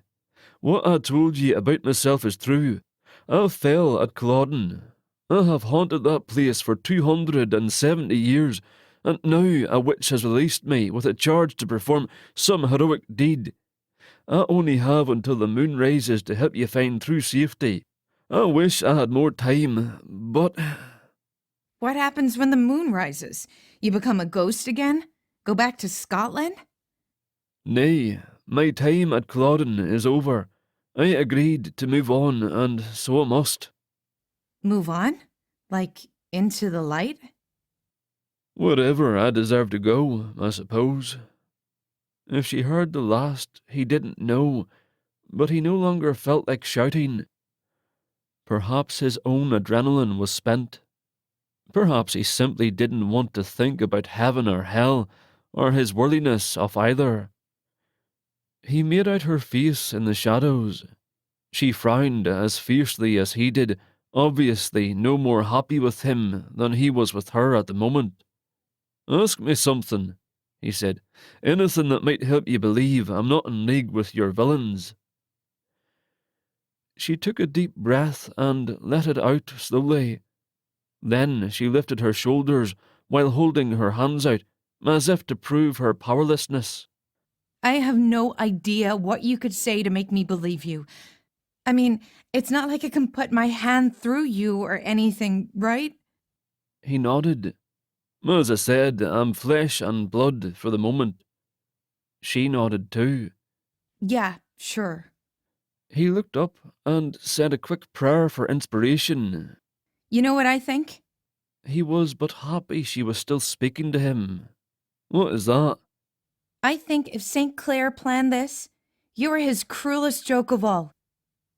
"What I told ye about myself is true. I fell at Culloden. I have haunted that place for 270 years, and now a witch has released me with a charge to perform some heroic deed. I only have until the moon rises to help you find true safety. I wish I had more time, but—" What happens when the moon rises? You become a ghost again? Go back to Scotland? "Nay, my time at Culloden is over. I agreed to move on, and so I must." Move on? Like into the light? "Wherever I deserve to go, I suppose." If she heard the last, he didn't know, but he no longer felt like shouting. Perhaps his own adrenaline was spent. Perhaps he simply didn't want to think about heaven or hell, or his worthiness of either. He made out her face in the shadows. She frowned as fiercely as he did, obviously no more happy with him than he was with her at the moment. "Ask me something," he said. "Anything that might help you believe I'm not in league with your villains." She took a deep breath and let it out slowly. Then she lifted her shoulders while holding her hands out, as if to prove her powerlessness. I have no idea what you could say to make me believe you. I mean, it's not like I can put my hand through you or anything, right? He nodded. As I said, I'm flesh and blood for the moment. She nodded too. Yeah, sure. He looked up and said a quick prayer for inspiration. You know what I think? He was but happy she was still speaking to him. What is that? I think if St. Clair planned this, you were his cruelest joke of all.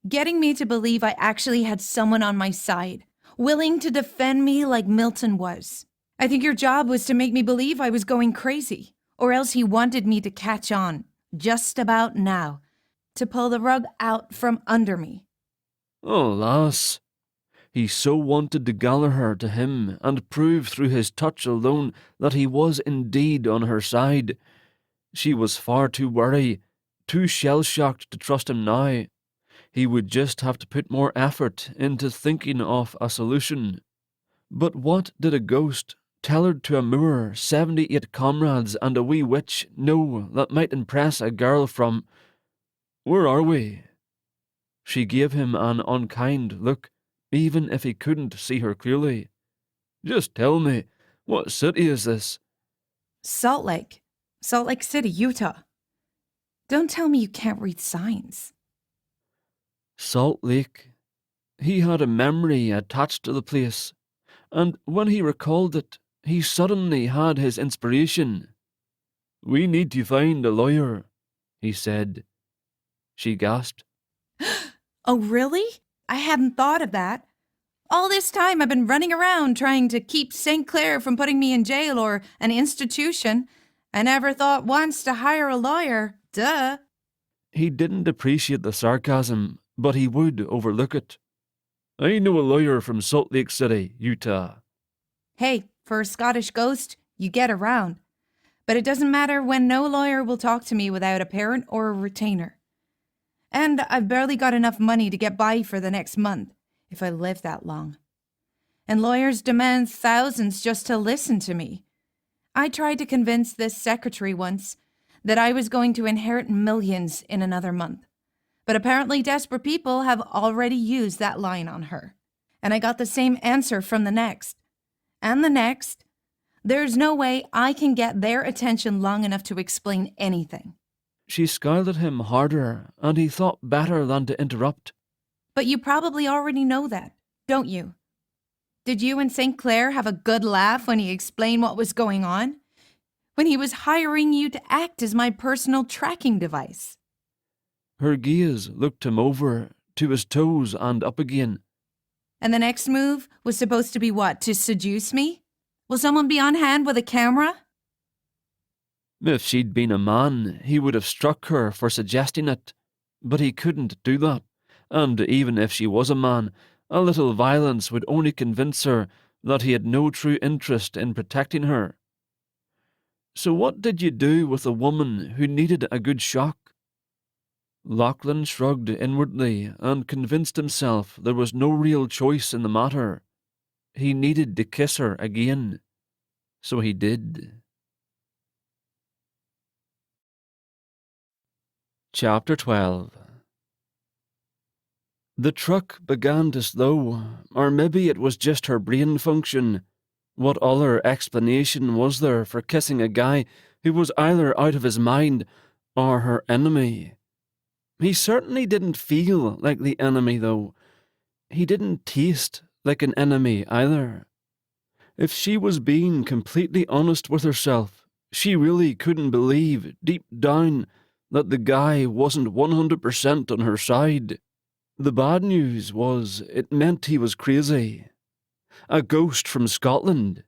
Getting me to believe I actually had someone on my side, willing to defend me like Milton was. I think your job was to make me believe I was going crazy, or else he wanted me to catch on, just about now, to pull the rug out from under me. Oh, lass. He so wanted to gather her to him and prove through his touch alone that he was indeed on her side. She was far too wary, too shell-shocked to trust him now. He would just have to put more effort into thinking of a solution. But what did a ghost, tethered to a moor, 78 comrades and a wee witch, know that might impress a girl from— Where are we? She gave him an unkind look, even if he couldn't see her clearly. Just tell me, what city is this? Salt Lake City, Utah. Don't tell me you can't read signs. Salt Lake. He had a memory attached to the place, and when he recalled it, he suddenly had his inspiration. We need to find a lawyer, he said. She gasped. Oh, really? I hadn't thought of that. All this time I've been running around trying to keep St. Clair from putting me in jail or an institution. I never thought once to hire a lawyer. Duh. He didn't appreciate the sarcasm, but he would overlook it. I know a lawyer from Salt Lake City, Utah. Hey, for a Scottish ghost, you get around. But it doesn't matter when no lawyer will talk to me without a parent or a retainer. And I've barely got enough money to get by for the next month, if I live that long. And lawyers demand thousands just to listen to me. I tried to convince this secretary once that I was going to inherit millions in another month. But apparently desperate people have already used that line on her. And I got the same answer from the next. And the next. There's no way I can get their attention long enough to explain anything. She scowled at him harder, and he thought better than to interrupt. But you probably already know that, don't you? Did you and St. Clair have a good laugh when he explained what was going on? When he was hiring you to act as my personal tracking device? Her gaze looked him over, to his toes and up again. And the next move was supposed to be what, to seduce me? Will someone be on hand with a camera? If she'd been a man, he would have struck her for suggesting it. But he couldn't do that, and even if she was a man, a little violence would only convince her that he had no true interest in protecting her. So what did you do with a woman who needed a good shock? Lachlan shrugged inwardly and convinced himself there was no real choice in the matter. He needed to kiss her again. So he did. Chapter 12. The truck began to slow, or maybe it was just her brain function. What other explanation was there for kissing a guy who was either out of his mind or her enemy? He certainly didn't feel like the enemy, though. He didn't taste like an enemy either. If she was being completely honest with herself, she really couldn't believe, deep down, that the guy wasn't 100% on her side. The bad news was it meant he was crazy. A ghost from Scotland.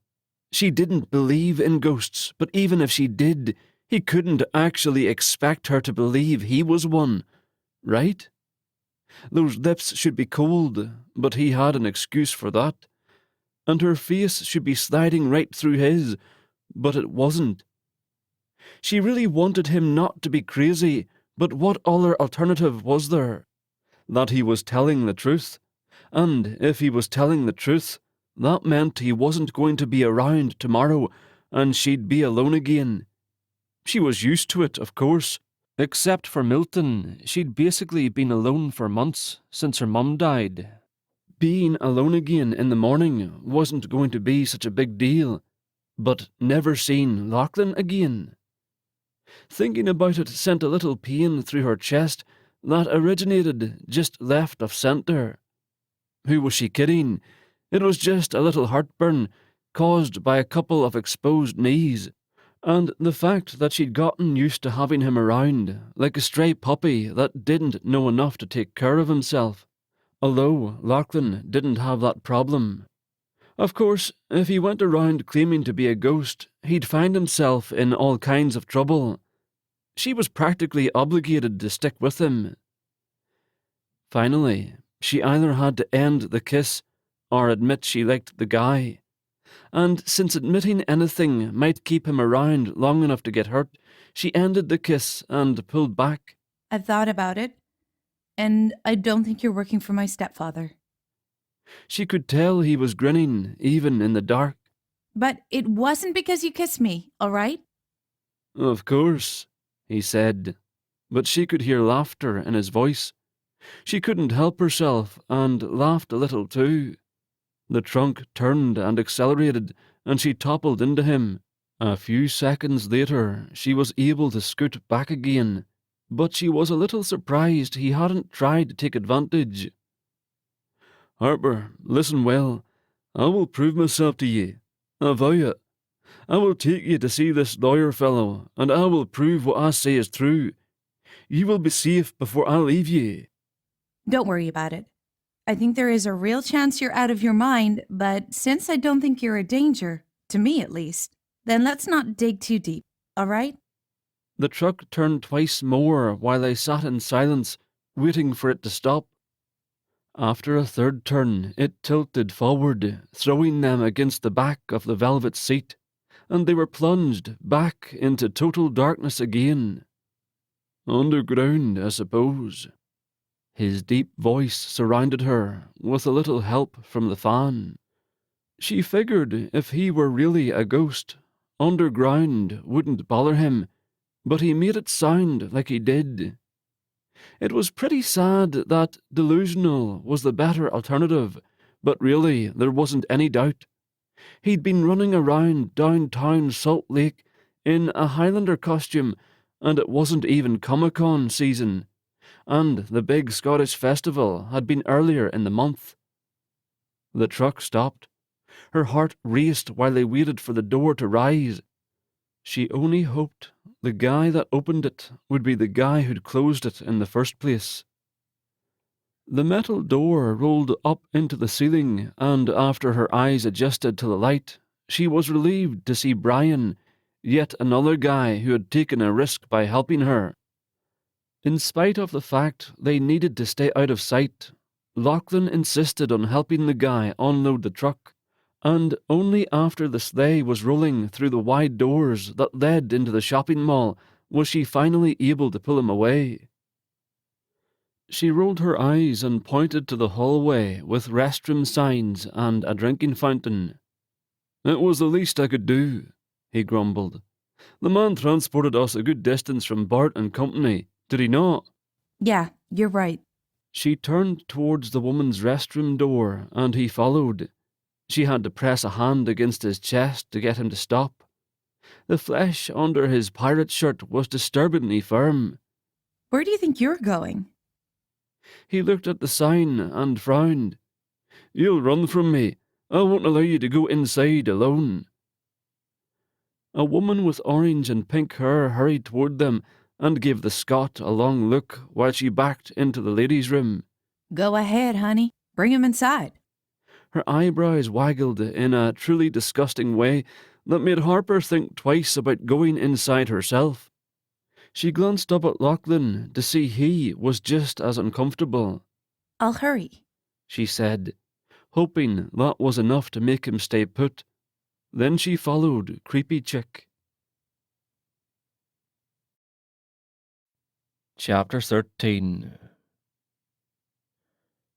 She didn't believe in ghosts, but even if she did, he couldn't actually expect her to believe he was one, right? Those lips should be cold, but he had an excuse for that. And her face should be sliding right through his, but it wasn't. She really wanted him not to be crazy, but what other alternative was there? That he was telling the truth. And if he was telling the truth, that meant he wasn't going to be around tomorrow, and she'd be alone again. She was used to it, of course. Except for Milton, she'd basically been alone for months since her mum died. Being alone again in the morning wasn't going to be such a big deal, but never seeing Lachlan again. Thinking about it sent a little pain through her chest that originated just left of centre. Who was she kidding? It was just a little heartburn caused by a couple of exposed knees, and the fact that she'd gotten used to having him around like a stray puppy that didn't know enough to take care of himself, although Lachlan didn't have that problem. Of course, if he went around claiming to be a ghost, he'd find himself in all kinds of trouble. She was practically obligated to stick with him. Finally, she either had to end the kiss or admit she liked the guy. And since admitting anything might keep him around long enough to get hurt, she ended the kiss and pulled back. I've thought about it, and I don't think you're working for my stepfather. She could tell he was grinning, even in the dark. But it wasn't because you kissed me, all right? Of course, he said, but she could hear laughter in his voice. She couldn't help herself and laughed a little too. The trunk turned and accelerated, and she toppled into him. A few seconds later, she was able to scoot back again, but she was a little surprised he hadn't tried to take advantage. Harper, listen well. I will prove myself to ye. I vow it. I will take you to see this lawyer fellow, and I will prove what I say is true. You will be safe before I leave ye. Don't worry about it. I think there is a real chance you're out of your mind, but since I don't think you're a danger, to me at least, then let's not dig too deep, all right? The truck turned twice more while they sat in silence, waiting for it to stop. After a third turn, it tilted forward, throwing them against the back of the velvet seat, and they were plunged back into total darkness again. Underground, I suppose. His deep voice surrounded her, with a little help from the fan. She figured if he were really a ghost, underground wouldn't bother him, but he made it sound like he did. It was pretty sad that delusional was the better alternative, but really there wasn't any doubt. He'd been running around downtown Salt Lake in a Highlander costume, and it wasn't even Comic-Con season, and the big Scottish festival had been earlier in the month. The truck stopped. Her heart raced while they waited for the door to rise. She only hoped the guy that opened it would be the guy who'd closed it in the first place. The metal door rolled up into the ceiling, and after her eyes adjusted to the light, she was relieved to see Brian, yet another guy who had taken a risk by helping her. In spite of the fact they needed to stay out of sight, Lachlan insisted on helping the guy unload the truck, and only after the sleigh was rolling through the wide doors that led into the shopping mall was she finally able to pull him away. She rolled her eyes and pointed to the hallway with restroom signs and a drinking fountain. It was the least I could do, he grumbled. The man transported us a good distance from Bart and Company, did he not? Yeah, you're right. She turned towards the woman's restroom door, and he followed. She had to press a hand against his chest to get him to stop. The flesh under his pirate shirt was disturbingly firm. Where do you think you're going? He looked at the sign and frowned. You'll run from me. I won't allow you to go inside alone. A woman with orange and pink hair hurried toward them and gave the Scot a long look while she backed into the ladies' room. Go ahead, honey. Bring him inside. Her eyebrows waggled in a truly disgusting way that made Harper think twice about going inside herself. She glanced up at Lachlan to see he was just as uncomfortable. I'll hurry, she said, hoping that was enough to make him stay put. Then she followed Creepy Chick. Chapter 13.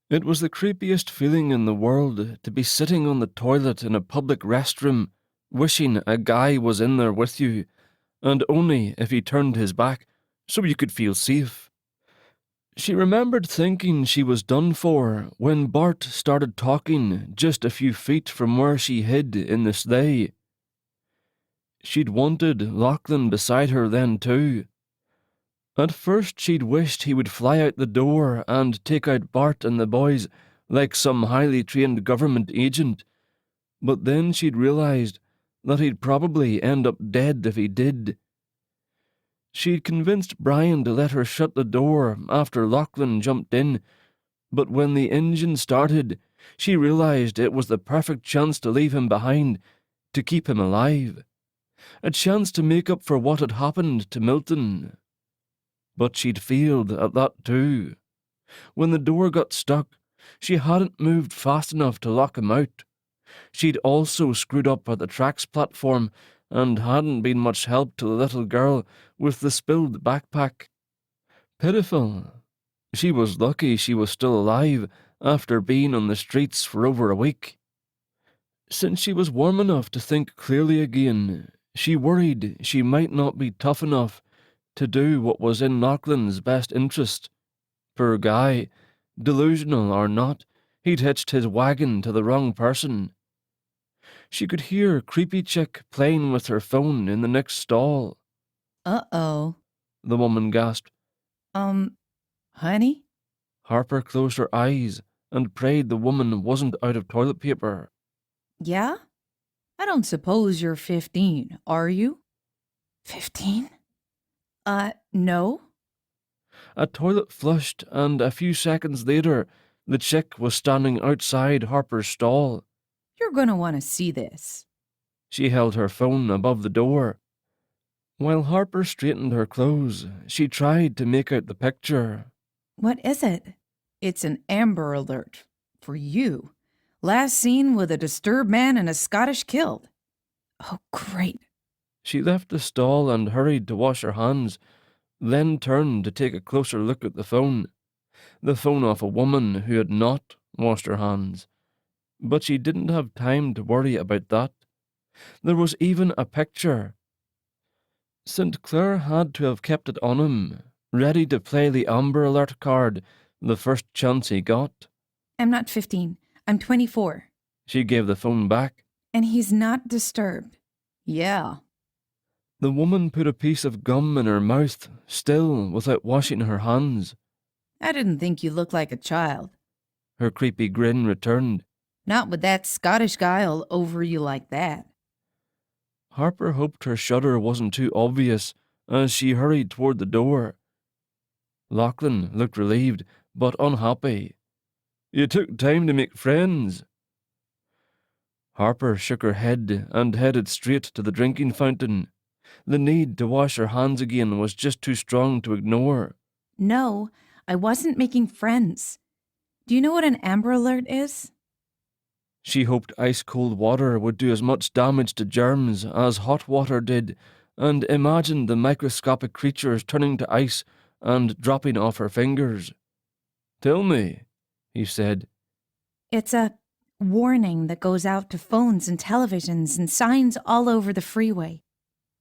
It was the creepiest feeling in the world to be sitting on the toilet in a public restroom, wishing a guy was in there with you, and only if he turned his back, so you could feel safe. She remembered thinking she was done for when Bart started talking just a few feet from where she hid in the sleigh. She'd wanted Lachlan beside her then too. At first she'd wished he would fly out the door and take out Bart and the boys like some highly trained government agent, but then she'd realised that he'd probably end up dead if he did. She'd convinced Brian to let her shut the door after Lachlan jumped in, but when the engine started, she realised it was the perfect chance to leave him behind, to keep him alive. A chance to make up for what had happened to Milton. But she'd failed at that too. When the door got stuck, she hadn't moved fast enough to lock him out. She'd also screwed up at the tracks platform and hadn't been much help to the little girl with the spilled backpack. Pitiful. She was lucky she was still alive after being on the streets for over a week. Since she was warm enough to think clearly again, she worried she might not be tough enough to do what was in Lachlan's best interest. Poor guy, delusional or not, he'd hitched his wagon to the wrong person. She could hear Creepy Chick playing with her phone in the next stall. Uh-oh. The woman gasped. Honey? Harper closed her eyes and prayed the woman wasn't out of toilet paper. Yeah? I don't suppose you're 15, are you? 15? No. A toilet flushed, and a few seconds later, the chick was standing outside Harper's stall. You're gonna want to see this. She held her phone above the door. While Harper straightened her clothes, she tried to make out the picture. What is it? It's an Amber Alert. For you. Last seen with a disturbed man in a Scottish kilt. Oh, great. She left the stall and hurried to wash her hands, then turned to take a closer look at the phone. The phone of a woman who had not washed her hands. But she didn't have time to worry about that. There was even a picture. St. Clair had to have kept it on him, ready to play the Amber Alert card the first chance he got. I'm not 15. I'm 24. She gave the phone back. And he's not disturbed. Yeah. The woman put a piece of gum in her mouth, still without washing her hands. I didn't think you looked like a child. Her creepy grin returned. Not with that Scottish guy all over you like that. Harper hoped her shudder wasn't too obvious as she hurried toward the door. Lachlan looked relieved, but unhappy. You took time to make friends. Harper shook her head and headed straight to the drinking fountain. The need to wash her hands again was just too strong to ignore. No, I wasn't making friends. Do you know what an Amber Alert is? She hoped ice-cold water would do as much damage to germs as hot water did, and imagined the microscopic creatures turning to ice and dropping off her fingers. Tell me, he said. It's a warning that goes out to phones and televisions and signs all over the freeway.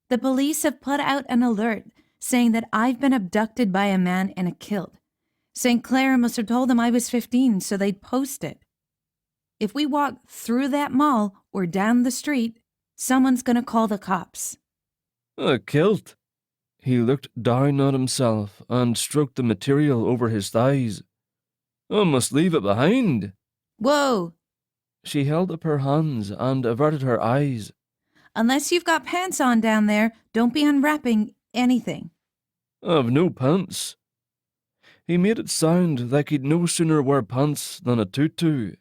The police have put out an alert saying that I've been abducted by a man in a kilt. St. Clair must have told them I was 15, so they'd post it. If we walk through that mall or down the street, someone's gonna call the cops. A kilt? He looked down at himself and stroked the material over his thighs. I must leave it behind. Whoa! She held up her hands and averted her eyes. Unless you've got pants on down there, don't be unwrapping anything. I've no pants. He made it sound like he'd no sooner wear pants than a tutu.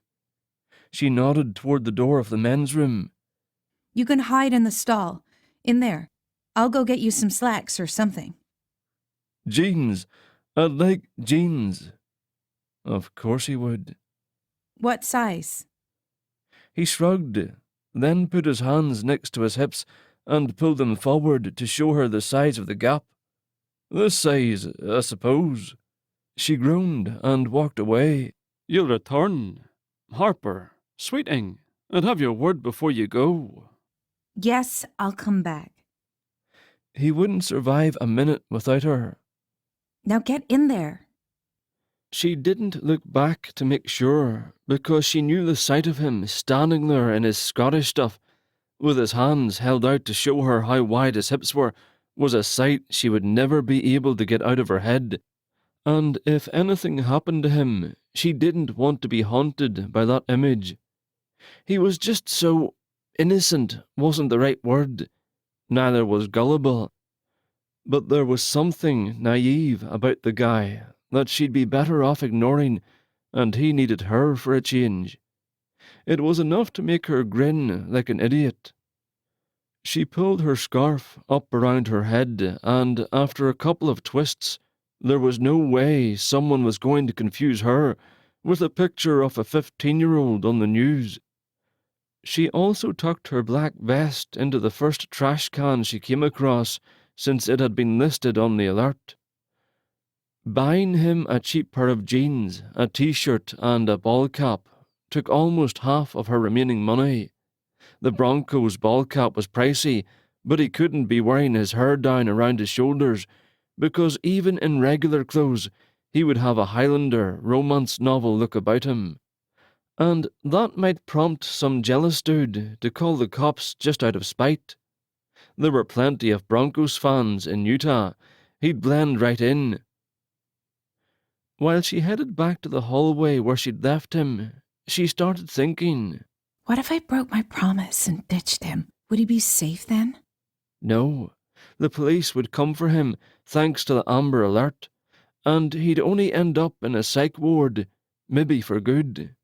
She nodded toward the door of the men's room. You can hide in the stall. In there. I'll go get you some slacks or something. Jeans. I'd like jeans. Of course he would. What size? He shrugged, then put his hands next to his hips and pulled them forward to show her the size of the gap. This size, I suppose. She groaned and walked away. You'll return. Harper, sweeting, and have your word before you go. Yes, I'll come back. He wouldn't survive a minute without her. Now get in there. She didn't look back to make sure, because she knew the sight of him standing there in his Scottish stuff, with his hands held out to show her how wide his hips were, was a sight she would never be able to get out of her head. And if anything happened to him, she didn't want to be haunted by that image. He was just so innocent wasn't the right word. Neither was gullible. But there was something naive about the guy that she'd be better off ignoring, and he needed her for a change. It was enough to make her grin like an idiot. She pulled her scarf up around her head, and after a couple of twists, there was no way someone was going to confuse her with a picture of a 15-year-old on the news. She also tucked her black vest into the first trash can she came across, since it had been listed on the alert. Buying him a cheap pair of jeans, a t-shirt and a ball cap took almost half of her remaining money. The Broncos ball cap was pricey, but he couldn't be wearing his hair down around his shoulders, because even in regular clothes he would have a Highlander romance novel look about him. And that might prompt some jealous dude to call the cops just out of spite. There were plenty of Broncos fans in Utah. He'd blend right in. While she headed back to the hallway where she'd left him, she started thinking, What if I broke my promise and ditched him? Would he be safe then? no, the police would come for him thanks to the Amber Alert, and he'd only end up in a psych ward, maybe for good.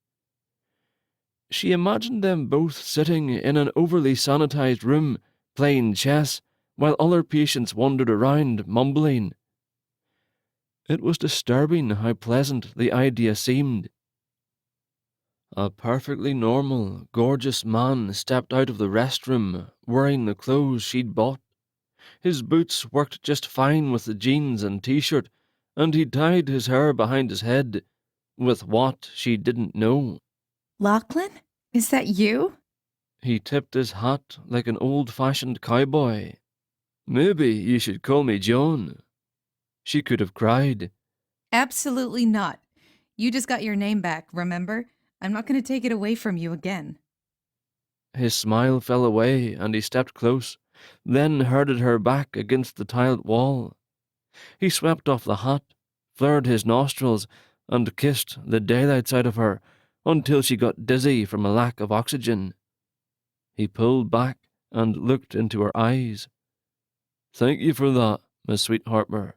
She imagined them both sitting in an overly sanitized room, playing chess, while other patients wandered around, mumbling. It was disturbing how pleasant the idea seemed. A perfectly normal, gorgeous man stepped out of the restroom, wearing the clothes she'd bought. His boots worked just fine with the jeans and t-shirt, and he tied his hair behind his head, with what she didn't know. Lachlan? Is that you? He tipped his hat like an old-fashioned cowboy. Maybe you should call me John. She could have cried. Absolutely not. You just got your name back, remember? I'm not going to take it away from you again. His smile fell away, and he stepped close, then herded her back against the tiled wall. He swept off the hat, flared his nostrils, and kissed the daylights out of her until she got dizzy from a lack of oxygen. He pulled back and looked into her eyes. Thank you for that, my sweet Harper.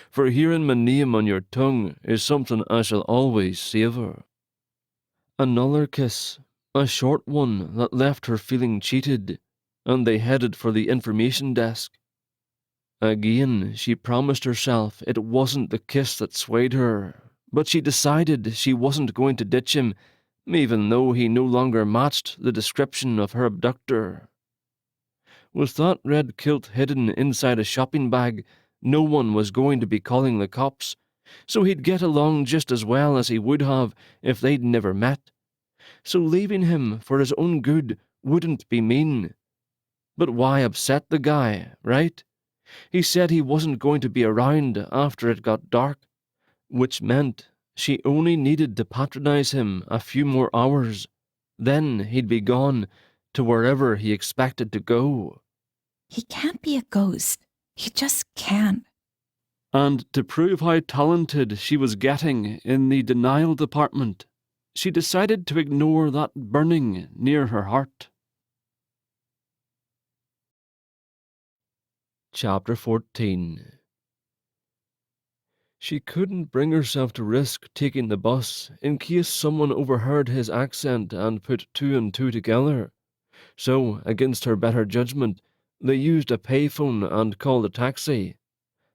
For hearing my name on your tongue is something I shall always savour. Another kiss, a short one that left her feeling cheated, and they headed for the information desk. Again, she promised herself it wasn't the kiss that swayed her, but she decided she wasn't going to ditch him, even though he no longer matched the description of her abductor. With that red kilt hidden inside a shopping bag, no one was going to be calling the cops, so he'd get along just as well as he would have if they'd never met. So leaving him for his own good wouldn't be mean. But why upset the guy, right? He said he wasn't going to be around after it got dark, which meant she only needed to patronize him a few more hours. Then he'd be gone to wherever he expected to go. He can't be a ghost. He just can't. And to prove how talented she was getting in the denial department, she decided to ignore that burning near her heart. Chapter 14. She couldn't bring herself to risk taking the bus in case someone overheard his accent and put two and two together. So, against her better judgment, they used a payphone and called a taxi.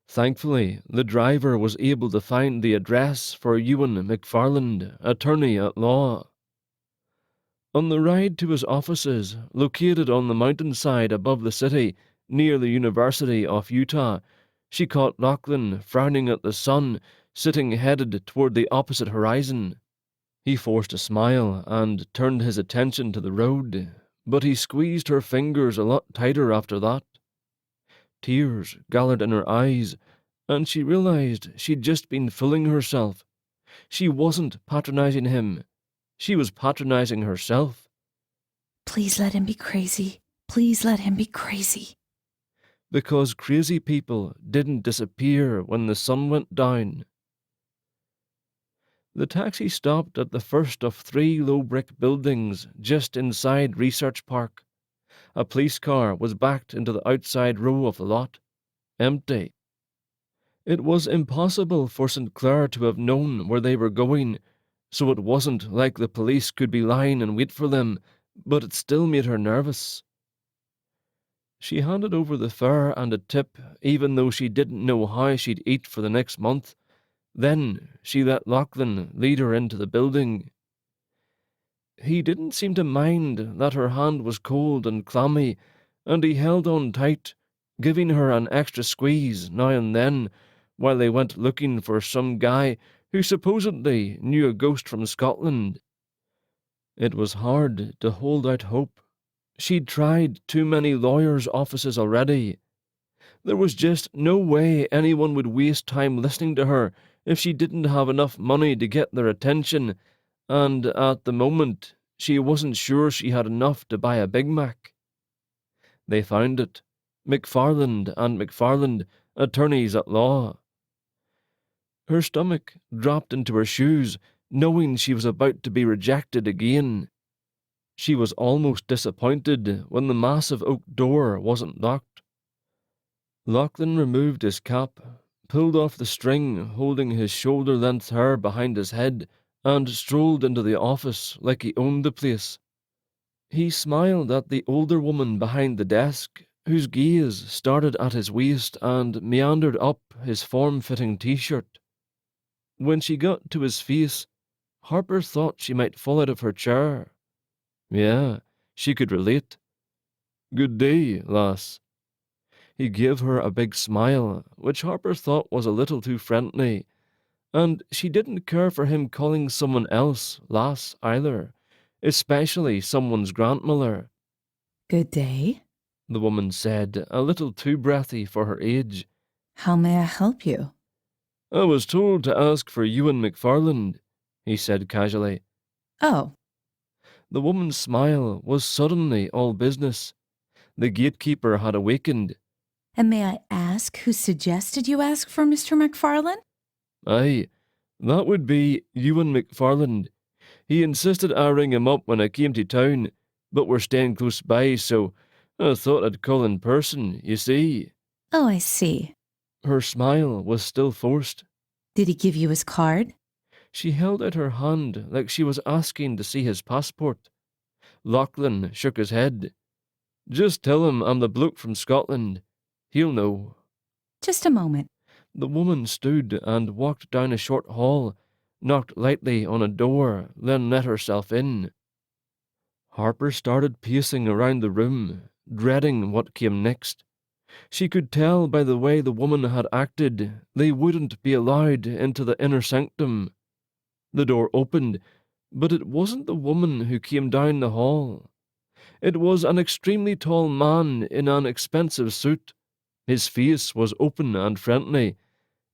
Thankfully, the driver was able to find the address for Ewan McFarland, attorney at law. On the ride to his offices, located on the mountainside above the city, near the University of Utah, she caught Lachlan frowning at the sun, sitting headed toward the opposite horizon. He forced a smile and turned his attention to the road, but he squeezed her fingers a lot tighter after that. Tears gathered in her eyes, and she realized she'd just been fooling herself. She wasn't patronizing him. She was patronizing herself. Please let him be crazy. Please let him be crazy. Because crazy people didn't disappear when the sun went down. The taxi stopped at the first of 3 low brick buildings just inside Research Park. A police car was backed into the outside row of the lot, empty. It was impossible for St. Clair to have known where they were going, so it wasn't like the police could be lying in wait for them, but it still made her nervous. She handed over the fare and a tip, even though she didn't know how she'd eat for the next month. Then she let Lachlan lead her into the building. He didn't seem to mind that her hand was cold and clammy, and he held on tight, giving her an extra squeeze now and then, while they went looking for some guy who supposedly knew a ghost from Scotland. It was hard to hold out hope. She'd tried too many lawyers' offices already. There was just no way anyone would waste time listening to her if she didn't have enough money to get their attention, and at the moment, she wasn't sure she had enough to buy a Big Mac. They found it. McFarland and McFarland, attorneys at law. Her stomach dropped into her shoes, knowing she was about to be rejected again. She was almost disappointed when the massive oak door wasn't locked. Lachlan removed his cap, pulled off the string holding his shoulder-length hair behind his head, and strolled into the office like he owned the place. He smiled at the older woman behind the desk, whose gaze started at his waist and meandered up his form-fitting t-shirt. When she got to his face, Harper thought she might fall out of her chair. Yeah, she could relate. "Good day, lass." He gave her a big smile, which Harper thought was a little too friendly, and she didn't care for him calling someone else lass either, especially someone's grandmother. Good day. The woman said, a little too breathy for her age. How may I help you? "I was told to ask for Ewan McFarland," he said casually. Oh. The woman's smile was suddenly all business. The gatekeeper had awakened. And may I ask who suggested you ask for Mr. McFarland? Aye, that would be Ewan McFarland. He insisted I ring him up when I came to town, but we're staying close by, so I thought I'd call in person, you see. Oh, I see. Her smile was still forced. Did he give you his card? She held out her hand like she was asking to see his passport. Lachlan shook his head. "Just tell him I'm the bloke from Scotland. He'll know." Just a moment. The woman stood and walked down a short hall, knocked lightly on a door, then let herself in. Harper started pacing around the room, dreading what came next. She could tell by the way the woman had acted they wouldn't be allowed into the inner sanctum. The door opened, but it wasn't the woman who came down the hall. It was an extremely tall man in an expensive suit. His face was open and friendly.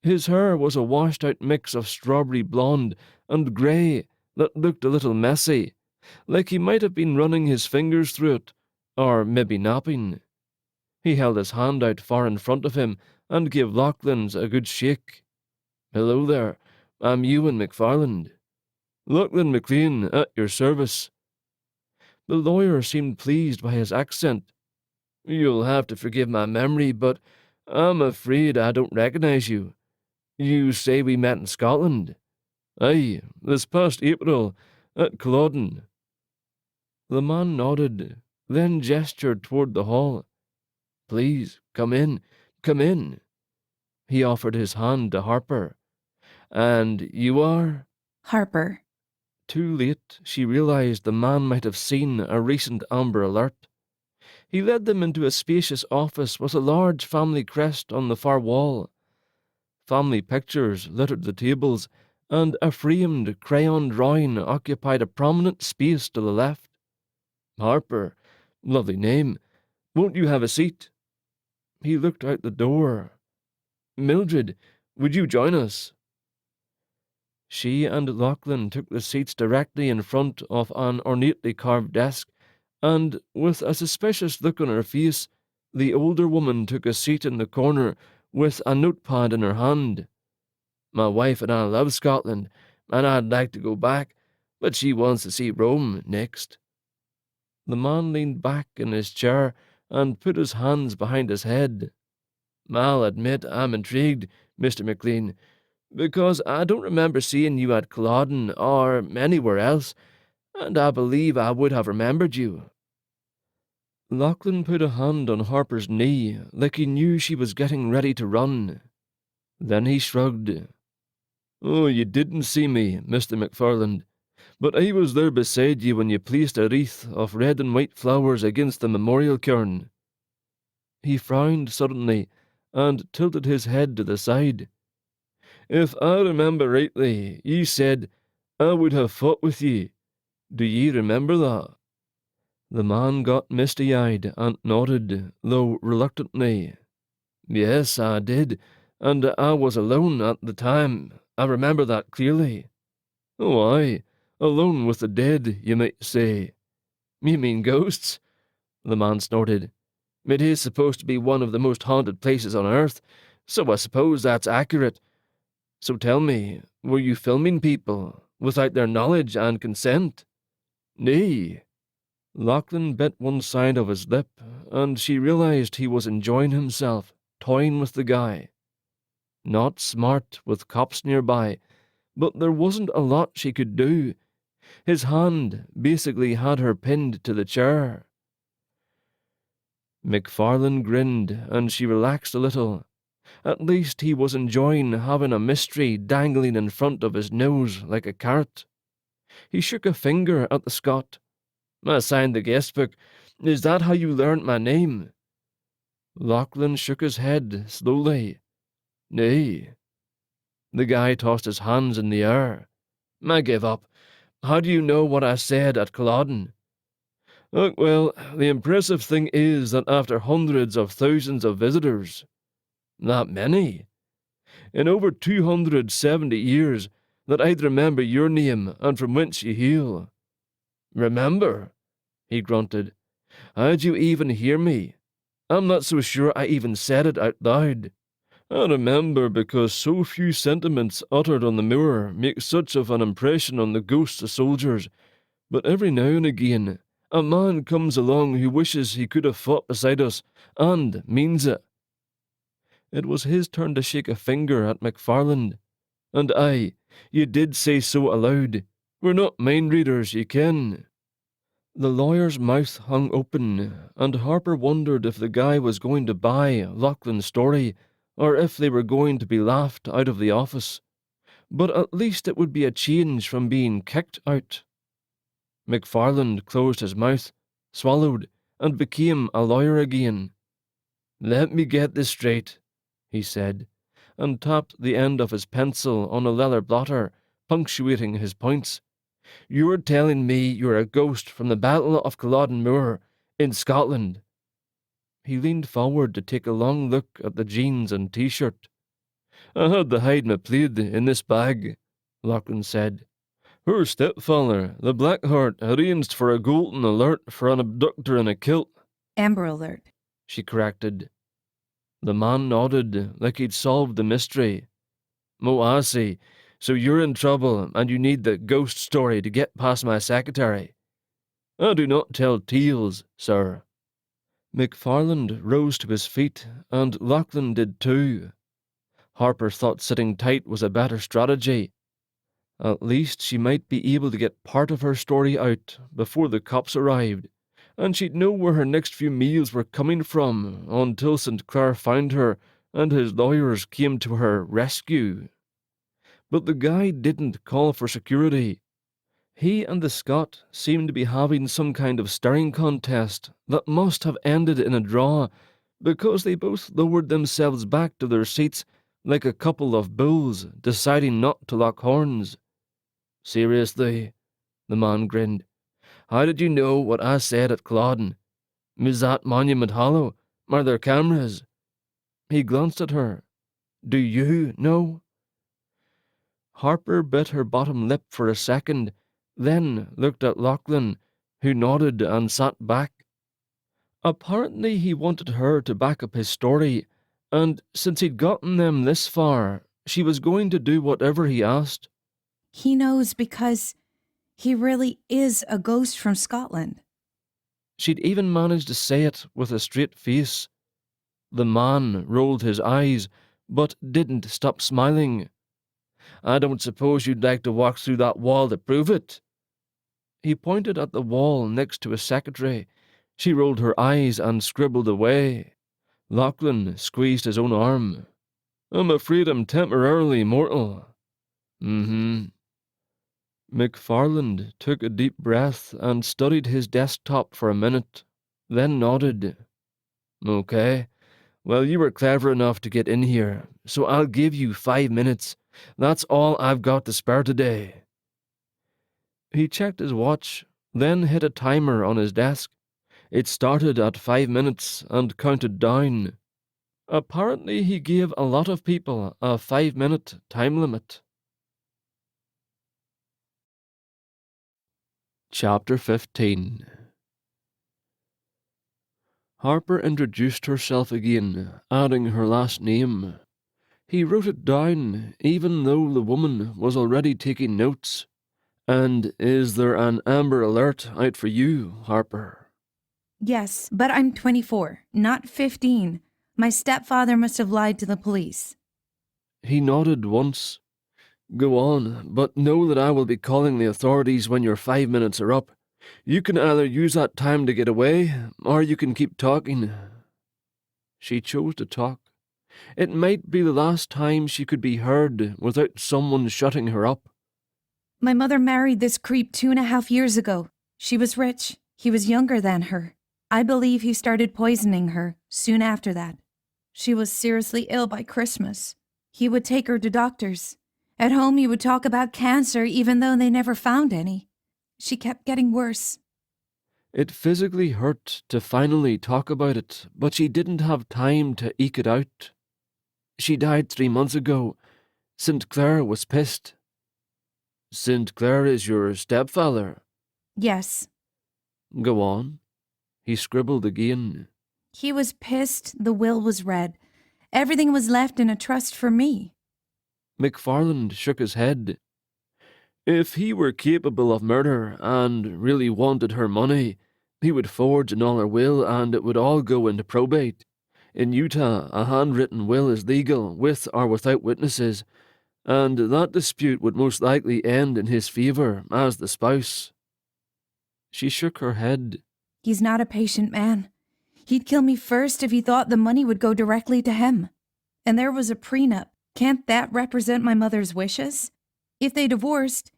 His hair was a washed-out mix of strawberry blonde and grey that looked a little messy, like he might have been running his fingers through it, or maybe napping. He held his hand out far in front of him and gave Lachlan's a good shake. "Hello there, I'm Ewan McFarland. Lachlan McLean, at your service." The lawyer seemed pleased by his accent. "You'll have to forgive my memory, but I'm afraid I don't recognize you. You say we met in Scotland?" "Aye, this past April, at Culloden." The man nodded, then gestured toward the hall. "Please, come in, come in." He offered his hand to Harper. "And you are?" Harper. Too late, she realized the man might have seen a recent Amber Alert. He led them into a spacious office with a large family crest on the far wall. Family pictures littered the tables, and a framed crayon drawing occupied a prominent space to the left. "Harper, lovely name. Won't you have a seat?" He looked out the door. "Mildred, would you join us?" She and Lachlan took the seats directly in front of an ornately carved desk, and, with a suspicious look on her face, the older woman took a seat in the corner with a notepad in her hand. "My wife and I love Scotland, and I'd like to go back, but she wants to see Rome next." The man leaned back in his chair and put his hands behind his head. "I'll admit I'm intrigued, Mr. McLean, because I don't remember seeing you at Culloden or anywhere else, and I believe I would have remembered you." Lachlan put a hand on Harper's knee, like he knew she was getting ready to run. Then he shrugged. "Oh, you didn't see me, Mr. McFarland, but I was there beside you when you placed a wreath of red and white flowers against the memorial cairn." He frowned suddenly and tilted his head to the side. "If I remember rightly, ye said I would have fought with ye. Do ye remember that?" The man got misty-eyed and nodded, though reluctantly. "Yes, I did, and I was alone at the time. I remember that clearly." "Oh, aye, alone with the dead, you might say." "You mean ghosts?" The man snorted. "It is supposed to be one of the most haunted places on earth, so I suppose that's accurate. So tell me, were you filming people, without their knowledge and consent?" "Nay." Lachlan bit one side of his lip, and she realized he was enjoying himself, toying with the guy. Not smart, with cops nearby, but there wasn't a lot she could do. His hand basically had her pinned to the chair. McFarlane grinned, and she relaxed a little. At least he was enjoying having a mystery dangling in front of his nose like a carrot. He shook a finger at the Scot. "I signed the guest book. Is that how you learnt my name?" Lachlan shook his head slowly. "Nay." The guy tossed his hands in the air. "I give up. How do you know what I said at Culloden?" Well, the impressive thing is that after hundreds of thousands of visitors, that many, in over 270 years, that I'd remember your name and from whence you hail." "Remember?" he grunted. "How'd you even hear me? I'm not so sure I even said it out loud. I remember because so few sentiments uttered on the moor make such of an impression on the ghosts of soldiers, but every now and again a man comes along who wishes he could have fought beside us, and means it." It was his turn to shake a finger at McFarland. "And aye, you did say so aloud. We're not mind readers, ye ken." The lawyer's mouth hung open, and Harper wondered if the guy was going to buy Lachlan's story, or if they were going to be laughed out of the office. But at least it would be a change from being kicked out. McFarland closed his mouth, swallowed, and became a lawyer again. "Let me get this straight," he said, and tapped the end of his pencil on a leather blotter, punctuating his points. "You're telling me you're a ghost from the Battle of Culloden Moor, in Scotland." He leaned forward to take a long look at the jeans and t-shirt. "I had to hide my plaid in this bag," Lachlan said. "Her stepfather, the Blackheart, arranged for a golden alert for an abductor in a kilt." Amber Alert. she corrected. The man nodded, like he'd solved the mystery. "Oh, I see. So you're in trouble, and you need the ghost story to get past my secretary." "I do not tell tales, sir." McFarland rose to his feet, and Lachlan did too. Harper thought sitting tight was a better strategy. At least she might be able to get part of her story out before the cops arrived, and she'd know where her next few meals were coming from until St. Clair found her and his lawyers came to her rescue. But the guy didn't call for security. He and the Scot seemed to be having some kind of staring contest that must have ended in a draw, because they both lowered themselves back to their seats like a couple of bulls deciding not to lock horns. "Seriously?" the man grinned. "How did you know what I said at Culloden? Is that Monument Hollow? Are there cameras?" "Aye, there are cameras," He glanced at her. Do you know? Harper bit her bottom lip for a second, then looked at Lachlan, who nodded and sat back. Apparently he wanted her to back up his story, and since he'd gotten them this far, she was going to do whatever he asked. He knows because he really is a ghost from Scotland. She'd even managed to say it with a straight face. The man rolled his eyes, but didn't stop smiling. I don't suppose you'd like to walk through that wall to prove it? He pointed at the wall next to his secretary. She rolled her eyes and scribbled away. Lachlan squeezed his own arm. I'm afraid I'm temporarily mortal. McFarland took a deep breath and studied his desktop for a minute, then nodded. Okay. Well, you were clever enough to get in here, so I'll give you 5 minutes. That's all I've got to spare today. He checked his watch, then hit a timer on his desk. It started at 5 minutes and counted down. Apparently he gave a lot of people a 5-minute time limit. Chapter 15. Harper introduced herself again, adding her last name. He wrote it down, even though the woman was already taking notes. And is there an Amber Alert out for you, Harper? Yes, but I'm 24, not 15. My stepfather must have lied to the police. He nodded once. Go on, but know that I will be calling the authorities when your 5 minutes are up. You can either use that time to get away, or you can keep talking. She chose to talk. It might be the last time she could be heard without someone shutting her up. My mother married this creep 2.5 years ago. She was rich. He was younger than her. I believe he started poisoning her soon after that. She was seriously ill by Christmas. He would take her to doctors. At home he would talk about cancer even though they never found any. She kept getting worse. It physically hurt to finally talk about it, but she didn't have time to eke it out. She died 3 months ago. St. Clair was pissed. St. Clair is your stepfather? Yes. Go on. He scribbled again. He was pissed the will was read. Everything was left in a trust for me. McFarland shook his head. If he were capable of murder and really wanted her money, he would forge another will and it would all go into probate. In Utah, a handwritten will is legal, with or without witnesses, and that dispute would most likely end in his favour as the spouse. She shook her head. He's not a patient man. He'd kill me first if he thought the money would go directly to him. And there was a prenup. Can't that represent my mother's wishes? If they divorced,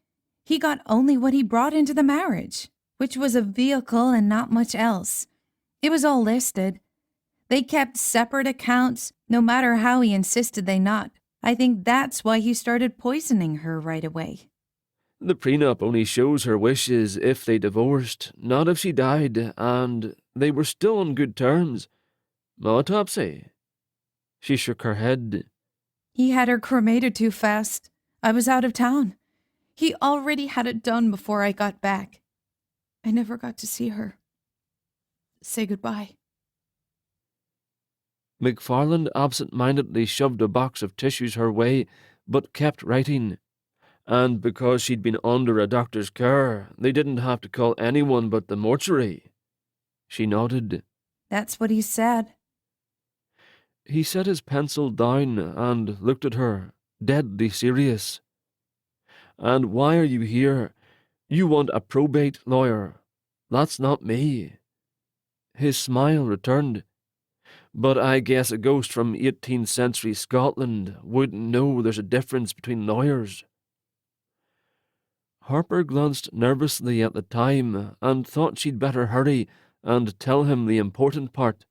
he got only what he brought into the marriage, which was a vehicle and not much else. It was all listed. They kept separate accounts, no matter how he insisted they not. I think that's why he started poisoning her right away. The prenup only shows her wishes if they divorced, not if she died, and they were still on good terms. Autopsy? She shook her head. He had her cremated too fast. I was out of town. He already had it done before I got back. I never got to see her. Say goodbye. McFarland absent-mindedly shoved a box of tissues her way, but kept writing. And because she'd been under a doctor's care, they didn't have to call anyone but the mortuary. She nodded. That's what he said. He set his pencil down and looked at her, deadly serious. And why are you here? You want a probate lawyer. That's not me. His smile returned. But I guess a ghost from 18th century Scotland wouldn't know there's a difference between lawyers. Harper glanced nervously at the time and thought she'd better hurry and tell him the important part.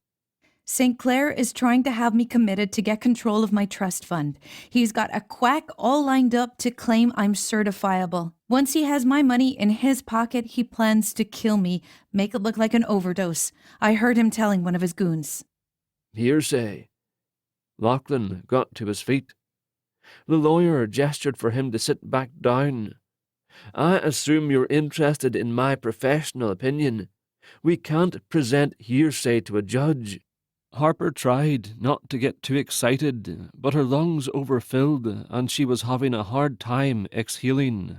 St. Clair is trying to have me committed to get control of my trust fund. He's got a quack all lined up to claim I'm certifiable. Once he has my money in his pocket, he plans to kill me, make it look like an overdose. I heard him telling one of his goons. Hearsay. Lachlan got to his feet. The lawyer gestured for him to sit back down. I assume you're interested in my professional opinion. We can't present hearsay to a judge. Harper tried not to get too excited, but her lungs overfilled and she was having a hard time exhaling.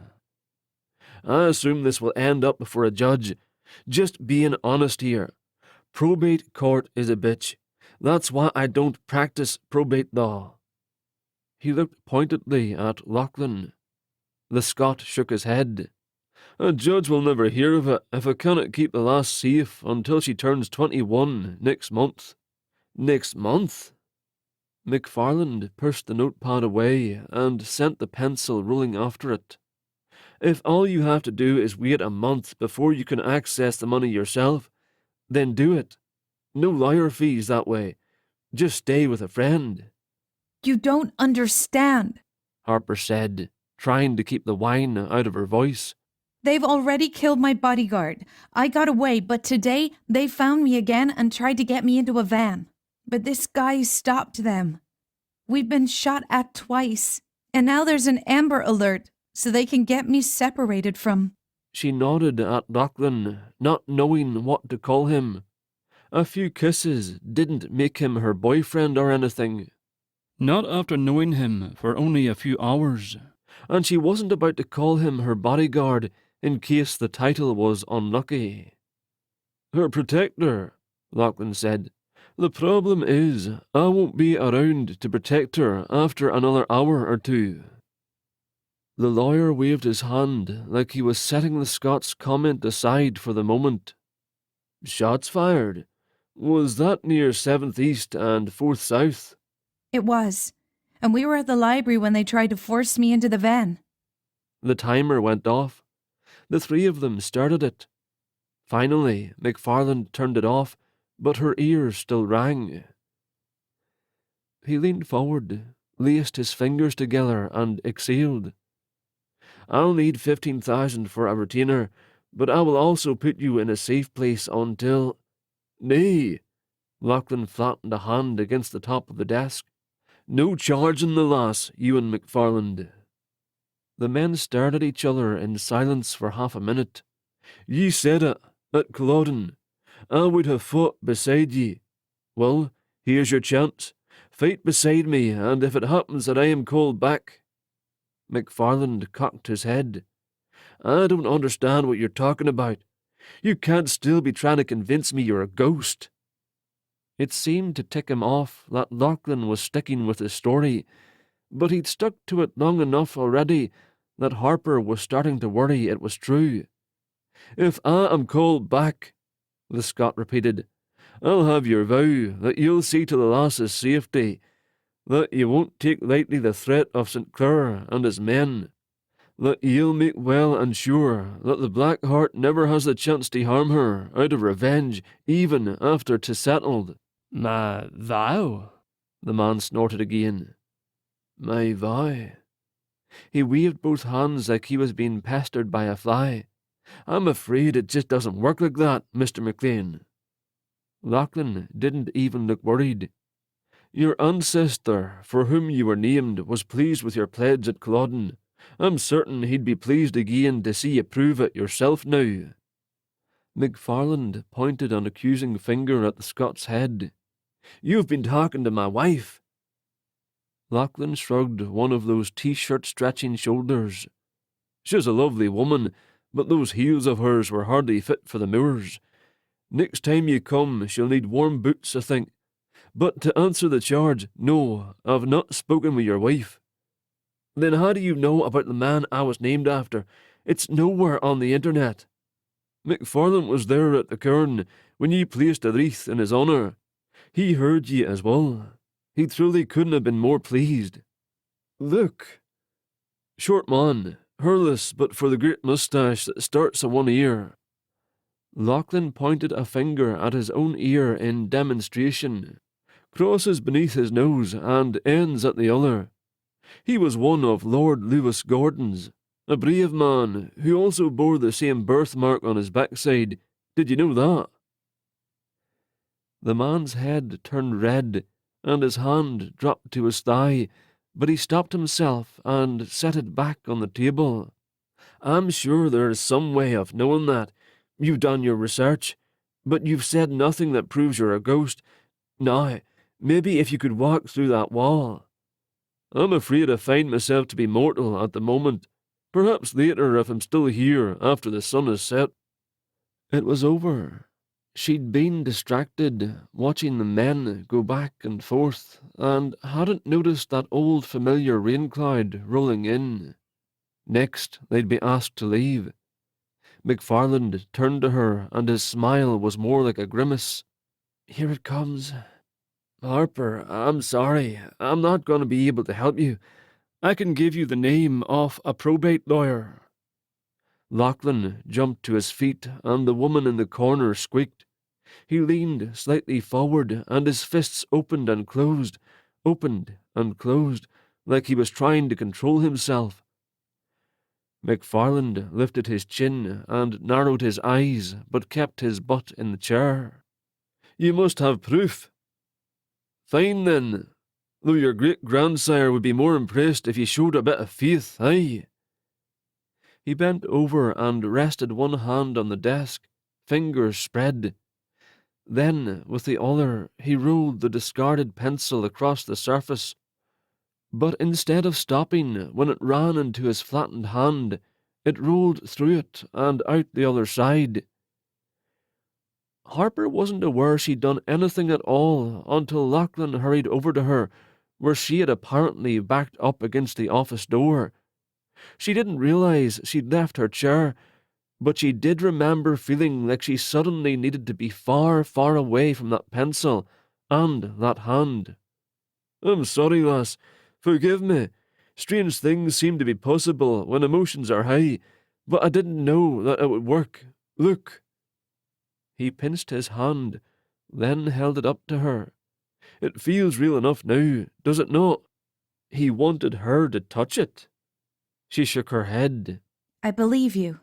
I assume this will end up before a judge. Just being honest here. Probate court is a bitch. That's why I don't practice probate law. He looked pointedly at Lachlan. The Scot shook his head. A judge will never hear of it if I cannot keep the lass safe until she turns 21 next month. Next month? McFarland pushed the notepad away and sent the pencil rolling after it. If all you have to do is wait a month before you can access the money yourself, then do it. No lawyer fees that way. Just stay with a friend. You don't understand, Harper said, trying to keep the whine out of her voice. They've already killed my bodyguard. I got away, but today they found me again and tried to get me into a van. But this guy stopped them. We've been shot at twice, and now there's an Amber Alert, so they can get me separated from... She nodded at Lachlan, not knowing what to call him. A few kisses didn't make him her boyfriend or anything. Not after knowing him for only a few hours. And she wasn't about to call him her bodyguard in case the title was unlucky. Her protector, Lachlan said. The problem is, I won't be around to protect her after another hour or two. The lawyer waved his hand like he was setting the Scot's comment aside for the moment. Shots fired. Was that near 7th East and 4th South? It was. And we were at the library when they tried to force me into the van. The timer went off. The three of them started it. Finally, McFarland turned it off, but her ears still rang. He leaned forward, laced his fingers together, and exhaled. I'll need 15,000 for a retainer, but I will also put you in a safe place until... Nay! Lachlan flattened a hand against the top of the desk. No charging the lass, you and McFarland. The men stared at each other in silence for half a minute. Ye said it, at Culloden. I would have fought beside ye. Well, here's your chance. Fight beside me, and if it happens that I am called back... McFarland cocked his head. I don't understand what you're talking about. You can't still be trying to convince me you're a ghost. It seemed to tick him off that Lachlan was sticking with his story, but he'd stuck to it long enough already that Harper was starting to worry it was true. If I am called back, the Scot repeated, I'll have your vow that you'll see to the lass's safety, that you won't take lightly the threat of St. Clair and his men, that you'll make well and sure that the Black Heart never has the chance to harm her out of revenge, even after 'tis settled. My vow? The man snorted again. My vow. He waved both hands like he was being pestered by a fly. I'm afraid it just doesn't work like that, Mr. McLean. Lachlan didn't even look worried. Your ancestor, for whom you were named, was pleased with your pledge at Culloden. I'm certain he'd be pleased again to see you prove it yourself now. McFarland pointed an accusing finger at the Scot's head. You've been talking to my wife. Lachlan shrugged one of those t-shirt stretching shoulders. She's a lovely woman, but those heels of hers were hardly fit for the moors. Next time you come, she'll need warm boots, I think. But to answer the charge, no, I've not spoken with your wife. Then how do you know about the man I was named after? It's nowhere on the internet. McFarland was there at the cairn when ye placed a wreath in his honour. He heard ye as well. He truly couldn't have been more pleased. Look. Short man, hairless but for the great moustache that starts at one ear. Lachlan pointed a finger at his own ear in demonstration. Crosses beneath his nose and ends at the other. He was one of Lord Lewis Gordon's, a brave man who also bore the same birthmark on his backside. Did you know that? The man's head turned red, and his hand dropped to his thigh, but he stopped himself and set it back on the table. I'm sure there's some way of knowing that. You've done your research, but you've said nothing that proves you're a ghost. Now, maybe if you could walk through that wall. I'm afraid I find myself to be mortal at the moment. Perhaps later if I'm still here after the sun has set. It was over. She'd been distracted, watching the men go back and forth, and hadn't noticed that old familiar rain cloud rolling in. Next, they'd be asked to leave. McFarland turned to her, and his smile was more like a grimace. Here it comes. Harper, I'm sorry. I'm not going to be able to help you. I can give you the name of a probate lawyer. Lachlan jumped to his feet, and the woman in the corner squeaked. He leaned slightly forward, and his fists opened and closed, like he was trying to control himself. McFarland lifted his chin and narrowed his eyes, but kept his butt in the chair. You must have proof. Fine, then. Though your great-grandsire would be more impressed if you showed a bit of faith, aye? He bent over and rested one hand on the desk, fingers spread. Then, with the other, he rolled the discarded pencil across the surface. But instead of stopping when it ran into his flattened hand, it rolled through it and out the other side. Harper wasn't aware she'd done anything at all until Lachlan hurried over to her, where she had apparently backed up against the office door. She didn't realize she'd left her chair, but she did remember feeling like she suddenly needed to be far, far away from that pencil and that hand. I'm sorry, lass. Forgive me. Strange things seem to be possible when emotions are high, but I didn't know that it would work. Look. He pinched his hand, then held it up to her. It feels real enough now, does it not? He wanted her to touch it. She shook her head. I believe you.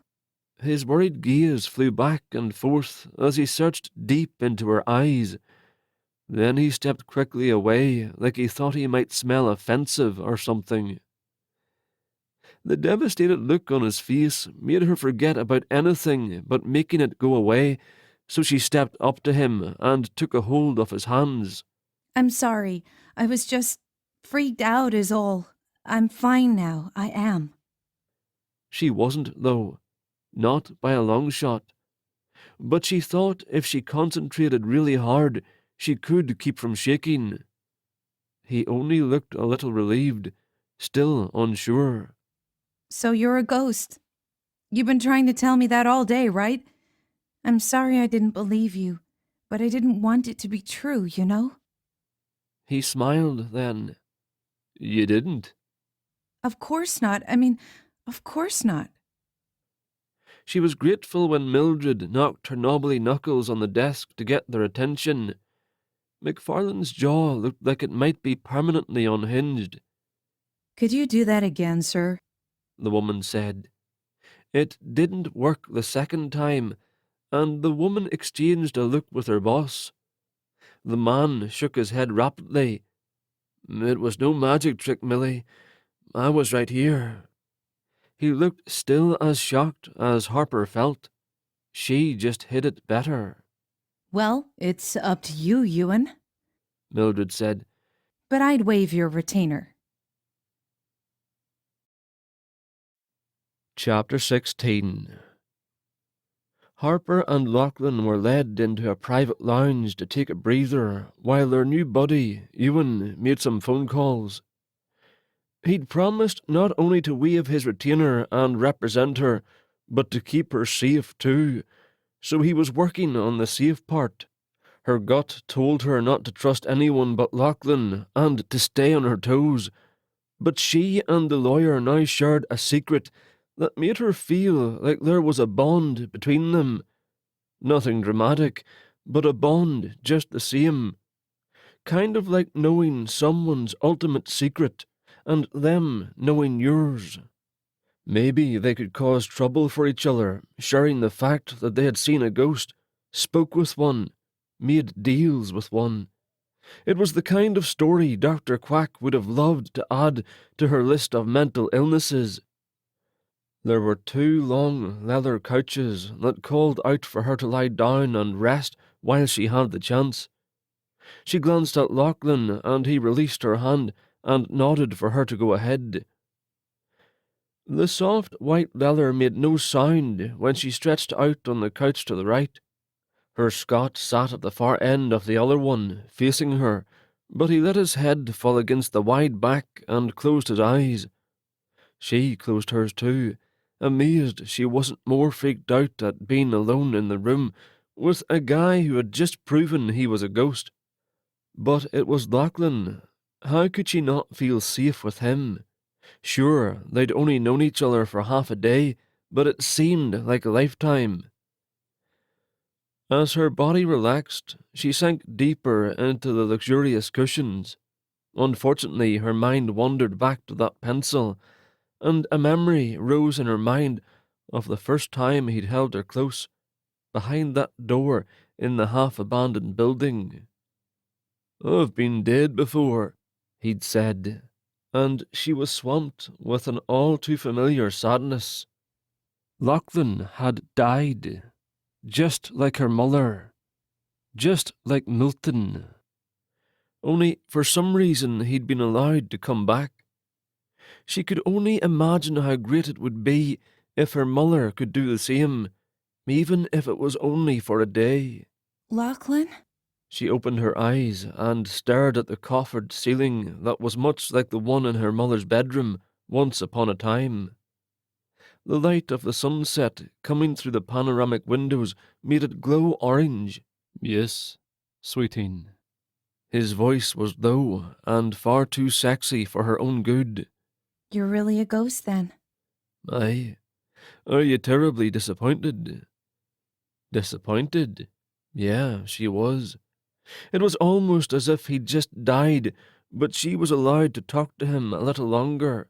His worried gaze flew back and forth as he searched deep into her eyes. Then he stepped quickly away, like he thought he might smell offensive or something. The devastated look on his face made her forget about anything but making it go away, so she stepped up to him and took a hold of his hands. I'm sorry. I was just freaked out is all. I'm fine now. I am. She wasn't, though. Not by a long shot. But she thought if she concentrated really hard, she could keep from shaking. He only looked a little relieved, still unsure. So you're a ghost. You've been trying to tell me that all day, right? I'm sorry I didn't believe you, but I didn't want it to be true, you know? He smiled then. You didn't? Of course not. Of course not. She was grateful when Mildred knocked her knobbly knuckles on the desk to get their attention. McFarland's jaw looked like it might be permanently unhinged. Could you do that again, sir? The woman said. It didn't work the second time, and the woman exchanged a look with her boss. The man shook his head rapidly. It was no magic trick, Millie. I was right here. He looked still as shocked as Harper felt. She just hid it better. Well, it's up to you, Ewan, Mildred said. but I'd waive your retainer. Chapter 16. Harper and Lachlan were led into a private lounge to take a breather while their new buddy, Ewan, made some phone calls. He'd promised not only to waive his retainer and represent her, but to keep her safe too, so he was working on the safe part. Her gut told her not to trust anyone but Lachlan and to stay on her toes, but she and the lawyer now shared a secret that made her feel like there was a bond between them. Nothing dramatic, but a bond just the same. Kind of like knowing someone's ultimate secret, and them knowing yours. Maybe they could cause trouble for each other, sharing the fact that they had seen a ghost, spoke with one, made deals with one. It was the kind of story Dr. Quack would have loved to add to her list of mental illnesses. There were 2 long leather couches that called out for her to lie down and rest while she had the chance. She glanced at Lachlan, and he released her hand and nodded for her to go ahead. The soft white leather made no sound when she stretched out on the couch to the right. Her Scot sat at the far end of the other one, facing her, but he let his head fall against the wide back and closed his eyes. She closed hers too, amazed she wasn't more freaked out at being alone in the room with a guy who had just proven he was a ghost. But it was Lachlan. How could she not feel safe with him? Sure, they'd only known each other for half a day, but it seemed like a lifetime. As her body relaxed, she sank deeper into the luxurious cushions. Unfortunately, her mind wandered back to that pencil, and a memory rose in her mind of the first time he'd held her close, behind that door in the half-abandoned building. "I've been dead before," he'd said, and she was swamped with an all-too-familiar sadness. Lachlan had died, just like her mother, just like Milton. Only for some reason he'd been allowed to come back. She could only imagine how great it would be if her mother could do the same, even if it was only for a day. Lachlan? She opened her eyes and stared at the coffered ceiling that was much like the one in her mother's bedroom once upon a time. The light of the sunset coming through the panoramic windows made it glow orange. "Yes, sweeting." His voice was low and far too sexy for her own good. You're really a ghost then? Aye. Are you terribly disappointed? Disappointed? Yeah, she was. It was almost as if he'd just died, but she was allowed to talk to him a little longer.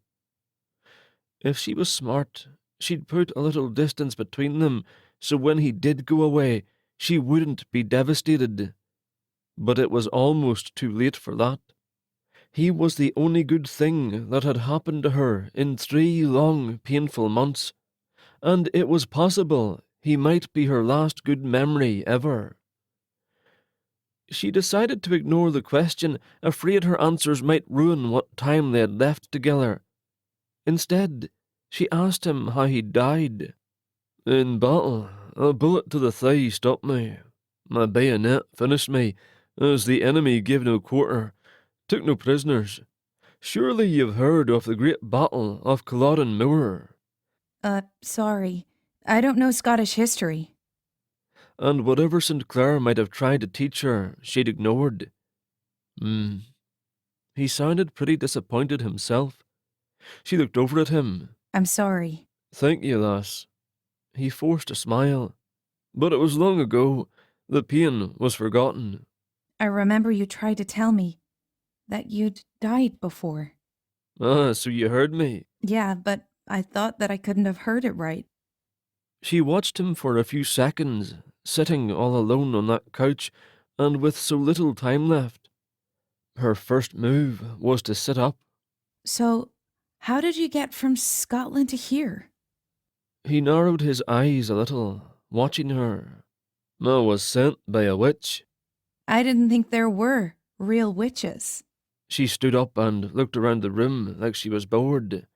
If she was smart, she'd put a little distance between them, so when he did go away, she wouldn't be devastated. But it was almost too late for that. He was the only good thing that had happened to her in 3 long, painful months, and it was possible he might be her last good memory ever. She decided to ignore the question, afraid her answers might ruin what time they had left together. Instead, she asked him how he died. "In battle, a bullet to the thigh stopped me. My bayonet finished me, as the enemy gave no quarter, took no prisoners. Surely you've heard of the great battle of Culloden Moor." Sorry. I don't know Scottish history. And whatever St. Clair might have tried to teach her, she'd ignored. He sounded pretty disappointed himself. She looked over at him. I'm sorry. "Thank you, lass." He forced a smile. "But it was long ago. The pain was forgotten." I remember you tried to tell me that you'd died before. "Ah, so you heard me." Yeah, but I thought that I couldn't have heard it right. She watched him for a few seconds, sitting all alone on that couch, and with so little time left. Her first move was to sit up. So, how did you get from Scotland to here? He narrowed his eyes a little, watching her. "I was sent by a witch." I didn't think there were real witches. She stood up and looked around the room like she was bored.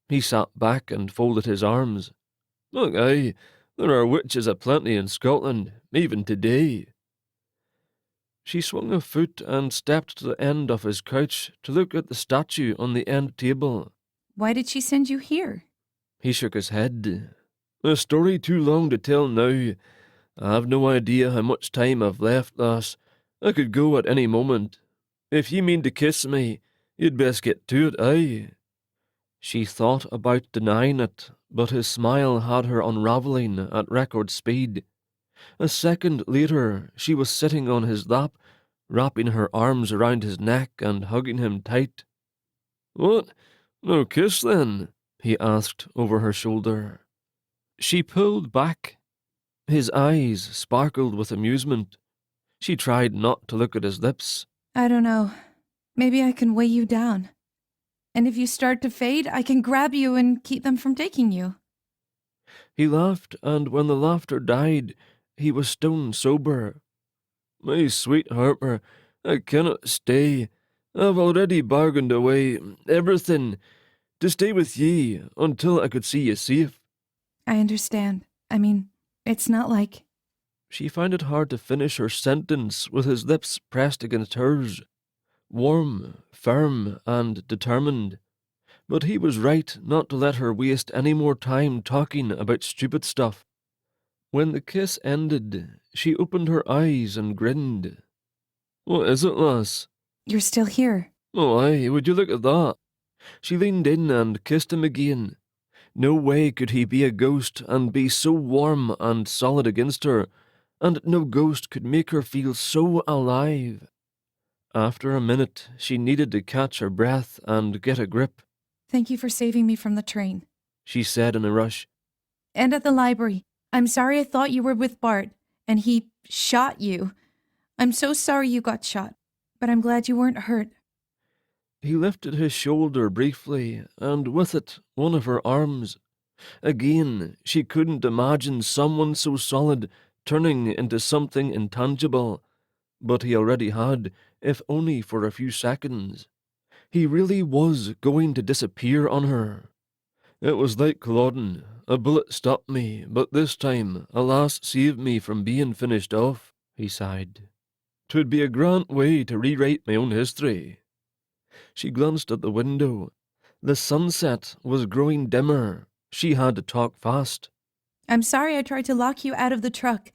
He sat back and folded his arms. "Look, aye, there are witches aplenty in Scotland, even today." She swung a foot and stepped to the end of his couch to look at the statue on the end table. Why did she send you here? He shook his head. "A story too long to tell now. I have no idea how much time I've left, lass. I could go at any moment. If you mean to kiss me, you'd best get to it, aye." She thought about denying it, but his smile had her unravelling at record speed. A second later, she was sitting on his lap, wrapping her arms around his neck and hugging him tight. "What? No kiss, then?" he asked over her shoulder. She pulled back. His eyes sparkled with amusement. She tried not to look at his lips. I don't know. Maybe I can weigh you down. And if you start to fade, I can grab you and keep them from taking you. He laughed, and when the laughter died, he was stone sober. My sweet Harper, I cannot stay. I've already bargained away everything to stay with ye until I could see ye safe. I understand. I mean, it's not like... She found it hard to finish her sentence with his lips pressed against hers, warm, firm, and determined. But he was right not to let her waste any more time talking about stupid stuff. When the kiss ended, she opened her eyes and grinned. What is it, lass? You're still here. Oh, aye, would you look at that? She leaned in and kissed him again. No way could he be a ghost and be so warm and solid against her, and no ghost could make her feel so alive. After a minute, she needed to catch her breath and get a grip. Thank you for saving me from the train. She said in a rush. And at the library. I'm sorry I thought you were with Bart, and he shot you. I'm so sorry you got shot, but I'm glad you weren't hurt. He lifted his shoulder briefly, and with it, one of her arms. Again, she couldn't imagine someone so solid turning into something intangible, but he already had, if only for a few seconds. He really was going to disappear on her. It was like Culloden. A bullet stopped me, but this time a lass saved me from being finished off, he sighed. 'Twould be a grand way to rewrite my own history. She glanced at the window. The sunset was growing dimmer. She had to talk fast. I'm sorry I tried to lock you out of the truck.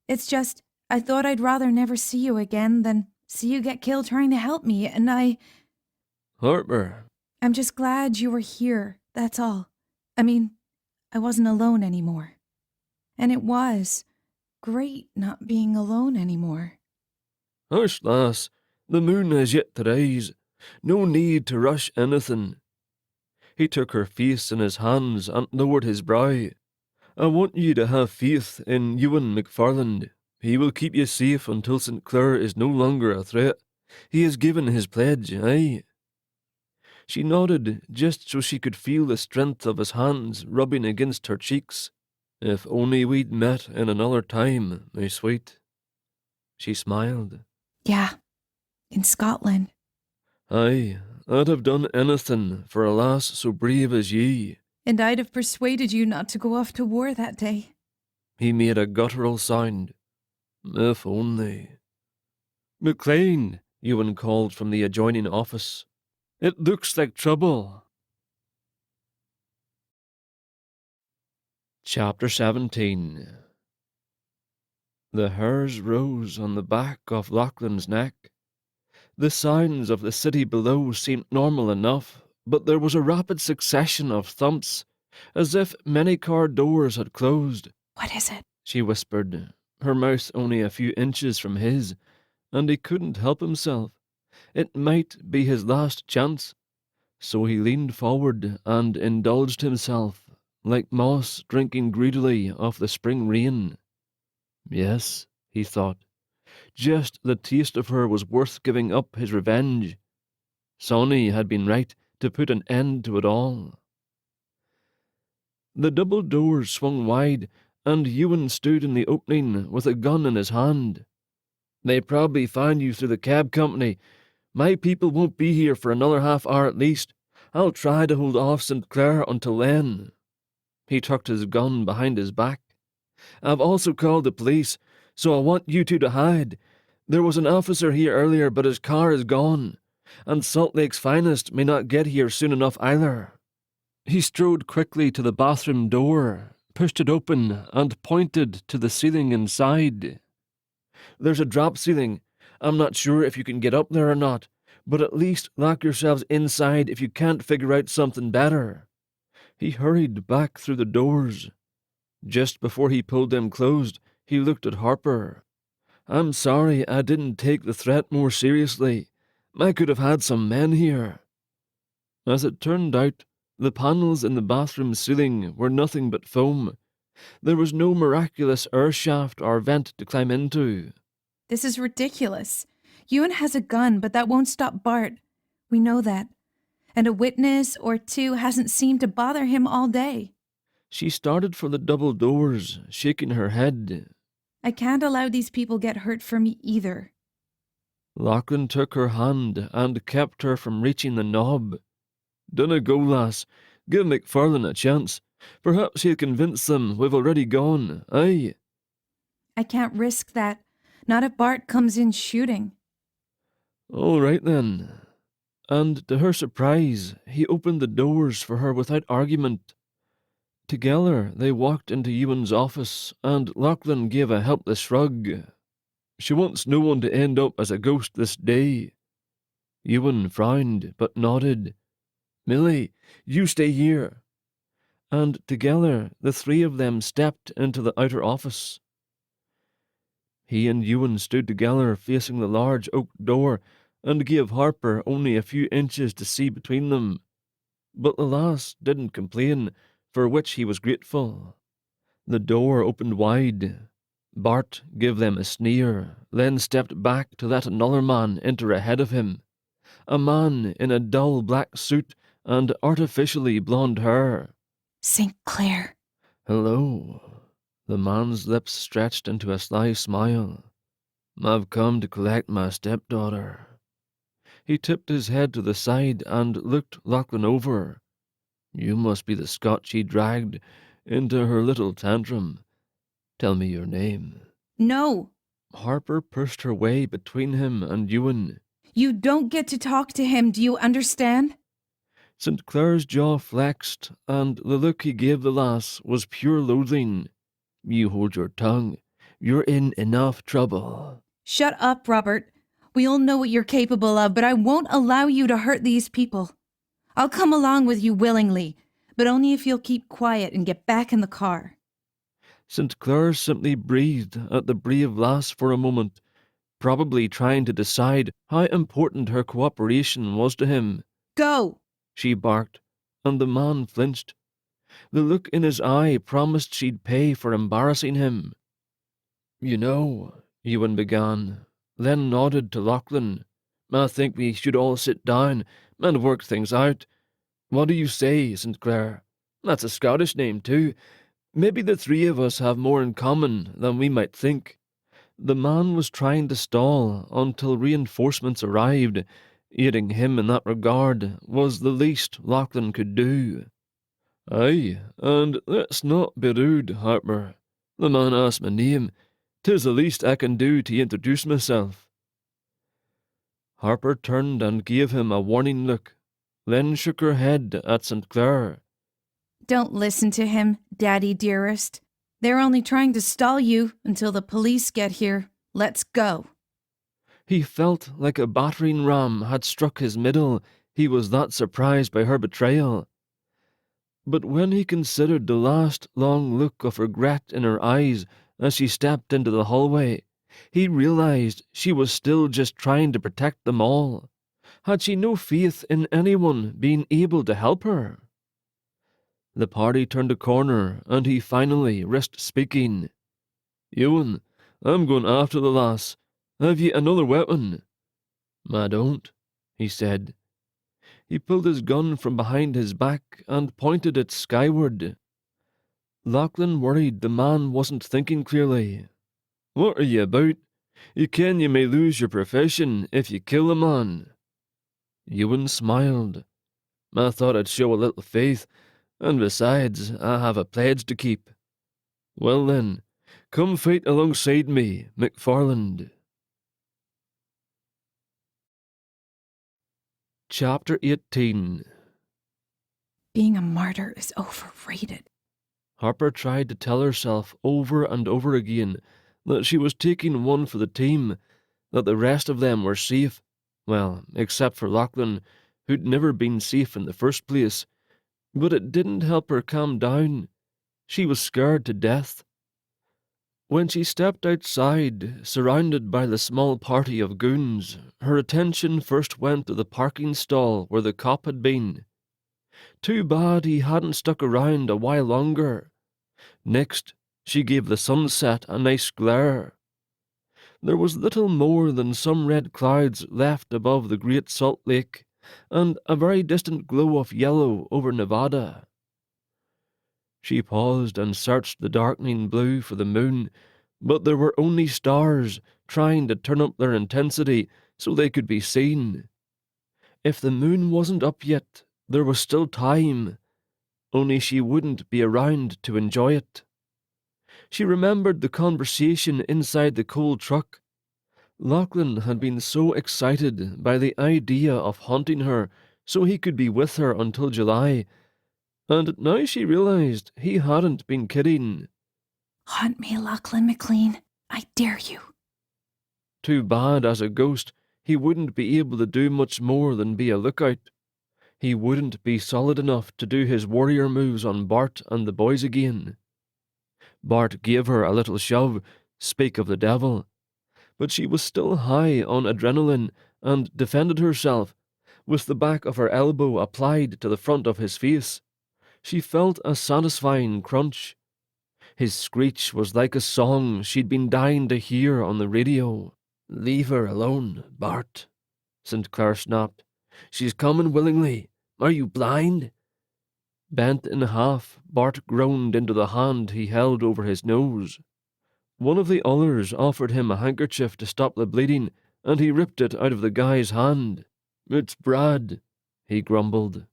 It's just, I thought I'd rather never see you again than see you get killed trying to help me, and Harper. I'm just glad you were here, that's all. I mean, I wasn't alone anymore. And it was great not being alone anymore. Hush, lass. The moon has yet to rise. No need to rush anything. He took her face in his hands and lowered his brow. I want you to have faith in Ewan McFarland. He will keep you safe until St. Clair is no longer a threat. He has given his pledge, aye. She nodded just so she could feel the strength of his hands rubbing against her cheeks. If only we'd met in another time, my sweet. She smiled. Yeah, in Scotland. Aye, I'd have done anything for a lass so brave as ye. And I'd have persuaded you not to go off to war that day. He made a guttural sound. If only. McLean, Ewan called from the adjoining office. It looks like trouble. Chapter 17. The hairs rose on the back of Lachlan's neck. The sounds of the city below seemed normal enough, but there was a rapid succession of thumps, as if many car doors had closed. What is it? She whispered, her mouth only a few inches from his, and he couldn't help himself. It might be his last chance. So he leaned forward and indulged himself, like moss drinking greedily of the spring rain. Yes, he thought, just the taste of her was worth giving up his revenge. Sonny had been right to put an end to it all. The double doors swung wide, and Ewan stood in the opening with a gun in his hand. They probably found you through the cab company. My people won't be here for another half-hour at least. I'll try to hold off St. Clair until then. He tucked his gun behind his back. I've also called the police, so I want you two to hide. There was an officer here earlier, but his car is gone, and Salt Lake's finest may not get here soon enough either. He strode quickly to the bathroom door, pushed it open, and pointed to the ceiling inside. There's a drop ceiling. I'm not sure if you can get up there or not, but at least lock yourselves inside if you can't figure out something better. He hurried back through the doors. Just before he pulled them closed, he looked at Harper. I'm sorry I didn't take the threat more seriously. I could have had some men here. As it turned out, the panels in the bathroom ceiling were nothing but foam. There was no miraculous air shaft or vent to climb into. This is ridiculous. Ewan has a gun, but that won't stop Bart. We know that. And a witness or two hasn't seemed to bother him all day. She started for the double doors, shaking her head. I can't allow these people get hurt for me either. Lachlan took her hand and kept her from reaching the knob. Dinna go, lass. Give McFarlane a chance. Perhaps he'll convince them we've already gone, aye? I can't risk that. Not if Bart comes in shooting. All right then. And to her surprise, he opened the doors for her without argument. Together they walked into Ewan's office, and Lachlan gave a helpless shrug. She wants no one to end up as a ghost this day. Ewan frowned, but nodded. Millie, you stay here. And together the three of them stepped into the outer office. He and Ewan stood together facing the large oak door, and gave Harper only a few inches to see between them. But the lass didn't complain, for which he was grateful. The door opened wide. Bart gave them a sneer, then stepped back to let another man enter ahead of him. A man in a dull black suit and artificially blonde hair. St. Clair. Hello. The man's lips stretched into a sly smile. I've come to collect my stepdaughter. He tipped his head to the side and looked Lachlan over. You must be the Scot she dragged into her little tantrum. Tell me your name. No. Harper pushed her way between him and Ewan. You don't get to talk to him, do you understand? St. Clair's jaw flexed, and the look he gave the lass was pure loathing. You hold your tongue. You're in enough trouble. Shut up, Robert. We all know what you're capable of, but I won't allow you to hurt these people. I'll come along with you willingly, but only if you'll keep quiet and get back in the car. St. Clair simply breathed at the brave lass for a moment, probably trying to decide how important her cooperation was to him. Go! She barked, and the man flinched. The look in his eye promised she'd pay for embarrassing him. You know, Ewan began, then nodded to Lachlan. I think we should all sit down and work things out. What do you say, St. Clair? That's a Scottish name, too. Maybe the three of us have more in common than we might think. The man was trying to stall until reinforcements arrived. Aiding him in that regard was the least Lachlan could do. Aye, and let's not be rude, Harper. The man asked my name. 'Tis the least I can do to introduce myself. Harper turned and gave him a warning look, then shook her head at St. Clair. Don't listen to him, Daddy dearest. They're only trying to stall you until the police get here. Let's go. He felt like a battering ram had struck his middle. He was that surprised by her betrayal. But when he considered the last long look of regret in her eyes as she stepped into the hallway, he realized she was still just trying to protect them all. Had she no faith in anyone being able to help her? The party turned a corner, and he finally risked speaking. Ewan, I'm going after the lass. Have ye another weapon? I don't, he said. He pulled his gun from behind his back and pointed it skyward. Lachlan worried the man wasn't thinking clearly. What are ye about? You ken you may lose your profession if you kill a man. Ewan smiled. I thought I'd show a little faith, and besides, I have a pledge to keep. Well then, come fight alongside me, McFarland. Chapter 18. Being a martyr is overrated. Harper tried to tell herself over and over again that she was taking one for the team, that the rest of them were safe. Well, except for Lachlan, who'd never been safe in the first place. But it didn't help her calm down. She was scared to death. When she stepped outside, surrounded by the small party of goons, her attention first went to the parking stall where the cop had been. Too bad he hadn't stuck around a while longer. Next, she gave the sunset a nice glare. There was little more than some red clouds left above the great salt lake, and a very distant glow of yellow over Nevada. She paused and searched the darkening blue for the moon, but there were only stars trying to turn up their intensity so they could be seen. If the moon wasn't up yet, there was still time, only she wouldn't be around to enjoy it. She remembered the conversation inside the coal truck. Lachlan had been so excited by the idea of haunting her so he could be with her until July, and now she realized he hadn't been kidding. Haunt me, Lachlan McLean. I dare you. Too bad as a ghost he wouldn't be able to do much more than be a lookout. He wouldn't be solid enough to do his warrior moves on Bart and the boys again. Bart gave her a little shove, speak of the devil, but she was still high on adrenaline and defended herself, with the back of her elbow applied to the front of his face. She felt a satisfying crunch. His screech was like a song she'd been dying to hear on the radio. "Leave her alone, Bart," St. Clair snapped. "She's coming willingly. Are you blind?" Bent in half, Bart groaned into the hand he held over his nose. One of the others offered him a handkerchief to stop the bleeding, and he ripped it out of the guy's hand. "It's Brad," he grumbled.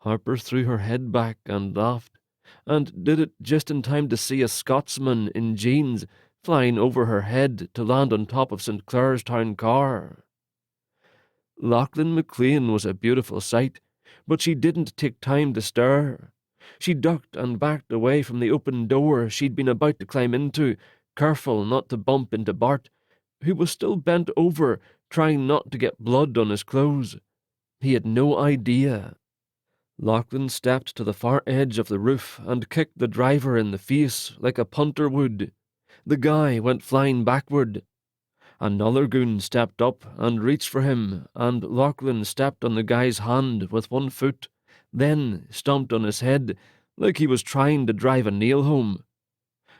Harper threw her head back and laughed, and did it just in time to see a Scotsman in jeans flying over her head to land on top of St. Clair's town car. Lachlan McLean was a beautiful sight, but she didn't take time to stare. She ducked and backed away from the open door she'd been about to climb into, careful not to bump into Bart, who was still bent over, trying not to get blood on his clothes. He had no idea. Lachlan stepped to the far edge of the roof and kicked the driver in the face like a punter would. The guy went flying backward. Another goon stepped up and reached for him, and Lachlan stepped on the guy's hand with one foot, then stomped on his head like he was trying to drive a nail home.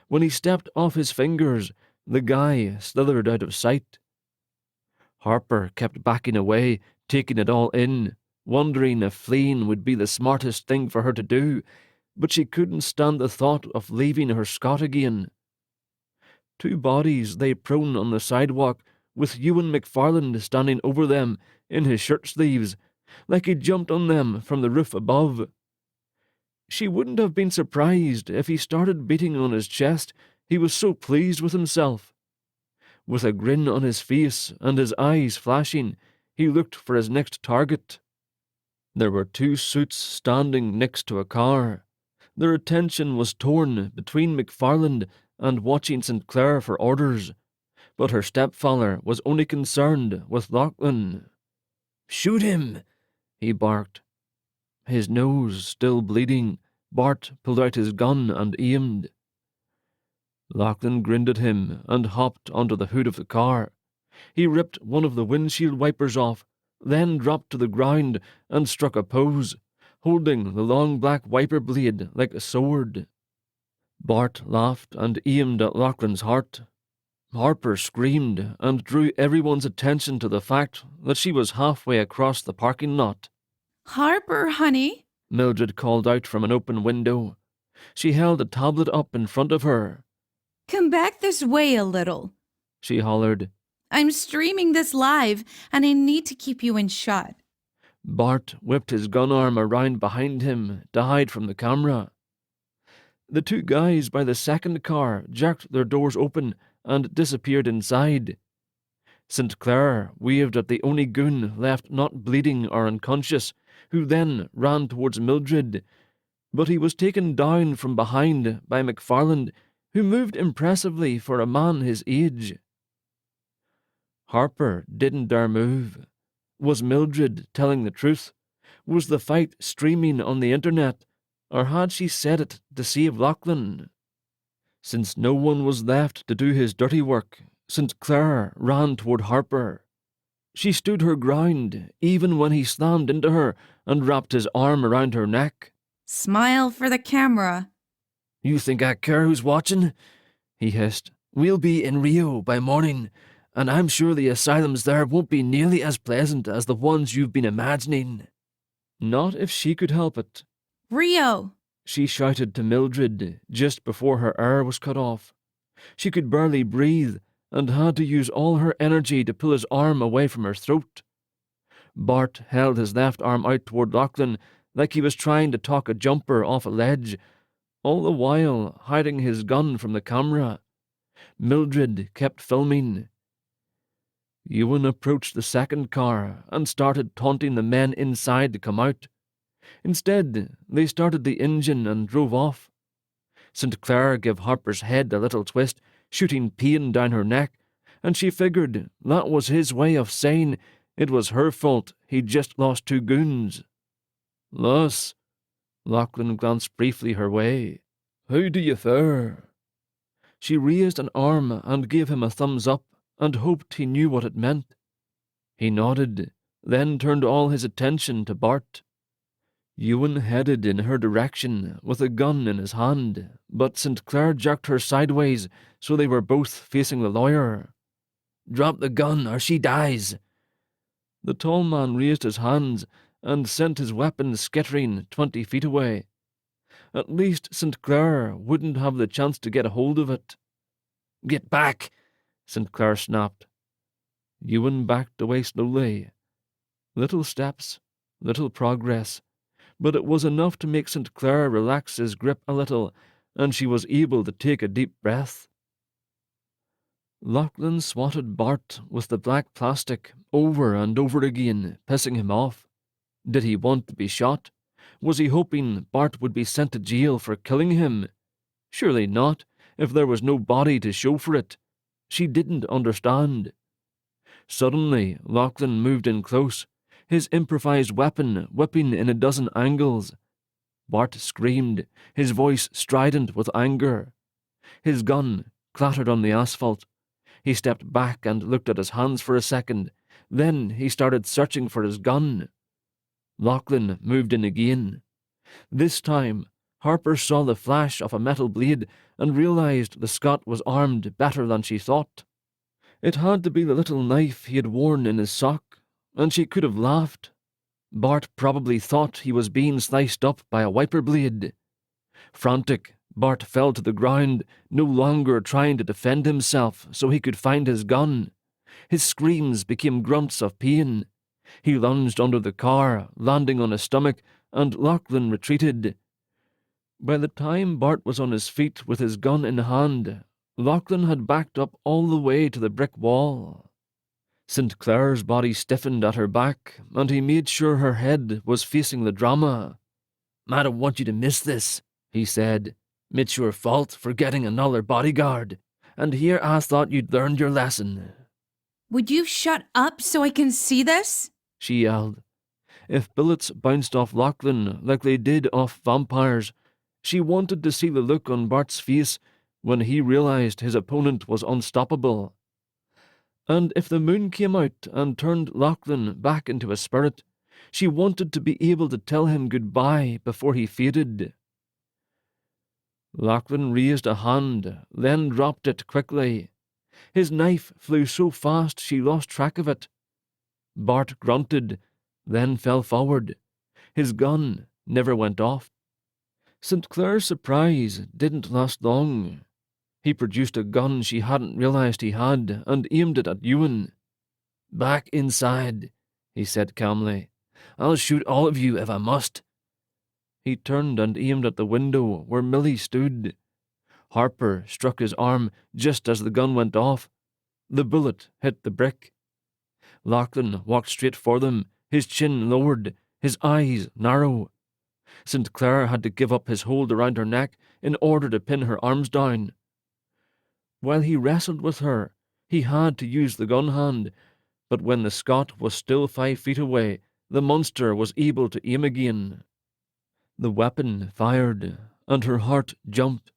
When he stepped off his fingers, the guy slithered out of sight. Harper kept backing away, taking it all in, wondering if fleeing would be the smartest thing for her to do, but she couldn't stand the thought of leaving her Scot again. Two bodies lay prone on the sidewalk, with Ewan McFarland standing over them in his shirt-sleeves, like he'd jumped on them from the roof above. She wouldn't have been surprised if he started beating on his chest, he was so pleased with himself. With a grin on his face and his eyes flashing, he looked for his next target. There were two suits standing next to a car. Their attention was torn between McFarland and watching St. Clair for orders, but her stepfather was only concerned with Lachlan. "Shoot him!" he barked. His nose still bleeding, Bart pulled out his gun and aimed. Lachlan grinned at him and hopped onto the hood of the car. He ripped one of the windshield wipers off, then dropped to the ground and struck a pose, holding the long black wiper blade like a sword. Bart laughed and aimed at Lachlan's heart. Harper screamed and drew everyone's attention to the fact that she was halfway across the parking lot. "Harper, honey," Mildred called out from an open window. She held a tablet up in front of her. "come back this way a little. She hollered. I'm streaming this live, and I need to keep you in shot." Bart whipped his gun arm around behind him to hide from the camera. The two guys by the second car jerked their doors open and disappeared inside. St. Clair waved at the only goon left not bleeding or unconscious, who then ran towards Mildred, but he was taken down from behind by McFarland, who moved impressively for a man his age. Harper didn't dare move. Was Mildred telling the truth? Was the fight streaming on the internet, or had she said it to save Lachlan? Since no one was left to do his dirty work, St. Clair ran toward Harper. She stood her ground, even when he slammed into her and wrapped his arm around her neck. "Smile for the camera." "You think I care who's watching?" he hissed. We'll be in Rio by morning, and I'm sure the asylums there won't be nearly as pleasant as the ones you've been imagining." Not if she could help it, Rio! she shouted to Mildred just before her air was cut off. She could barely breathe and had to use all her energy to pull his arm away from her throat. Bart held his left arm out toward Lachlan like he was trying to talk a jumper off a ledge, all the while hiding his gun from the camera. Mildred kept filming. Ewan approached the second car and started taunting the men inside to come out. Instead, they started the engine and drove off. St. Clair gave Harper's head a little twist, shooting pain down her neck, and she figured that was his way of saying it was her fault he'd just lost 2 goons. "Lass," Lachlan glanced briefly her way, "how do you fare?" She raised an arm and gave him a thumbs up and hoped he knew what it meant. He nodded, then turned all his attention to Bart. Ewan headed in her direction with a gun in his hand, but St. Clair jerked her sideways so they were both facing the lawyer. "Drop the gun or she dies." The tall man raised his hands and sent his weapon skittering 20 feet away. At least St. Clair wouldn't have the chance to get a hold of it. "Get back," St. Clair snapped. Ewan backed away slowly. Little steps, little progress, but it was enough to make St. Clair relax his grip a little, and she was able to take a deep breath. Lachlan swatted Bart with the black plastic over and over again, pissing him off. Did he want to be shot? Was he hoping Bart would be sent to jail for killing him? Surely not, if there was no body to show for it. She didn't understand. Suddenly, Lachlan moved in close, his improvised weapon whipping in a dozen angles. Bart screamed, his voice strident with anger. His gun clattered on the asphalt. He stepped back and looked at his hands for a second. Then he started searching for his gun. Lachlan moved in again. This time, Harper saw the flash of a metal blade and realized the Scot was armed better than she thought. It had to be the little knife he had worn in his sock, and she could have laughed. Bart probably thought he was being sliced up by a wiper blade. Frantic, Bart fell to the ground, no longer trying to defend himself so he could find his gun. His screams became grunts of pain. He lunged under the car, landing on his stomach, and Lachlan retreated. By the time Bart was on his feet with his gun in hand, Lachlan had backed up all the way to the brick wall. St. Clair's body stiffened at her back, and he made sure her head was facing the drama. "I don't want you to miss this," he said. "It's your fault for getting another bodyguard, and here I thought you'd learned your lesson." Would you shut up so I can see this? She yelled. If bullets bounced off Lachlan like they did off vampires, she wanted to see the look on Bart's face when he realized his opponent was unstoppable. And if the moon came out and turned Lachlan back into a spirit, she wanted to be able to tell him goodbye before he faded. Lachlan raised a hand, then dropped it quickly. His knife flew so fast she lost track of it. Bart grunted, then fell forward. His gun never went off. St. Clair's surprise didn't last long. He produced a gun she hadn't realized he had and aimed it at Ewan. "Back inside," he said calmly. "I'll shoot all of you if I must." He turned and aimed at the window where Millie stood. Harper struck his arm just as the gun went off. The bullet hit the brick. Lachlan walked straight for them, his chin lowered, his eyes narrow. St. Clair had to give up his hold around her neck in order to pin her arms down. While he wrestled with her, he had to use the gun hand, but when the Scot was still 5 feet away, the monster was able to aim again. The weapon fired, and her heart jumped.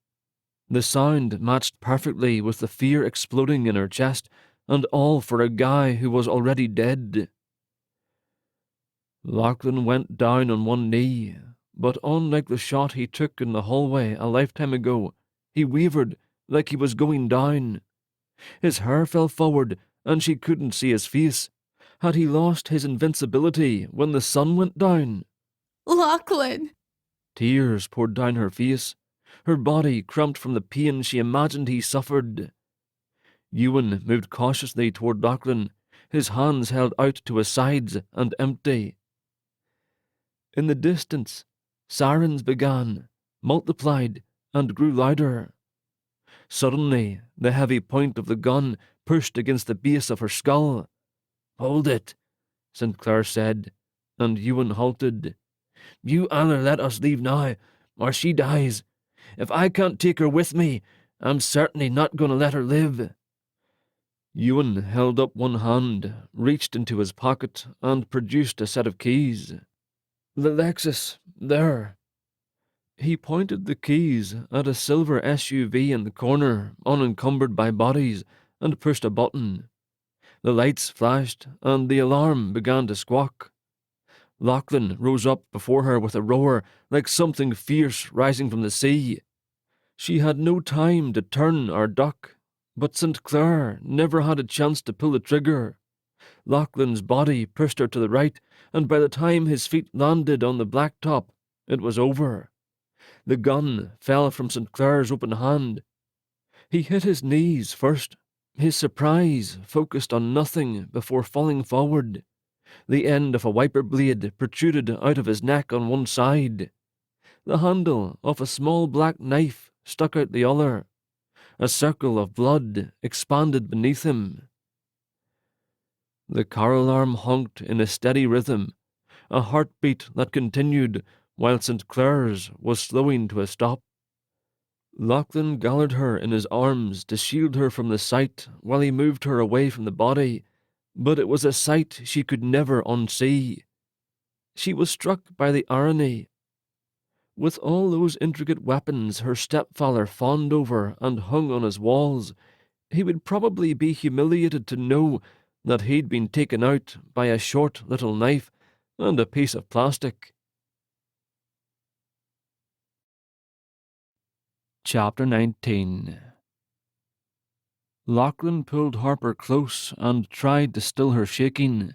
The sound matched perfectly with the fear exploding in her chest, and all for a guy who was already dead. Lachlan went down on one knee, but unlike the shot he took in the hallway a lifetime ago, he wavered like he was going down. His hair fell forward, and she couldn't see his face. Had he lost his invincibility when the sun went down? Lachlan! Tears poured down her face. Her body cramped from the pain she imagined he suffered. Ewan moved cautiously toward Lachlan, his hands held out to his sides and empty. In the distance, sirens began, multiplied, and grew louder. Suddenly, the heavy point of the gun pushed against the base of her skull. "Hold it," St. Clair said, and Ewan halted. "You either let us leave now, or she dies. If I can't take her with me, I'm certainly not going to let her live." Ewan held up one hand, reached into his pocket, and produced a set of keys. "The Lexus, there." He pointed the keys at a silver SUV in the corner, unencumbered by bodies, and pushed a button. The lights flashed, and the alarm began to squawk. Lachlan rose up before her with a roar, like something fierce rising from the sea. She had no time to turn or duck, but St. Clair never had a chance to pull the trigger. Lachlan's body pushed her to the right, and by the time his feet landed on the blacktop, it was over. The gun fell from St. Clair's open hand. He hit his knees first, his surprise focused on nothing before falling forward. The end of a wiper blade protruded out of his neck on one side. The handle of a small black knife stuck out the other. A circle of blood expanded beneath him. The car alarm honked in a steady rhythm, a heartbeat that continued while St. Clair's was slowing to a stop. Lachlan gathered her in his arms to shield her from the sight while he moved her away from the body, but it was a sight she could never unsee. She was struck by the irony. With all those intricate weapons her stepfather fawned over and hung on his walls, he would probably be humiliated to know that he'd been taken out by a short little knife and a piece of plastic. Chapter 19. Lachlan pulled Harper close and tried to still her shaking.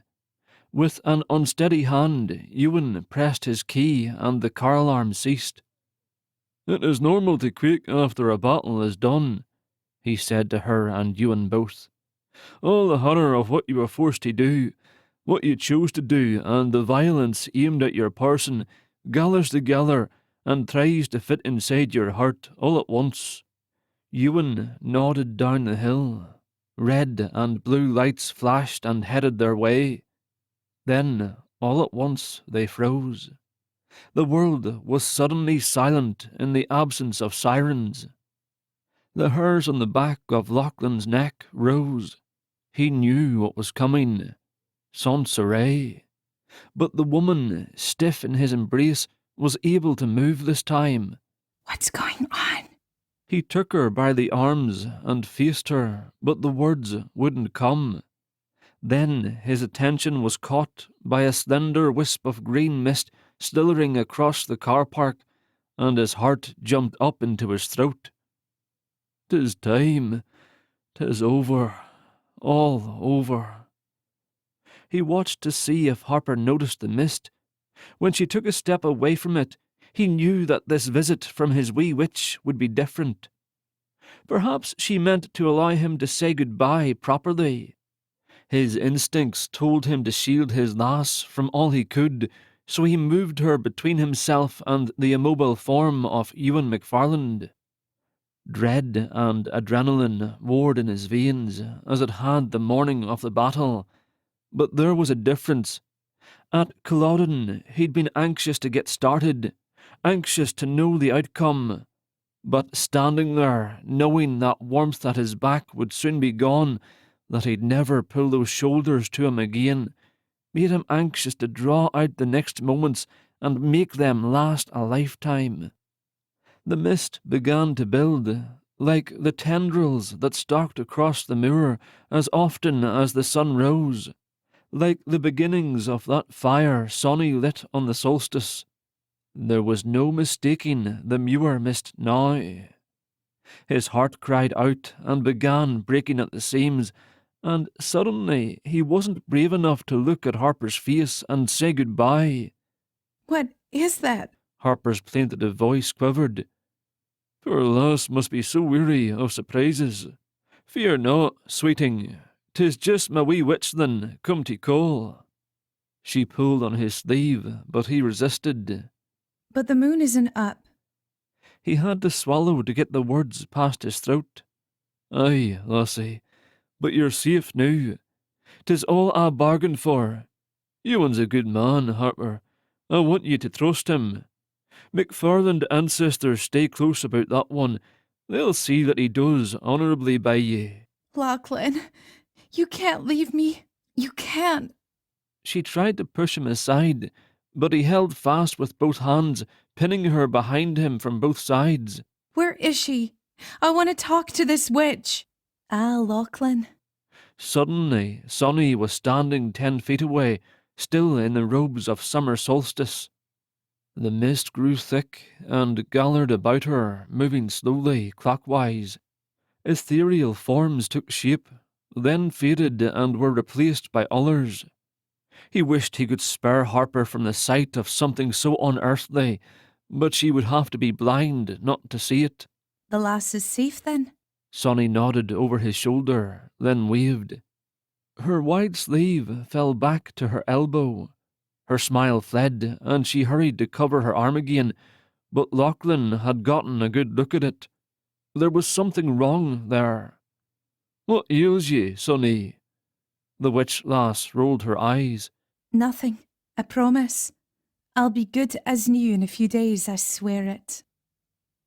With an unsteady hand, Ewan pressed his key and the car alarm ceased. "It is normal to quake after a battle is done," he said to her and Ewan both. "All the horror of what you were forced to do, what you chose to do, and the violence aimed at your person gathers together and tries to fit inside your heart all at once." Ewan nodded down the hill. Red and blue lights flashed and headed their way. Then, all at once, they froze. The world was suddenly silent in the absence of sirens. The hairs on the back of Lachlan's neck rose. He knew what was coming. Sans serre. But the woman, stiff in his embrace, was able to move this time. What's going on? He took her by the arms and faced her, but the words wouldn't come. Then his attention was caught by a slender wisp of green mist slithering across the car park, and his heart jumped up into his throat. "'Tis time. 'Tis over. All over." He watched to see if Harper noticed the mist. When she took a step away from it, he knew that this visit from his wee witch would be different. Perhaps she meant to allow him to say goodbye properly. His instincts told him to shield his lass from all he could, so he moved her between himself and the immobile form of Ewan McFarland. Dread and adrenaline roared in his veins, as it had the morning of the battle. But there was a difference. At Culloden, he'd been anxious to get started, anxious to know the outcome. But standing there, knowing that warmth at his back would soon be gone, that he'd never pull those shoulders to him again, made him anxious to draw out the next moments and make them last a lifetime. The mist began to build, like the tendrils that stalked across the moor as often as the sun rose, like the beginnings of that fire Sonny lit on the solstice. There was no mistaking the Muir mist now. His heart cried out and began breaking at the seams, and suddenly he wasn't brave enough to look at Harper's face and say goodbye. What is that? Harper's plaintive voice quivered. Poor lass must be so weary of surprises. Fear not, sweeting. 'Tis just my wee witch then, come to call. She pulled on his sleeve, but he resisted. But the moon isn't up. He had to swallow to get the words past his throat. Aye, lassie, but you're safe now. 'Tis all I bargained for. Ewan's a good man, Harper. I want you to trust him. McFarland ancestors stay close about that one. They'll see that he does honourably by ye. Lachlan, you can't leave me. You can't. She tried to push him aside, but he held fast with both hands, pinning her behind him from both sides. Where is she? I want to talk to this witch. Lachlan. Suddenly, Sonny was standing 10 feet away, still in the robes of summer solstice. The mist grew thick and gathered about her, moving slowly, clockwise. Ethereal forms took shape, then faded and were replaced by others. He wished he could spare Harper from the sight of something so unearthly, but she would have to be blind not to see it. The lass is safe then? Sonny nodded over his shoulder, then waved. Her wide sleeve fell back to her elbow. Her smile fled, and she hurried to cover her arm again, but Lachlan had gotten a good look at it. There was something wrong there. What ails ye, Sonny? The witch lass rolled her eyes. Nothing. I promise. I'll be good as new in a few days, I swear it.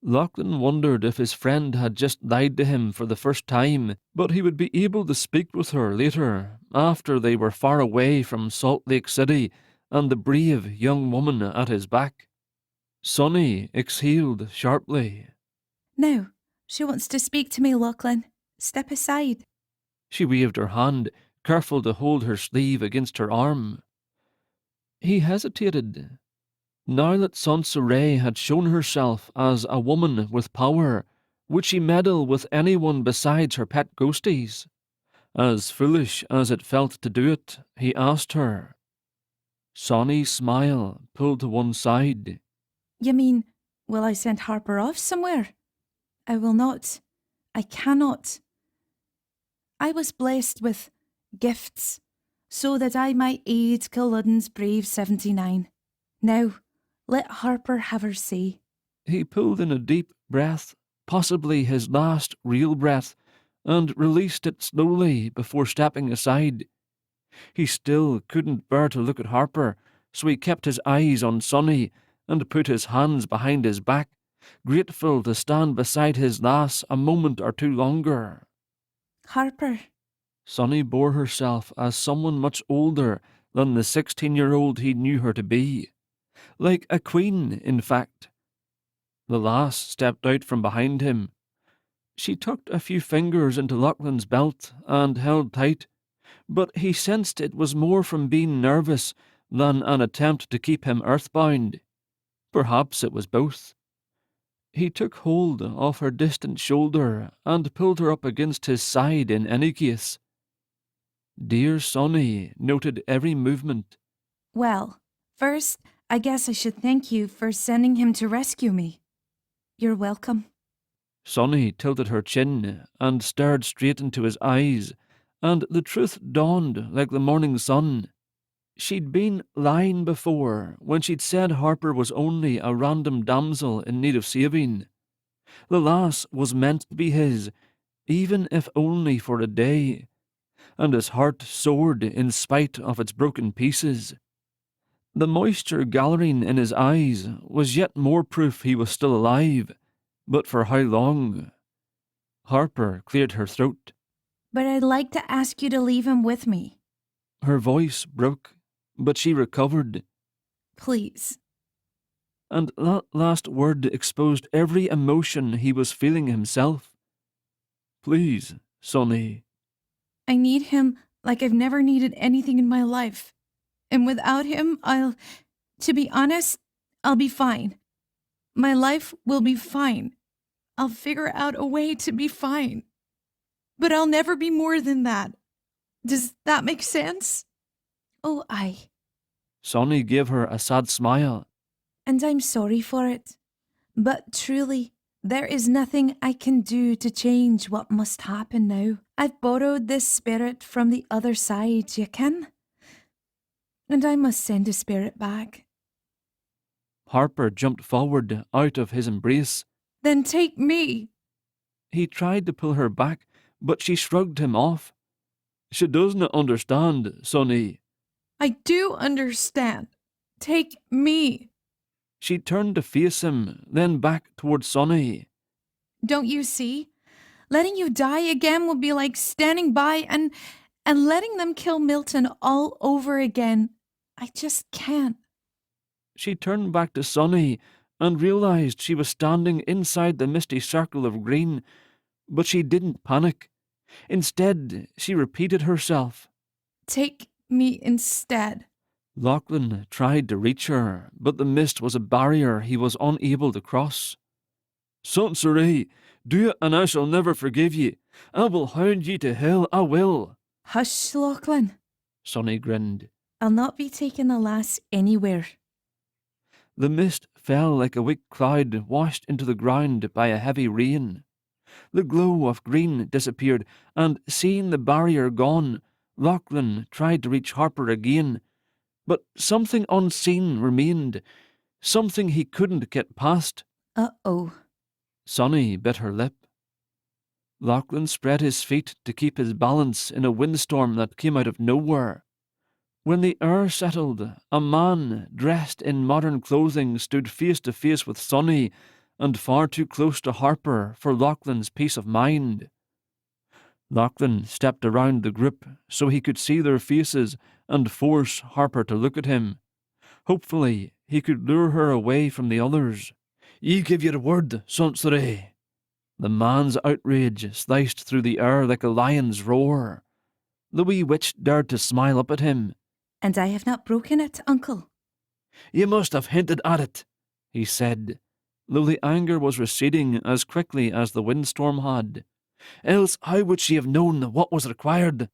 Lachlan wondered if his friend had just lied to him for the first time, but he would be able to speak with her later, after they were far away from Salt Lake City and the brave young woman at his back. Sonny exhaled sharply. Now, she wants to speak to me, Lachlan. Step aside. She waved her hand, careful to hold her sleeve against her arm. He hesitated. Now that Sansaray had shown herself as a woman with power, would she meddle with anyone besides her pet ghosties? As foolish as it felt to do it, he asked her. Sonny's smile pulled to one side. You mean, will I send Harper off somewhere? I will not. I cannot. I was blessed with gifts, so that I might aid Culloden's brave 79. Now, let Harper have her say. He pulled in a deep breath, possibly his last real breath, and released it slowly before stepping aside. He still couldn't bear to look at Harper, so he kept his eyes on Sonny and put his hands behind his back, grateful to stand beside his lass a moment or two longer. Harper. Sonny bore herself as someone much older than the 16-year-old he knew her to be. Like a queen, in fact. The lass stepped out from behind him. She tucked a few fingers into Lachlan's belt and held tight, but he sensed it was more from being nervous than an attempt to keep him earthbound. Perhaps it was both. He took hold of her distant shoulder and pulled her up against his side in any case. Dear Sonny noted every movement. Well, first, I guess I should thank you for sending him to rescue me. You're welcome. Sonny tilted her chin and stared straight into his eyes, and the truth dawned like the morning sun. She'd been lying before when she'd said Harper was only a random damsel in need of saving. The lass was meant to be his, even if only for a day, and his heart soared in spite of its broken pieces. The moisture gathering in his eyes was yet more proof he was still alive, but for how long? Harper cleared her throat. But I'd like to ask you to leave him with me. Her voice broke, but she recovered. Please. And that last word exposed every emotion he was feeling himself. Please, Sonny. I need him like I've never needed anything in my life. And without him, to be honest, I'll be fine. My life will be fine. I'll figure out a way to be fine. But I'll never be more than that. Does that make sense? Oh, aye. Sonny gave her a sad smile. And I'm sorry for it. But truly, there is nothing I can do to change what must happen now. I've borrowed this spirit from the other side, you ken? And I must send a spirit back. Harper jumped forward out of his embrace. Then take me. He tried to pull her back, but she shrugged him off. She doesn't understand, Sonny. I do understand. Take me. She turned to face him, then back towards Sonny. Don't you see? Letting you die again would be like standing by and letting them kill Milton all over again. I just can't. She turned back to Sonny and realized she was standing inside the misty circle of green, but she didn't panic. Instead, she repeated herself. Take me instead. Lachlan tried to reach her, but the mist was a barrier he was unable to cross. Sonseray, do it and I shall never forgive ye. I will hound ye to hell, I will. Hush, Lachlan. Sonny grinned. I'll not be taking the lass anywhere. The mist fell like a weak cloud washed into the ground by a heavy rain. The glow of green disappeared, and seeing the barrier gone, Lachlan tried to reach Harper again. But something unseen remained, something he couldn't get past. Uh-oh. Sonny bit her lip. Lachlan spread his feet to keep his balance in a windstorm that came out of nowhere. When the air settled, a man dressed in modern clothing stood face to face with Sonny and far too close to Harper for Lachlan's peace of mind. Lachlan stepped around the group so he could see their faces and force Harper to look at him. Hopefully, he could lure her away from the others. Ye give your word, Sonseray. The man's outrage sliced through the air like a lion's roar. The wee witch dared to smile up at him. And I have not broken it, uncle. You must have hinted at it, he said, though the anger was receding as quickly as the windstorm had. Else how would she have known what was required?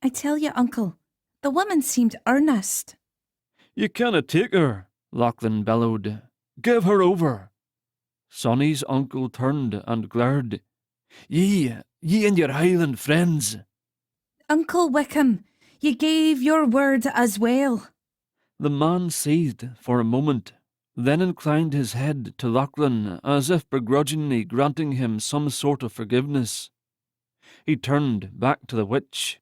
I tell you, uncle, the woman seemed earnest. You cannot take her, Lachlan bellowed. Give her over. Sonny's uncle turned and glared. Ye and your Highland friends. Uncle Wickham, you gave your word as well. The man seethed for a moment, then inclined his head to Lachlan as if begrudgingly granting him some sort of forgiveness. He turned back to the witch.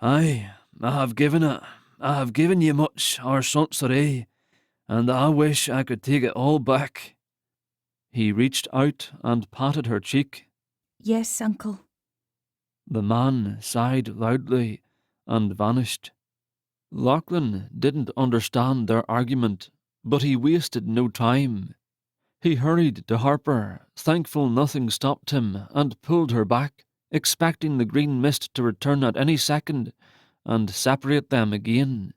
Aye, I have given ye much, our Sonseray, and I wish I could take it all back. He reached out and patted her cheek. Yes, uncle. The man sighed loudly and vanished. Lachlan didn't understand their argument, but he wasted no time. He hurried to Harper, thankful nothing stopped him, and pulled her back, expecting the green mist to return at any second and separate them again.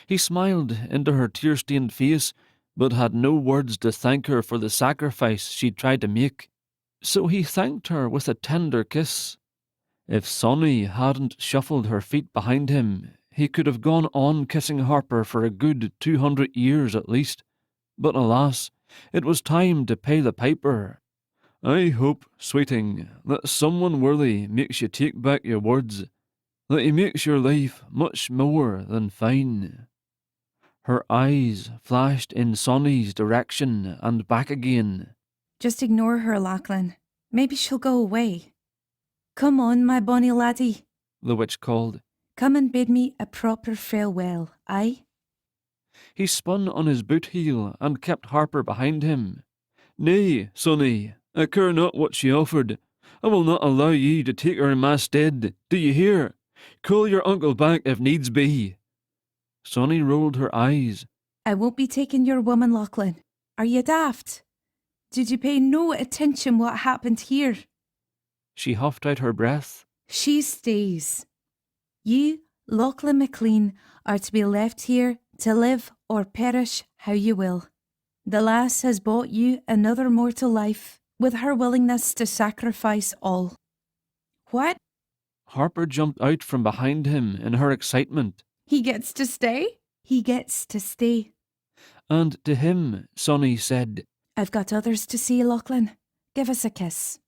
He smiled into her tear-stained face, but had no words to thank her for the sacrifice she'd tried to make. So he thanked her with a tender kiss. If Sonny hadn't shuffled her feet behind him, he could have gone on kissing Harper for a good 200 years at least. But alas, it was time to pay the piper. I hope, sweeting, that someone worthy makes you take back your words, that he makes your life much more than fine. Her eyes flashed in Sonny's direction and back again. Just ignore her, Lachlan. Maybe she'll go away. Come on, my bonny laddie, The witch called. Come and bid me a proper farewell, aye? He spun on his boot heel and kept Harper behind him. Nay, Sonny, I care not what she offered. I will not allow ye to take her in my stead. Do ye hear? Call your uncle back if needs be. Sonny rolled her eyes. I won't be taking your woman, Lachlan. Are you daft? Did you pay no attention what happened here? She huffed out her breath. She stays. You, Lachlan McLean, are to be left here to live or perish how you will. The lass has bought you another mortal life, with her willingness to sacrifice all. What? Harper jumped out from behind him in her excitement. He gets to stay? He gets to stay. And to him, Sonny said, I've got others to see, Lachlan. Give us a kiss.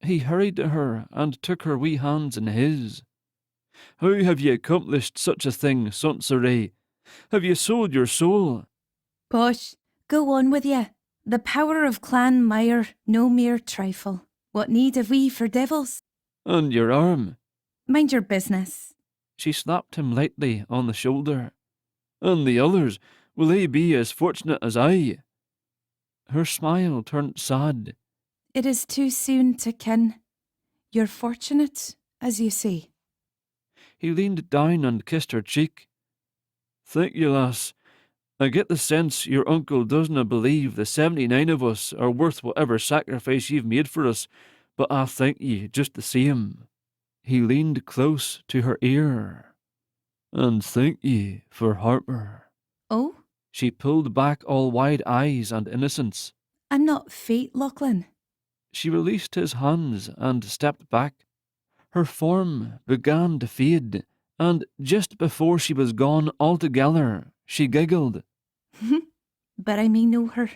He hurried to her and took her wee hands in his. How have ye accomplished such a thing, Sonseray? Have ye sold your soul? Posh, go on with ye. The power of Clan Muir, no mere trifle. What need have we for devils? And your arm? Mind your business. She slapped him lightly on the shoulder. And the others, will they be as fortunate as I? Her smile turned sad. It is too soon to ken. You're fortunate, as you say. He leaned down and kissed her cheek. Thank you, lass. I get the sense your uncle doesna believe the 79 of us are worth whatever sacrifice you've made for us, but I thank ye just the same. He leaned close to her ear. And thank ye for Harper. Oh? She pulled back all wide eyes and innocence. I'm not fate, Lachlan. She released his hands and stepped back. Her form began to fade, and just before she was gone altogether, she giggled. But I may know her.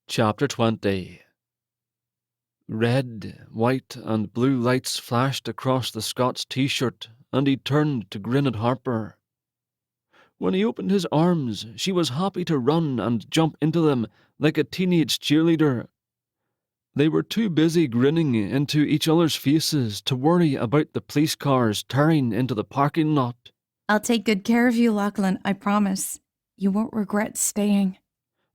Chapter 20. Red, white, and blue lights flashed across the Scot's t-shirt, and he turned to grin at Harper. When he opened his arms, she was happy to run and jump into them like a teenage cheerleader. They were too busy grinning into each other's faces to worry about the police cars tearing into the parking lot. I'll take good care of you, Lachlan, I promise. You won't regret staying.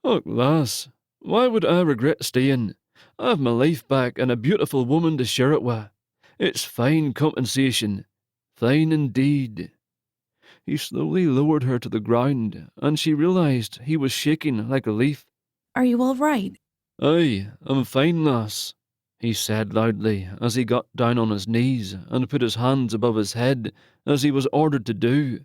Oh, lass, why would I regret staying? I've my life back and a beautiful woman to share it with. It's fine compensation. Fine indeed. He slowly lowered her to the ground, and she realised he was shaking like a leaf. Are you all right? Aye, I'm fine, lass, he said loudly as he got down on his knees and put his hands above his head as he was ordered to do.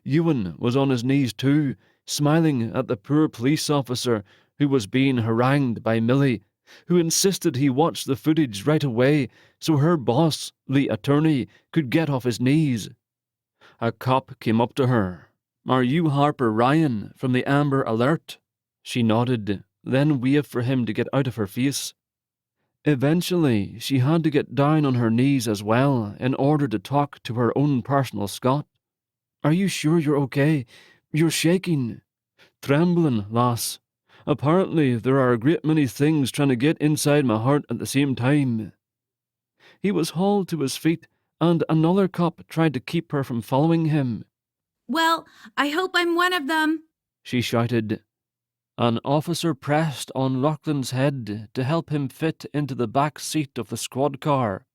Ewan was on his knees too, smiling at the poor police officer who was being harangued by Millie, who insisted he watch the footage right away so her boss, the attorney, could get off his knees. A cop came up to her. Are you Harper Ryan from the Amber Alert? She nodded, then waved for him to get out of her face. Eventually, she had to get down on her knees as well in order to talk to her own personal Scot. Are you sure you're okay? You're shaking. Trembling, lass. Apparently, there are a great many things trying to get inside my heart at the same time. He was hauled to his feet, and another cop tried to keep her from following him. Well, I hope I'm one of them, she shouted. An officer pressed on Lachlan's head to help him fit into the back seat of the squad car.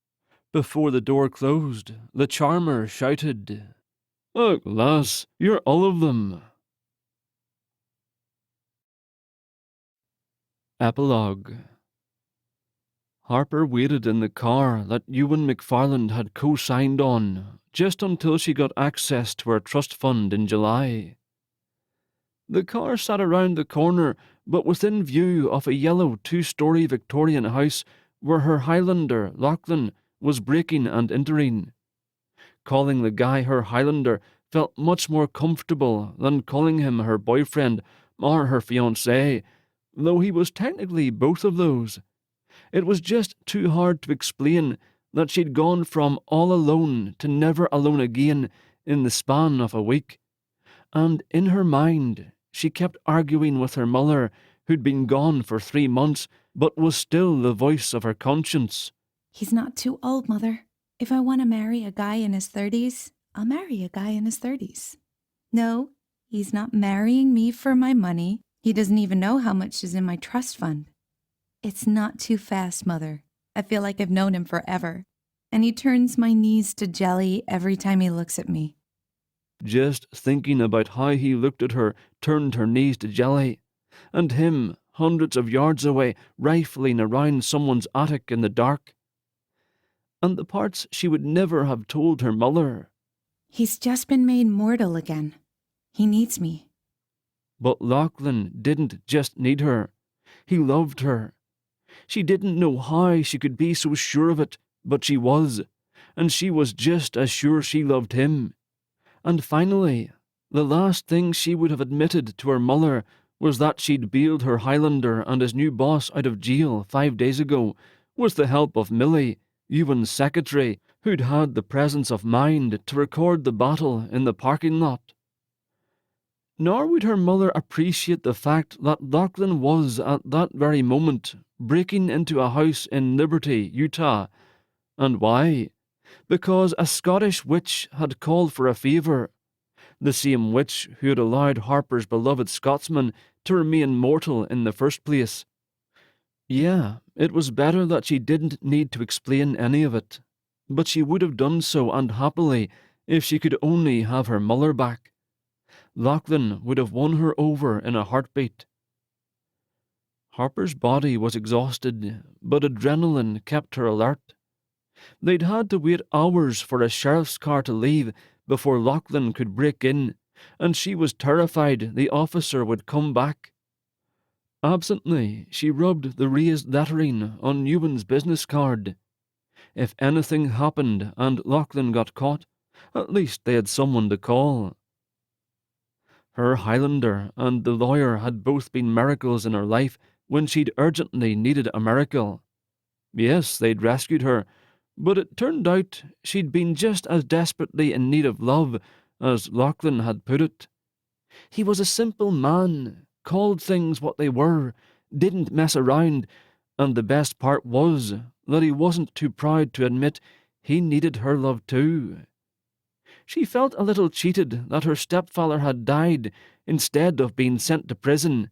Before the door closed, the charmer shouted, Oh, lass, you're all of them. Epilogue. Harper waited in the car that Ewan McFarland had co-signed on, just until she got access to her trust fund in July. The car sat around the corner, but within view of a yellow 2-story Victorian house where her Highlander, Lachlan, was breaking and entering. Calling the guy her Highlander felt much more comfortable than calling him her boyfriend or her fiancé, though he was technically both of those. It was just too hard to explain that she'd gone from all alone to never alone again in the span of a week. And in her mind, she kept arguing with her mother, who'd been gone for 3 months, but was still the voice of her conscience. He's not too old, Mother. If I want to marry a guy in his 30s, I'll marry a guy in his 30s. No, he's not marrying me for my money. He doesn't even know how much is in my trust fund. It's not too fast, Mother. I feel like I've known him forever. And he turns my knees to jelly every time he looks at me. Just thinking about how he looked at her turned her knees to jelly, and him, hundreds of yards away, rifling around someone's attic in the dark. And the parts she would never have told her mother. He's just been made mortal again. He needs me. But Lachlan didn't just need her. He loved her. She didn't know how she could be so sure of it, but she was, and she was just as sure she loved him. And finally, the last thing she would have admitted to her mother was that she'd bailed her Highlander and his new boss out of jail 5 days ago with the help of Millie, Ewan's secretary, who'd had the presence of mind to record the battle in the parking lot. Nor would her mother appreciate the fact that Lachlan was, at that very moment, breaking into a house in Liberty, Utah. And why? Because a Scottish witch had called for a favour. The same witch who had allowed Harper's beloved Scotsman to remain mortal in the first place. Yeah, it was better that she didn't need to explain any of it. But she would have done so, and happily, if she could only have her mother back. Lachlan would have won her over in a heartbeat. Harper's body was exhausted, but adrenaline kept her alert. They'd had to wait hours for a sheriff's car to leave before Lachlan could break in, and she was terrified the officer would come back. Absently, she rubbed the raised lettering on Ewan's business card. If anything happened and Lachlan got caught, at least they had someone to call. Her Highlander and the lawyer had both been miracles in her life when she'd urgently needed a miracle. Yes, they'd rescued her, but it turned out she'd been just as desperately in need of love as Lachlan had put it. He was a simple man, called things what they were, didn't mess around, and the best part was that he wasn't too proud to admit he needed her love too. She felt a little cheated that her stepfather had died instead of being sent to prison,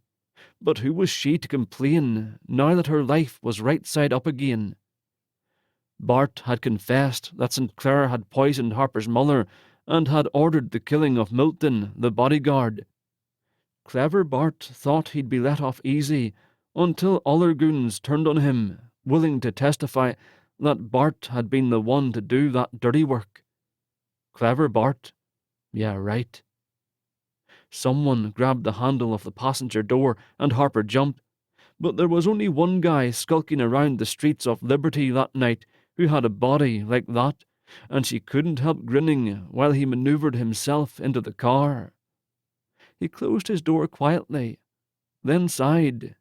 but who was she to complain now that her life was right side up again? Bart had confessed that St. Clair had poisoned Harper's mother and had ordered the killing of Milton, the bodyguard. Clever Bart thought he'd be let off easy until other goons turned on him, willing to testify that Bart had been the one to do that dirty work. Clever Bart? Yeah, right. Someone grabbed the handle of the passenger door and Harper jumped, but there was only one guy skulking around the streets of Liberty that night who had a body like that, and she couldn't help grinning while he maneuvered himself into the car. He closed his door quietly, then sighed.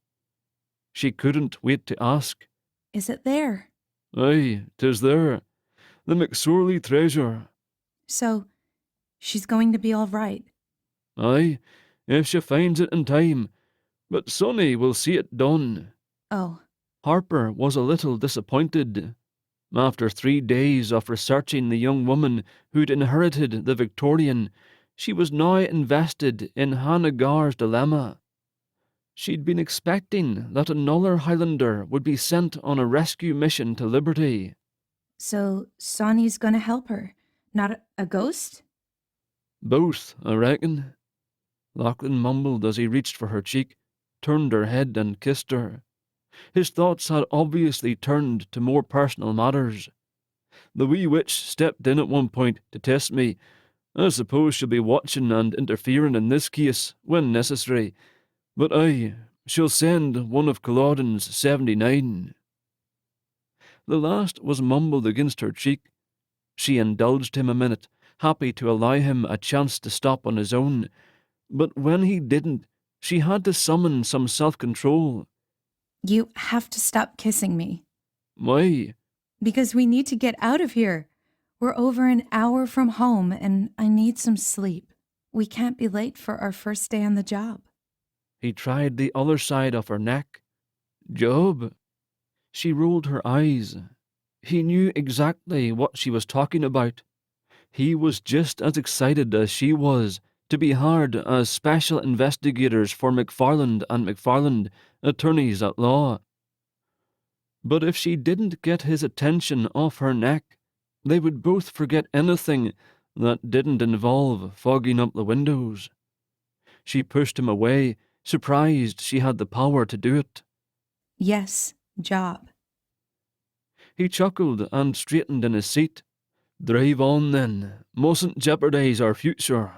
She couldn't wait to ask. Is it there? Aye, 'tis there. The McSorley treasure. So, she's going to be all right. Aye, if she finds it in time, but Sonny will see it done. Oh, Harper was a little disappointed. After 3 days of researching the young woman who'd inherited the Victorian, she was now invested in Hannah Gar's dilemma. She'd been expecting that another Highlander would be sent on a rescue mission to Liberty. so Sonny's gonna help her, not a ghost? Both, I reckon. Lachlan mumbled as he reached for her cheek, turned her head and kissed her. His thoughts had obviously turned to more personal matters. The wee witch stepped in at one point to test me. I suppose she'll be watching and interfering in this case, when necessary. But aye, she'll send one of Culloden's 79. The last was mumbled against her cheek. She indulged him a minute, happy to allow him a chance to stop on his own. But when he didn't, she had to summon some self-control. You have to stop kissing me. Why? Because we need to get out of here. We're over an hour from home and I need some sleep. We can't be late for our first day on the job. He tried the other side of her neck. Job? She rolled her eyes. He knew exactly what she was talking about. He was just as excited as she was to be hired as special investigators for McFarland and McFarland, attorneys at law. But if she didn't get his attention off her neck, they would both forget anything that didn't involve fogging up the windows. She pushed him away, surprised she had the power to do it. Yes, job. He chuckled and straightened in his seat. Drive on then. Mustn't jeopardize our future.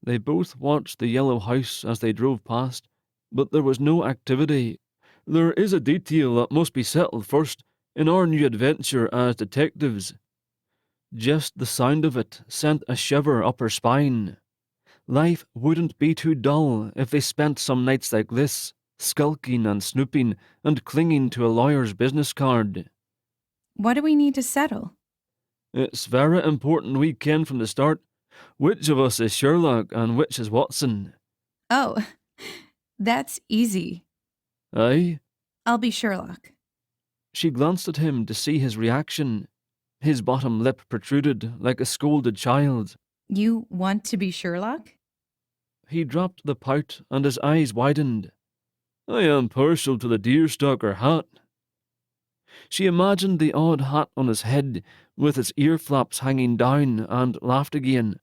They both watched the yellow house as they drove past, but there was no activity. There is a detail that must be settled first in our new adventure as detectives. Just the sound of it sent a shiver up her spine. Life wouldn't be too dull if they spent some nights like this, skulking and snooping and clinging to a lawyer's business card. What do we need to settle? It's very important we ken from the start which of us is Sherlock and which is Watson. Oh, that's easy. Aye? I'll be Sherlock. She glanced at him to see his reaction. His bottom lip protruded like a scolded child. You want to be Sherlock? He dropped the pout and his eyes widened. I am partial to the deerstalker hat. She imagined the odd hat on his head with its ear flaps hanging down and laughed again.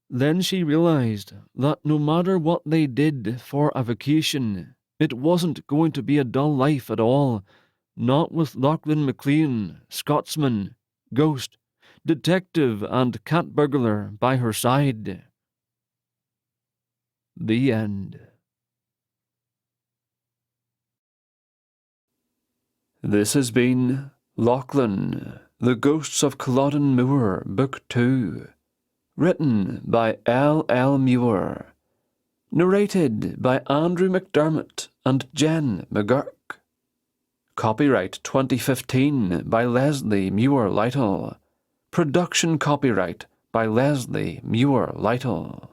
Then she realized that no matter what they did for a vacation, it wasn't going to be a dull life at all, not with Lachlan McLean, Scotsman, ghost, detective and cat burglar by her side. The end. This has been Lachlan, The Ghosts of Culloden Moor, Book 2. Written by L. Muir. Narrated by Andrew McDermott and Jen McGurk. Copyright 2015 by Leslie Muir Lytle. Production copyright by Leslie Muir Lytle.